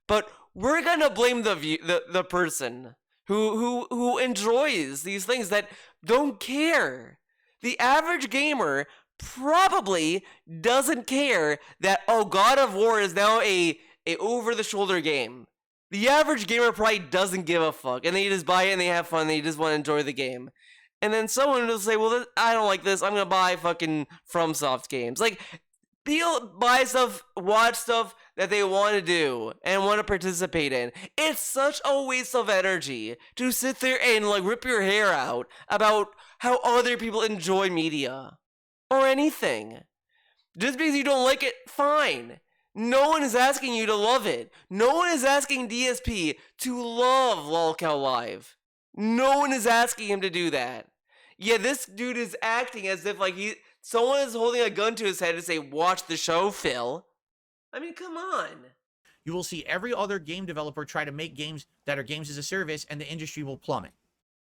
But we're gonna blame the person who enjoys these things that don't care. The average gamer probably doesn't care that, oh, God of War is now a over-the-shoulder game. The average gamer probably doesn't give a fuck, and they just buy it and they have fun, and they just want to enjoy the game. And then someone will say, well, I don't like this, I'm gonna buy fucking FromSoft games. Like, people buy stuff, watch stuff that they want to do and want to participate in. It's such a waste of energy to sit there and, like, rip your hair out about how other people enjoy media or anything. Just because you don't like it, fine. No one is asking you to love it. No one is asking DSP to love lolcow Live. No one is asking him to do that. Yeah, this dude is acting as if like someone is holding a gun to his head and say, watch the show, Phil. I mean, come on. You will see every other game developer try to make games that are games as a service, and the industry will plummet.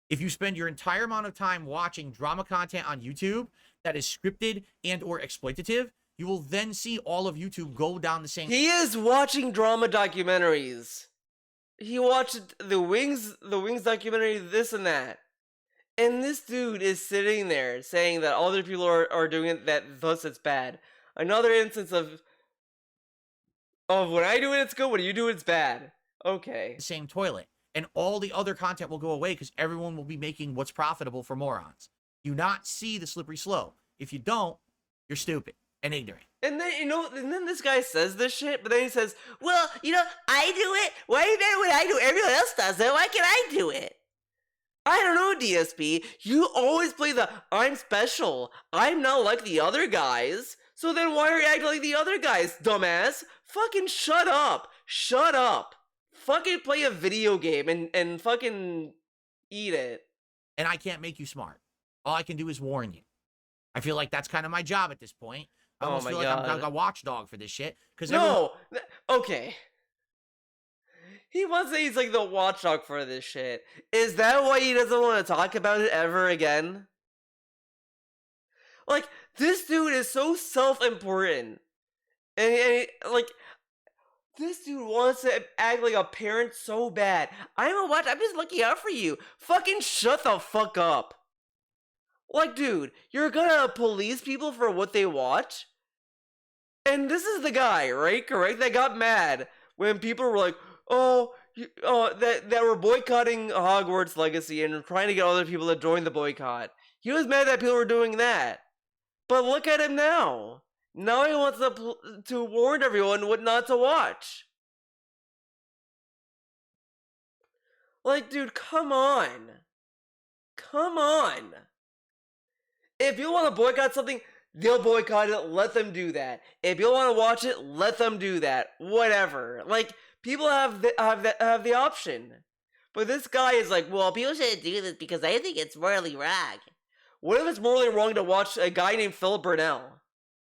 If you spend your entire amount of time watching drama content on YouTube that is scripted and or exploitative, you will then see all of YouTube go down the same. He is watching drama documentaries. He watched the Wings documentary, this and that. And this dude is sitting there saying that other people are doing it, that thus it's bad. Another instance of when I do it, it's good. When you do it, it's bad. Okay. The same toilet. And all the other content will go away because everyone will be making what's profitable for morons. You not see the slippery slope. If you don't, you're stupid and ignorant. And then, and then this guy says this shit, but then he says, well, I do it. Why when I do it, everyone else does it? Why can't I do it? I don't know, DSP. You always play the I'm special. I'm not like the other guys. So then why are you acting like the other guys, dumbass? Fucking shut up. Shut up. Fucking play a video game and fucking eat it. And I can't make you smart. All I can do is warn you. I feel like that's kind of my job at this point. I almost feel like I'm like a watchdog for this shit. Okay. He wants to say he's like the watchdog for this shit. Is that why he doesn't want to talk about it ever again? Like, this dude is so self-important. And like, this dude wants to act like a parent so bad. I'm just looking out for you. Fucking shut the fuck up. Like, dude, you're gonna police people for what they watch? And this is the guy, right? Correct? That got mad when people were like, that were boycotting Hogwarts Legacy and trying to get other people to join the boycott. He was mad that people were doing that. But look at him now. Now he wants to warn everyone what not to watch. Like, dude, come on. Come on. If you want to boycott something, they'll boycott it. Let them do that. If you want to watch it, let them do that. Whatever. Like, people have the option. But this guy is like, well, people shouldn't do this because I think it's morally wrong. What if it's morally wrong to watch a guy named Phil Burnell?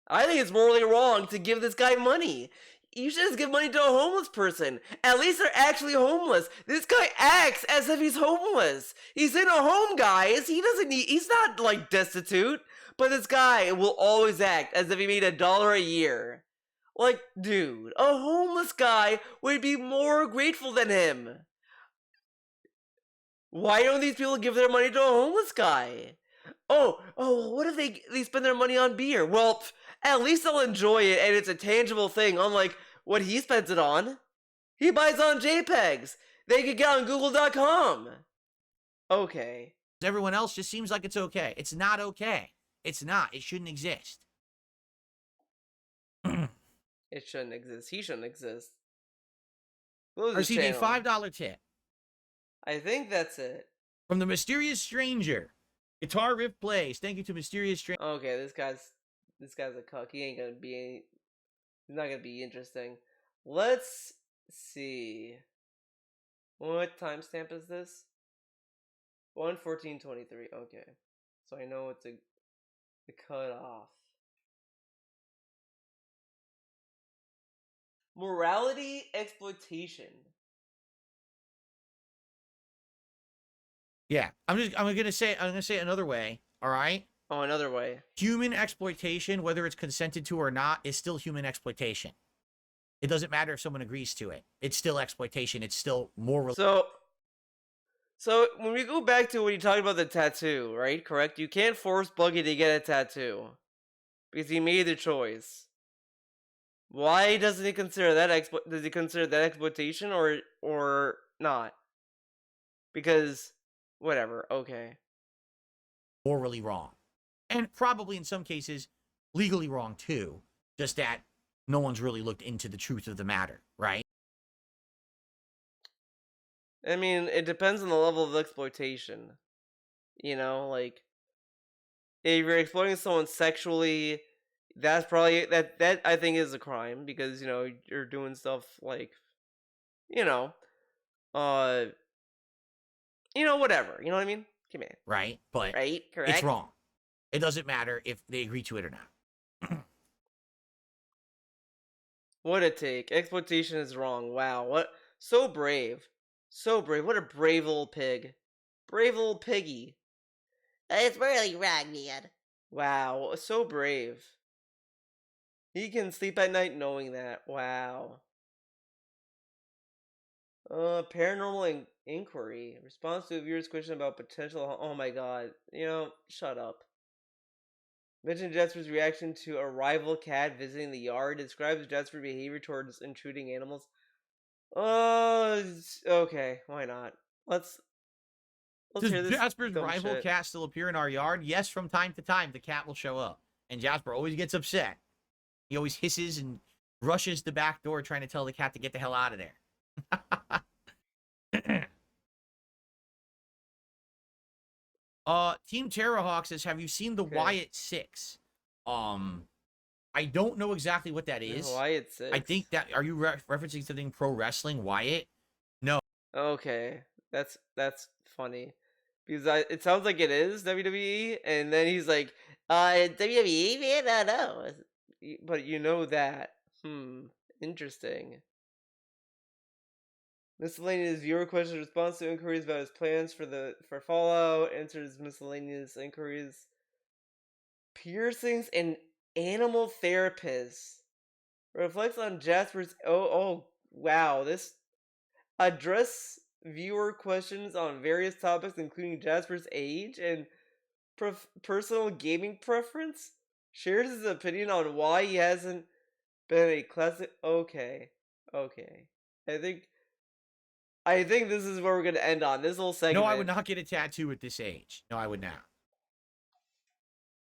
I think it's morally wrong to give this guy money. You should just give money to a homeless person. At least they're actually homeless. This guy acts as if he's homeless. He's in a home, guys. He's not like destitute. But this guy will always act as if he made $1 a year. Like, dude, a homeless guy would be more grateful than him. Why don't these people give their money to a homeless guy? What if they spend their money on beer? Well, at least they'll enjoy it and it's a tangible thing, unlike what he spends it on. He buys on JPEGs. They could get on Google.com. Okay. Everyone else just seems like it's okay. It's not okay. It's not. It shouldn't exist. It shouldn't exist. He shouldn't exist. Received a $5 tip. I think that's it. From the Mysterious Stranger. Guitar riff plays. Thank you to Mysterious Stranger. Okay, this guy's a cuck. He's not gonna be interesting. Let's see. What timestamp is this? 1:14:23. Okay. So I know it's a cut off. Morality exploitation. Yeah, I'm gonna say it another way. All right. Oh, another way. Human exploitation, whether it's consented to or not, is still human exploitation. It doesn't matter if someone agrees to it. It's still exploitation. It's still more. So when we go back to when you talked about the tattoo, right? Correct? You can't force Buggy to get a tattoo because he made the choice. Why doesn't he consider that does he consider that exploitation or not? Because whatever, okay. Morally wrong. And probably in some cases legally wrong too. Just that no one's really looked into the truth of the matter, right? I mean, it depends on the level of exploitation. You know, like if you're exploiting someone sexually, that's probably that I think is a crime because, you know, you're doing stuff like, you know, whatever. You know what I mean? Come on. Right? But Right? Correct? it's wrong. It doesn't matter if they agree to it or not. What a take. Exploitation is wrong. Wow. What? So brave. So brave. What a brave little pig. Brave little piggy. It's really wrong, man. Wow. So brave. He can sleep at night knowing that. Wow. Paranormal inquiry. Response to a viewer's question about potential. Oh my god. You know, shut up. Mention Jasper's reaction to a rival cat visiting the yard. Describes Jasper's behavior towards intruding animals. Okay, why not? Let's Does hear this. Jasper's dumb rival shit. cat still appear in our yard? Yes, from time to time, the cat will show up. And Jasper always gets upset. He always hisses and rushes the back door trying to tell the cat to get the hell out of there. Team Terrahawk says, have you seen the Okay. Wyatt 6? I don't know exactly what that is. Wyatt 6. I think that, are you referencing something pro wrestling, Wyatt? No. Okay, that's funny because it sounds like it is WWE, and then he's like, WWE, man, I don't know, but you know that. Interesting. Miscellaneous viewer questions, response to inquiries about his plans for Fallout, answers miscellaneous inquiries, piercings, and animal therapist. Reflects on Jasper's. Oh, wow! This address viewer questions on various topics, including Jasper's age and personal gaming preference. Shares his opinion on why he hasn't been a classic. Okay. I think this is where we're gonna end on this whole segment. No, I would not get a tattoo at this age. No, I would not.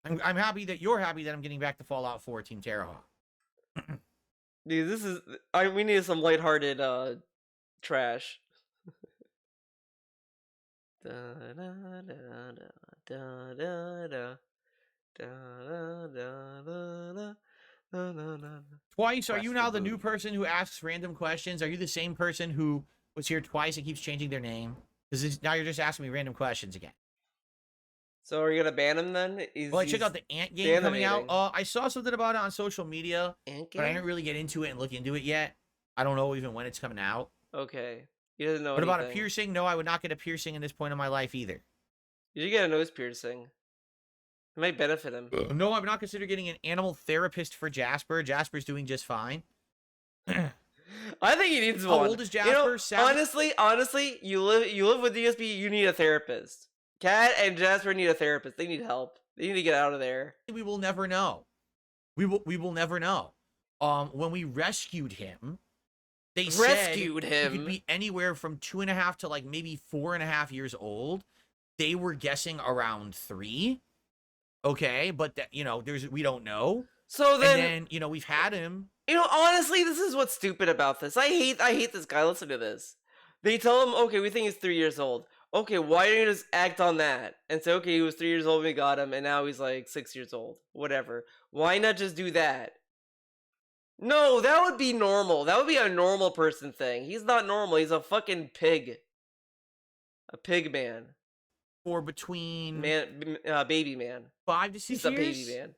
I'm happy that you're happy that I'm getting back to Fallout 4, Team Terrahawk. Dude, this is. We need some lighthearted trash. Da da da da da da da da da. Twice, are you Press now the the new booty. person who asks random questions? Are you the same person who was here twice and keeps changing their name? Because now you're just asking me random questions again. So are you gonna ban him then? Well, I checked out the Ant game coming out. animating. I saw something about it on social media, Ant but I game? didn't really get into it and look into it yet. I don't know even when it's coming out. Okay. He doesn't know What about a anything. piercing? No, I would not get a piercing in this point in my life either. You should get a nose piercing. It might benefit him. No, I would not consider getting an animal therapist for Jasper. Jasper's doing just fine. I think he needs How one. old is You know, Jasper? honestly, you live with DSP, you need a therapist. Cat and Jasper need a therapist. They need help. They need to get out of there. We will never know. We will never know. When we rescued him, they said he could be anywhere from 2.5 to like maybe 4.5 years old. They were guessing around 3. Okay, but that, we don't know. So then, and then we've had him. Honestly, this is what's stupid about this. I hate this guy. Listen to this. They tell him, okay, we think he's 3 years old. Okay, why don't you just act on that and say, okay, he was 3 years old when we got him, and now he's like 6 years old. Whatever. Why not just do that? No, that would be normal. That would be a normal person thing. He's not normal. He's a fucking pig. A pig man. Or between Baby man. 5 to 6 He's years? a baby man.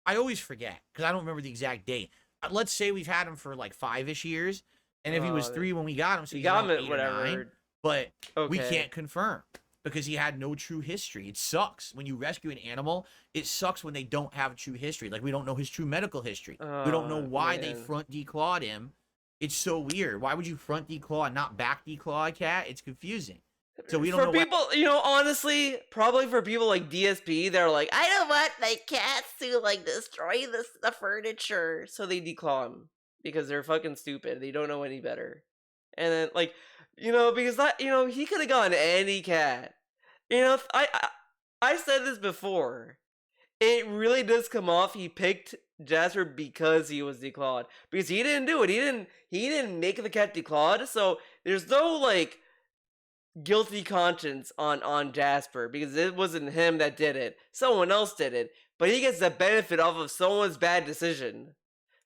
I always forget because I don't remember the exact date. Let's say we've had him for like 5-ish years, and if he was 3 when we got him, so you he's got him around at 8 or whatever. 9, but we Okay. can't confirm because he had no true history. It sucks when you rescue an animal. It sucks when they don't have a true history. Like we don't know his true medical history. We don't know why they man. front declawed him. It's so weird. Why would you front declaw and not back declaw a cat? It's confusing. So we don't know. For people, honestly, probably for people like DSP, they're like, I don't want my cats to like destroy the furniture, so they declaw them because they're fucking stupid. They don't know any better. And then like, because that, he could have gone any cat. I said this before. It really does come off. He picked Jasper because he was declawed, because he didn't do it. He didn't make the cat declawed. So there's no like guilty conscience on Jasper because it wasn't him that did it. Someone else did it, but he gets the benefit off of someone's bad decision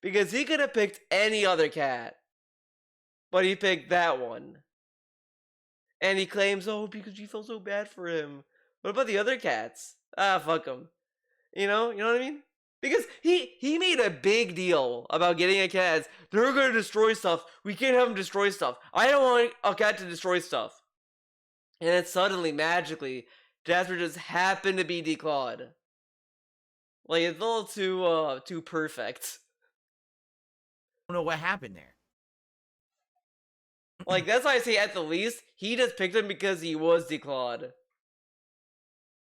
because he could have picked any other cat, but he picked that one. And he claims, because you felt so bad for him. What about the other cats? Fuck them. You know what I mean? Because he made a big deal about getting a cat. They're gonna destroy stuff. We can't have them destroy stuff. I don't want a cat to destroy stuff. And then suddenly, magically, Jasper just happened to be declawed. Like, it's a little too perfect. I don't know what happened there. Like, that's why I say at the least, he just picked him because he was declawed.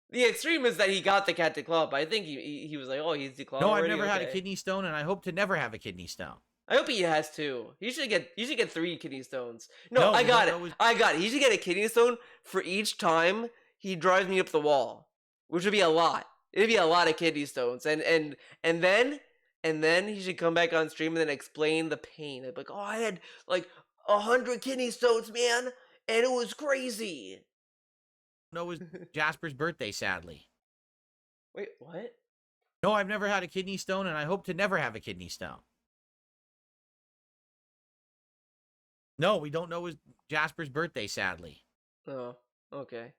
The extreme is that he got the cat declawed, but I think he was like, he's declawed. No, already? I've never had a Okay. kidney stone, and I hope to never have a kidney stone. I hope he has two. You should get 3 kidney stones. No, I got it. I got it. He should get a kidney stone for each time he drives me up the wall, which would be a lot. It'd be a lot of kidney stones, and then he should come back on stream and then explain the pain. Like, I had like 100 kidney stones, man, and it was crazy. No, it was Jasper's birthday, sadly. Wait, what? No, I've never had a kidney stone, and I hope to never have a kidney stone. No, we don't know it was Jasper's birthday, sadly. Oh, okay.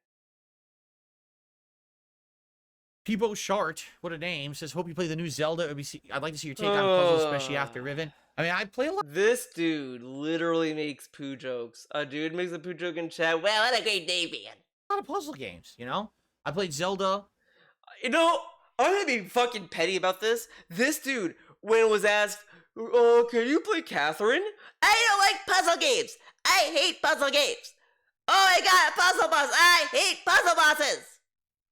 Peebo Shart, what a name, says, hope you play the new Zelda. I'd like to see your take on puzzles, especially after Riven. I mean, I play a lot. This dude literally makes poo jokes. A dude makes a poo joke in chat. Wow, what a great day, man. A lot of puzzle games, I played Zelda. I'm gonna be fucking petty about this. This dude, when it was asked, can you play Catherine? I don't like puzzle games. I hate puzzle games. Oh my god, puzzle boss. I hate puzzle bosses.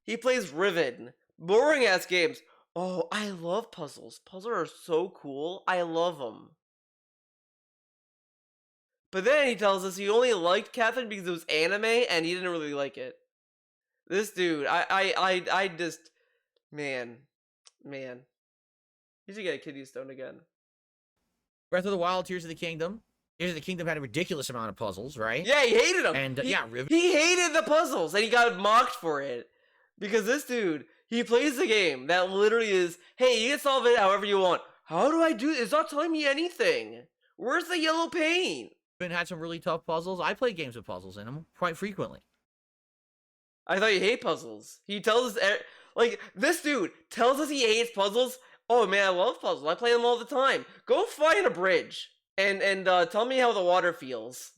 He plays Riven. Boring ass games. Oh, I love puzzles. Puzzles are so cool. I love them. But then he tells us he only liked Catherine because it was anime and he didn't really like it. This dude, I just, man. He should get a kidney stone again. Breath of the Wild, Tears of the Kingdom. Tears of the Kingdom had a ridiculous amount of puzzles, right? Yeah, he hated them. And, Riven. He hated the puzzles and he got mocked for it. Because this dude, he plays the game that literally is, hey, you can solve it however you want. How do I do it? It's not telling me anything. Where's the yellow paint? Riven had some really tough puzzles. I play games with puzzles in them quite frequently. I thought you hate puzzles. He tells us, this dude tells us he hates puzzles. Oh man, I love puzzles. I play them all the time. Go find a bridge and tell me how the water feels.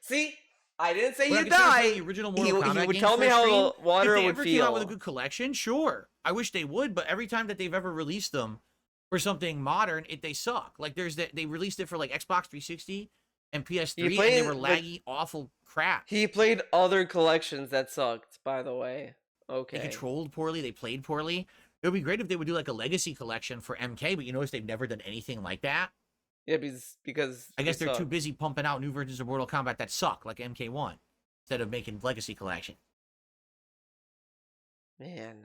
See? I didn't say Well, he'd die. The original Mortal Kombat He would games tell me for how stream. the water If they would ever feel. came out with a good collection, sure. I wish they would, but every time that they've ever released them for something modern, they suck. Like they released it for like Xbox 360 and PS3, and they were laggy, awful crap. He played other collections that sucked, by the way. Okay. They controlled poorly, they played poorly. It would be great if they would do like a legacy collection for MK, but you notice they've never done anything like that. Yeah, because I guess they they're suck. too busy pumping out new versions of Mortal Kombat that suck, like MK1, instead of making legacy collection. Man,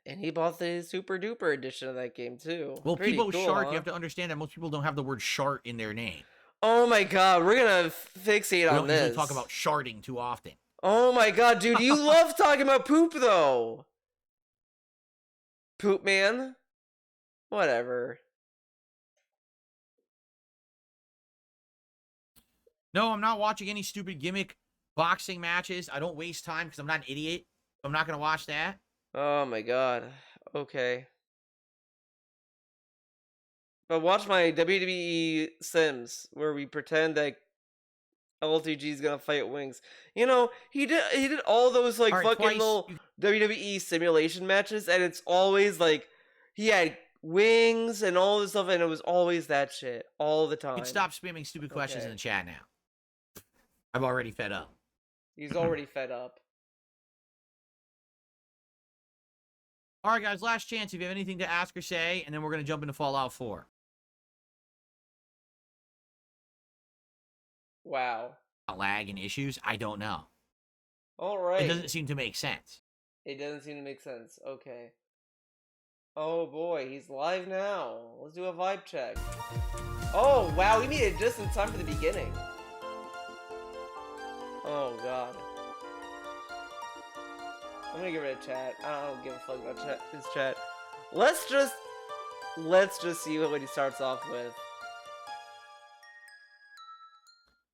and he bought the super duper edition of that game too. Well, Pretty people cool, Shark, huh? you have to understand that most people don't have the word shart in their name. Oh my god, we're gonna fixate We on don't usually this. talk about sharding too often. Oh my god, dude, you love talking about poop though. Poop man? Whatever. No, I'm not watching any stupid gimmick boxing matches. I don't waste time because I'm not an idiot. I'm not going to watch that. Oh my god. Okay. But watch my WWE Sims where we pretend that LTG is gonna fight Wings. You know, he did all those like All right, fucking twice little you- WWE simulation matches, and it's always like he had Wings and all this stuff, and it was always that shit all the You time. can stop spamming stupid questions Okay. in the chat now. I'm already fed up. He's already fed up. All right, guys, last chance if you have anything to ask or say, and then we're going to jump into Fallout 4. Wow. Lag and issues? I don't know. All right. It doesn't seem to make sense. It doesn't seem to make sense. Okay. Oh boy, he's live now. Let's do a vibe check. Oh wow, we made it just in time for the beginning. Oh god. I'm gonna get rid of chat. I don't give a fuck about chat. His chat. Let's just see what he starts off with.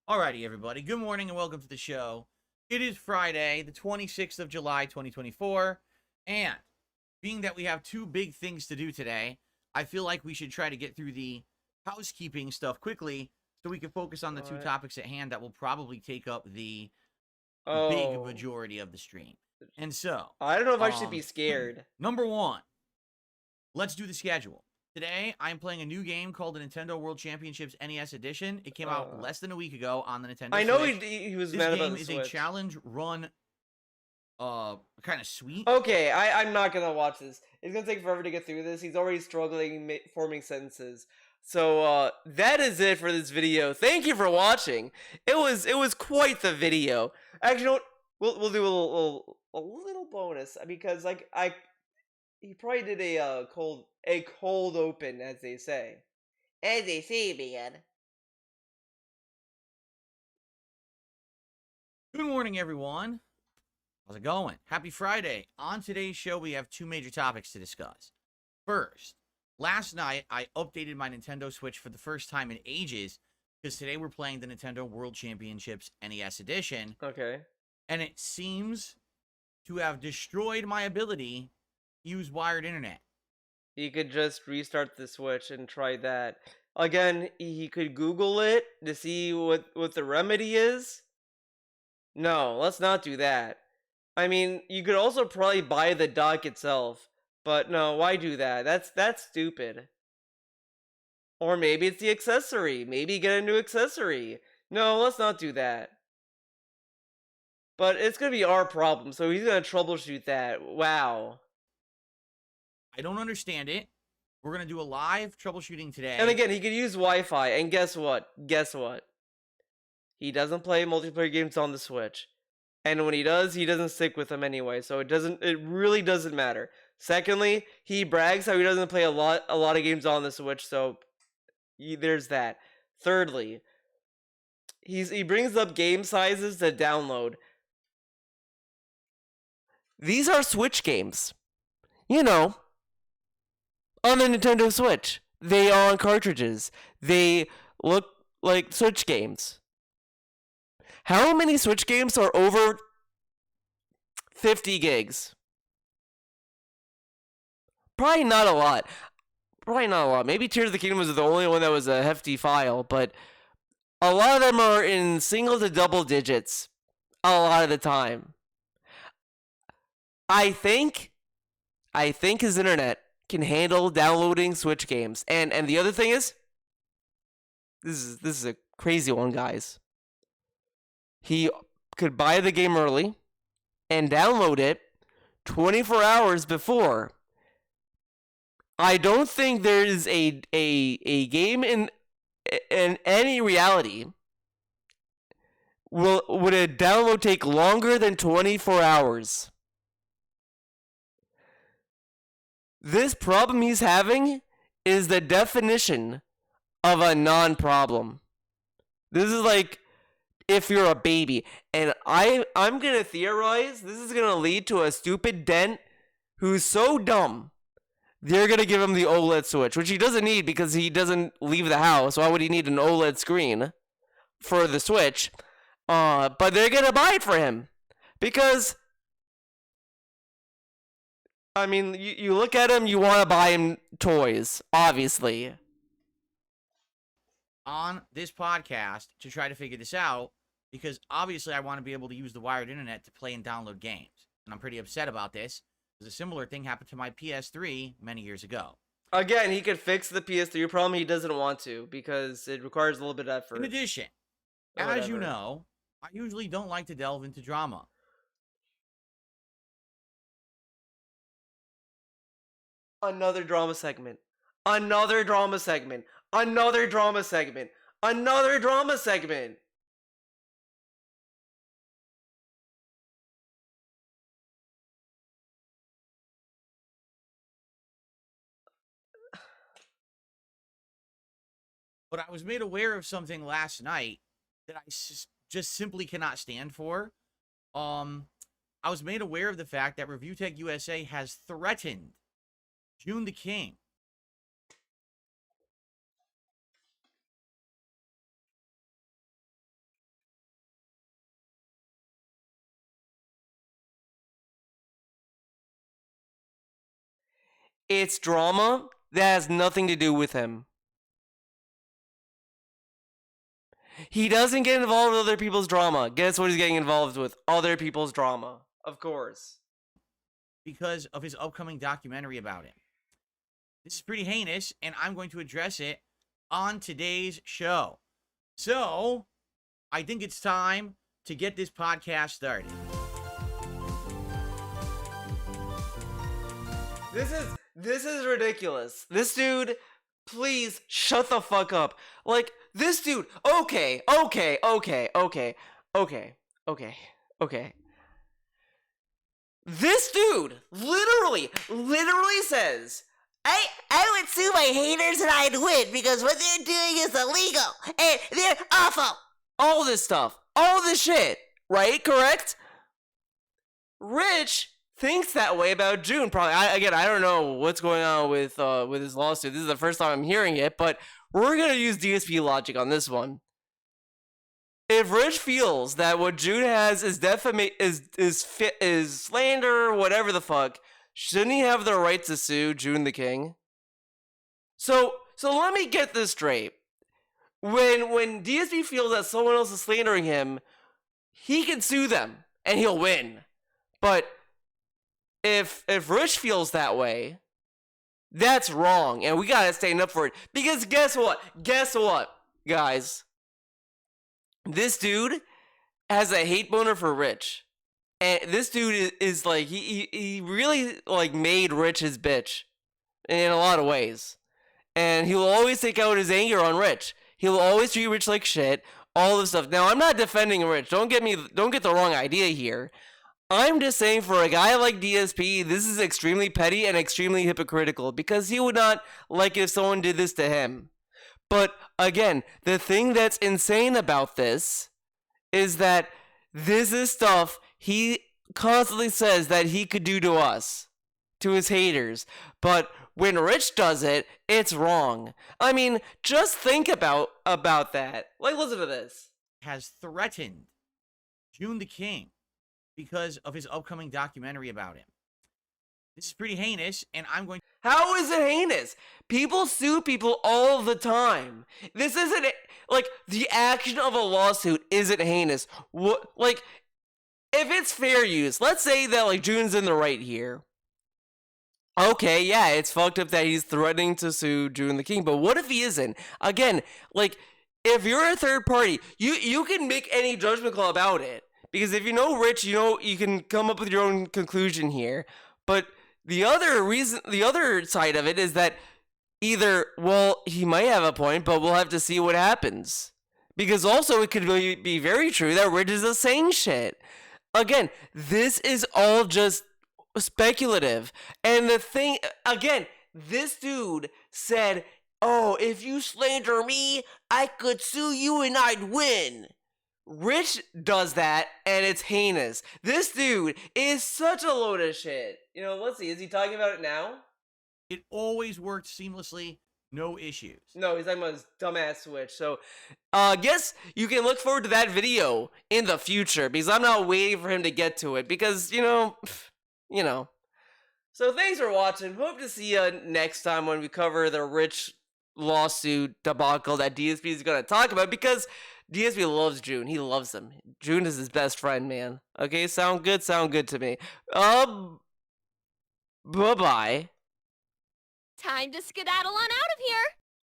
Alrighty, everybody. Good morning and welcome to the show. It is Friday, the 26th of July, 2024. And being that we have two big things to do today, I feel like we should try to get through the housekeeping stuff quickly so we can focus on the two Alright. topics at hand that will probably take up the big Oh. majority of the stream. And so, I don't know if I should be Um, scared. number one, let's do the schedule. Today, I'm playing a new game called the Nintendo World Championships NES Edition. It came out less than a week ago on the Nintendo I know Switch. he was This mad about game the is Switch. a challenge run, kind of sweet. Okay, I'm not gonna watch this. It's gonna take forever to get through this. He's already struggling forming sentences. So that is it for this video. Thank you for watching. It was quite the video. Actually, you know what? We'll do a little bonus because like he probably did a cold open, as they say. As they say, man. Good morning, everyone. How's it going? Happy Friday. On today's show, we have two major topics to discuss. First, last night, I updated my Nintendo Switch for the first time in ages because today we're playing the Nintendo World Championships NES Edition, Okay. and it seems to have destroyed my ability to use wired internet. He could just restart the Switch and try that. Again, he could Google it to see what the remedy is. No, let's not do that. I mean, you could also probably buy the dock itself, but no, why do that? That's stupid. Or maybe it's the accessory. Maybe get a new accessory. No, let's not do that. But it's gonna be our problem, so he's gonna troubleshoot that. Wow. I don't understand it. We're going to do a live troubleshooting today. And again, he could use Wi-Fi, and guess what? Guess what? He doesn't play multiplayer games on the Switch. And when he does, he doesn't stick with them anyway, so it really doesn't matter. Secondly, he brags how he doesn't play a lot of games on the Switch, so there's that. Thirdly, he brings up game sizes to download. These are Switch games. You know, on the Nintendo Switch. They are on cartridges. They look like Switch games. How many Switch games are over 50 gigs? Probably not a lot. Maybe Tears of the Kingdom was the only one that was a hefty file, but a lot of them are in single to double digits a lot of the time. I think his internet can handle downloading Switch games. And the other thing is, this is a crazy one, guys. He could buy the game early and download it 24 hours before. I don't think there is a game in any reality would a download take longer than 24 hours. This problem he's having is the definition of a non-problem. This is like if you're a baby. And I'm going to theorize this is going to lead to a stupid dent who's so dumb. They're going to give him the OLED Switch, which he doesn't need because he doesn't leave the house. Why would he need an OLED screen for the Switch, but they're gonna buy it for him because, I mean, you look at him, you want to buy him toys, obviously. On this podcast to try to figure this out, because obviously I want to be able to use the wired internet to play and download games. And I'm pretty upset about this, because a similar thing happened to my PS3 many years ago. Again, he could fix the PS3 problem. He doesn't want to because it requires a little bit of effort. In addition, as you know, I usually don't like to delve into drama. Another drama segment. Another drama segment. Another drama segment. Another drama segment. But I was made aware of something last night that I just simply cannot stand for. I was made aware of the fact that Review Tech USA has threatened June the King. It's drama that has nothing to do with him. He doesn't get involved with other people's drama. Guess what he's getting involved with? Other people's drama. Of course. Because of his upcoming documentary about him. This is pretty heinous, and I'm going to address it on today's show. So, I think it's time to get this podcast started. This is ridiculous. This dude, please shut the fuck up. Like, this dude, okay. This dude literally says, I would sue my haters and I'd win because what they're doing is illegal and they're awful. all this stuff, all this shit, right? Correct? Rich thinks that way about June. Probably. I don't know what's going on with his lawsuit. This is the first time I'm hearing it, but we're gonna use DSP logic on this one. If Rich feels that what June has is is slander, whatever the fuck, shouldn't he have the right to sue June the King? So let me get this straight. When DSP feels that someone else is slandering him, he can sue them and he'll win. But if Rich feels that way, that's wrong, and we gotta stand up for it. Because guess what? Guys? This dude has a hate boner for Rich. And this dude is like, he really like made Rich his bitch in a lot of ways. And he'll always take out his anger on Rich. He'll always treat Rich like shit, all this stuff. Now, I'm not defending Rich. Don't get the wrong idea here. I'm just saying, for a guy like DSP, this is extremely petty and extremely hypocritical, because he would not like if someone did this to him. But again, the thing that's insane about this is that this is stuff he constantly says that he could do to us, to his haters. But when Rich does it, it's wrong. I mean, just think about that. Like, listen to this. Has threatened June the King because of his upcoming documentary about him. This is pretty heinous, and I'm going to... How is it heinous? People sue people all the time. This isn't, like, the action of a lawsuit isn't heinous. What, like, if it's fair use, let's say that, like, June's in the right here. Okay, yeah, it's fucked up that he's threatening to sue June the King, but what if he isn't? Again, like, if you're a third party, you can make any judgment call about it. Because if you know Rich, you know you can come up with your own conclusion here. But the other side of it is that either, well, he might have a point, but we'll have to see what happens. Because also it could be very true that Rich is saying shit. Again, this is all just speculative. And the thing, again, this dude said, oh, if you slander me, I could sue you and I'd win. Rich does that, and it's heinous. This dude is such a load of shit. You know, let's see. Is he talking about it now? It always worked seamlessly No issues. No, he's talking about his dumbass Switch. So, guess you can look forward to that video in the future because I'm not waiting for him to get to it because, you know. So thanks for watching. Hope to see you next time when we cover the rich lawsuit debacle that DSP is going to talk about because DSP loves June. He loves him. June is his best friend, man. Okay, sound good? Sound good to me. Bye-bye. Time to skedaddle on out of here.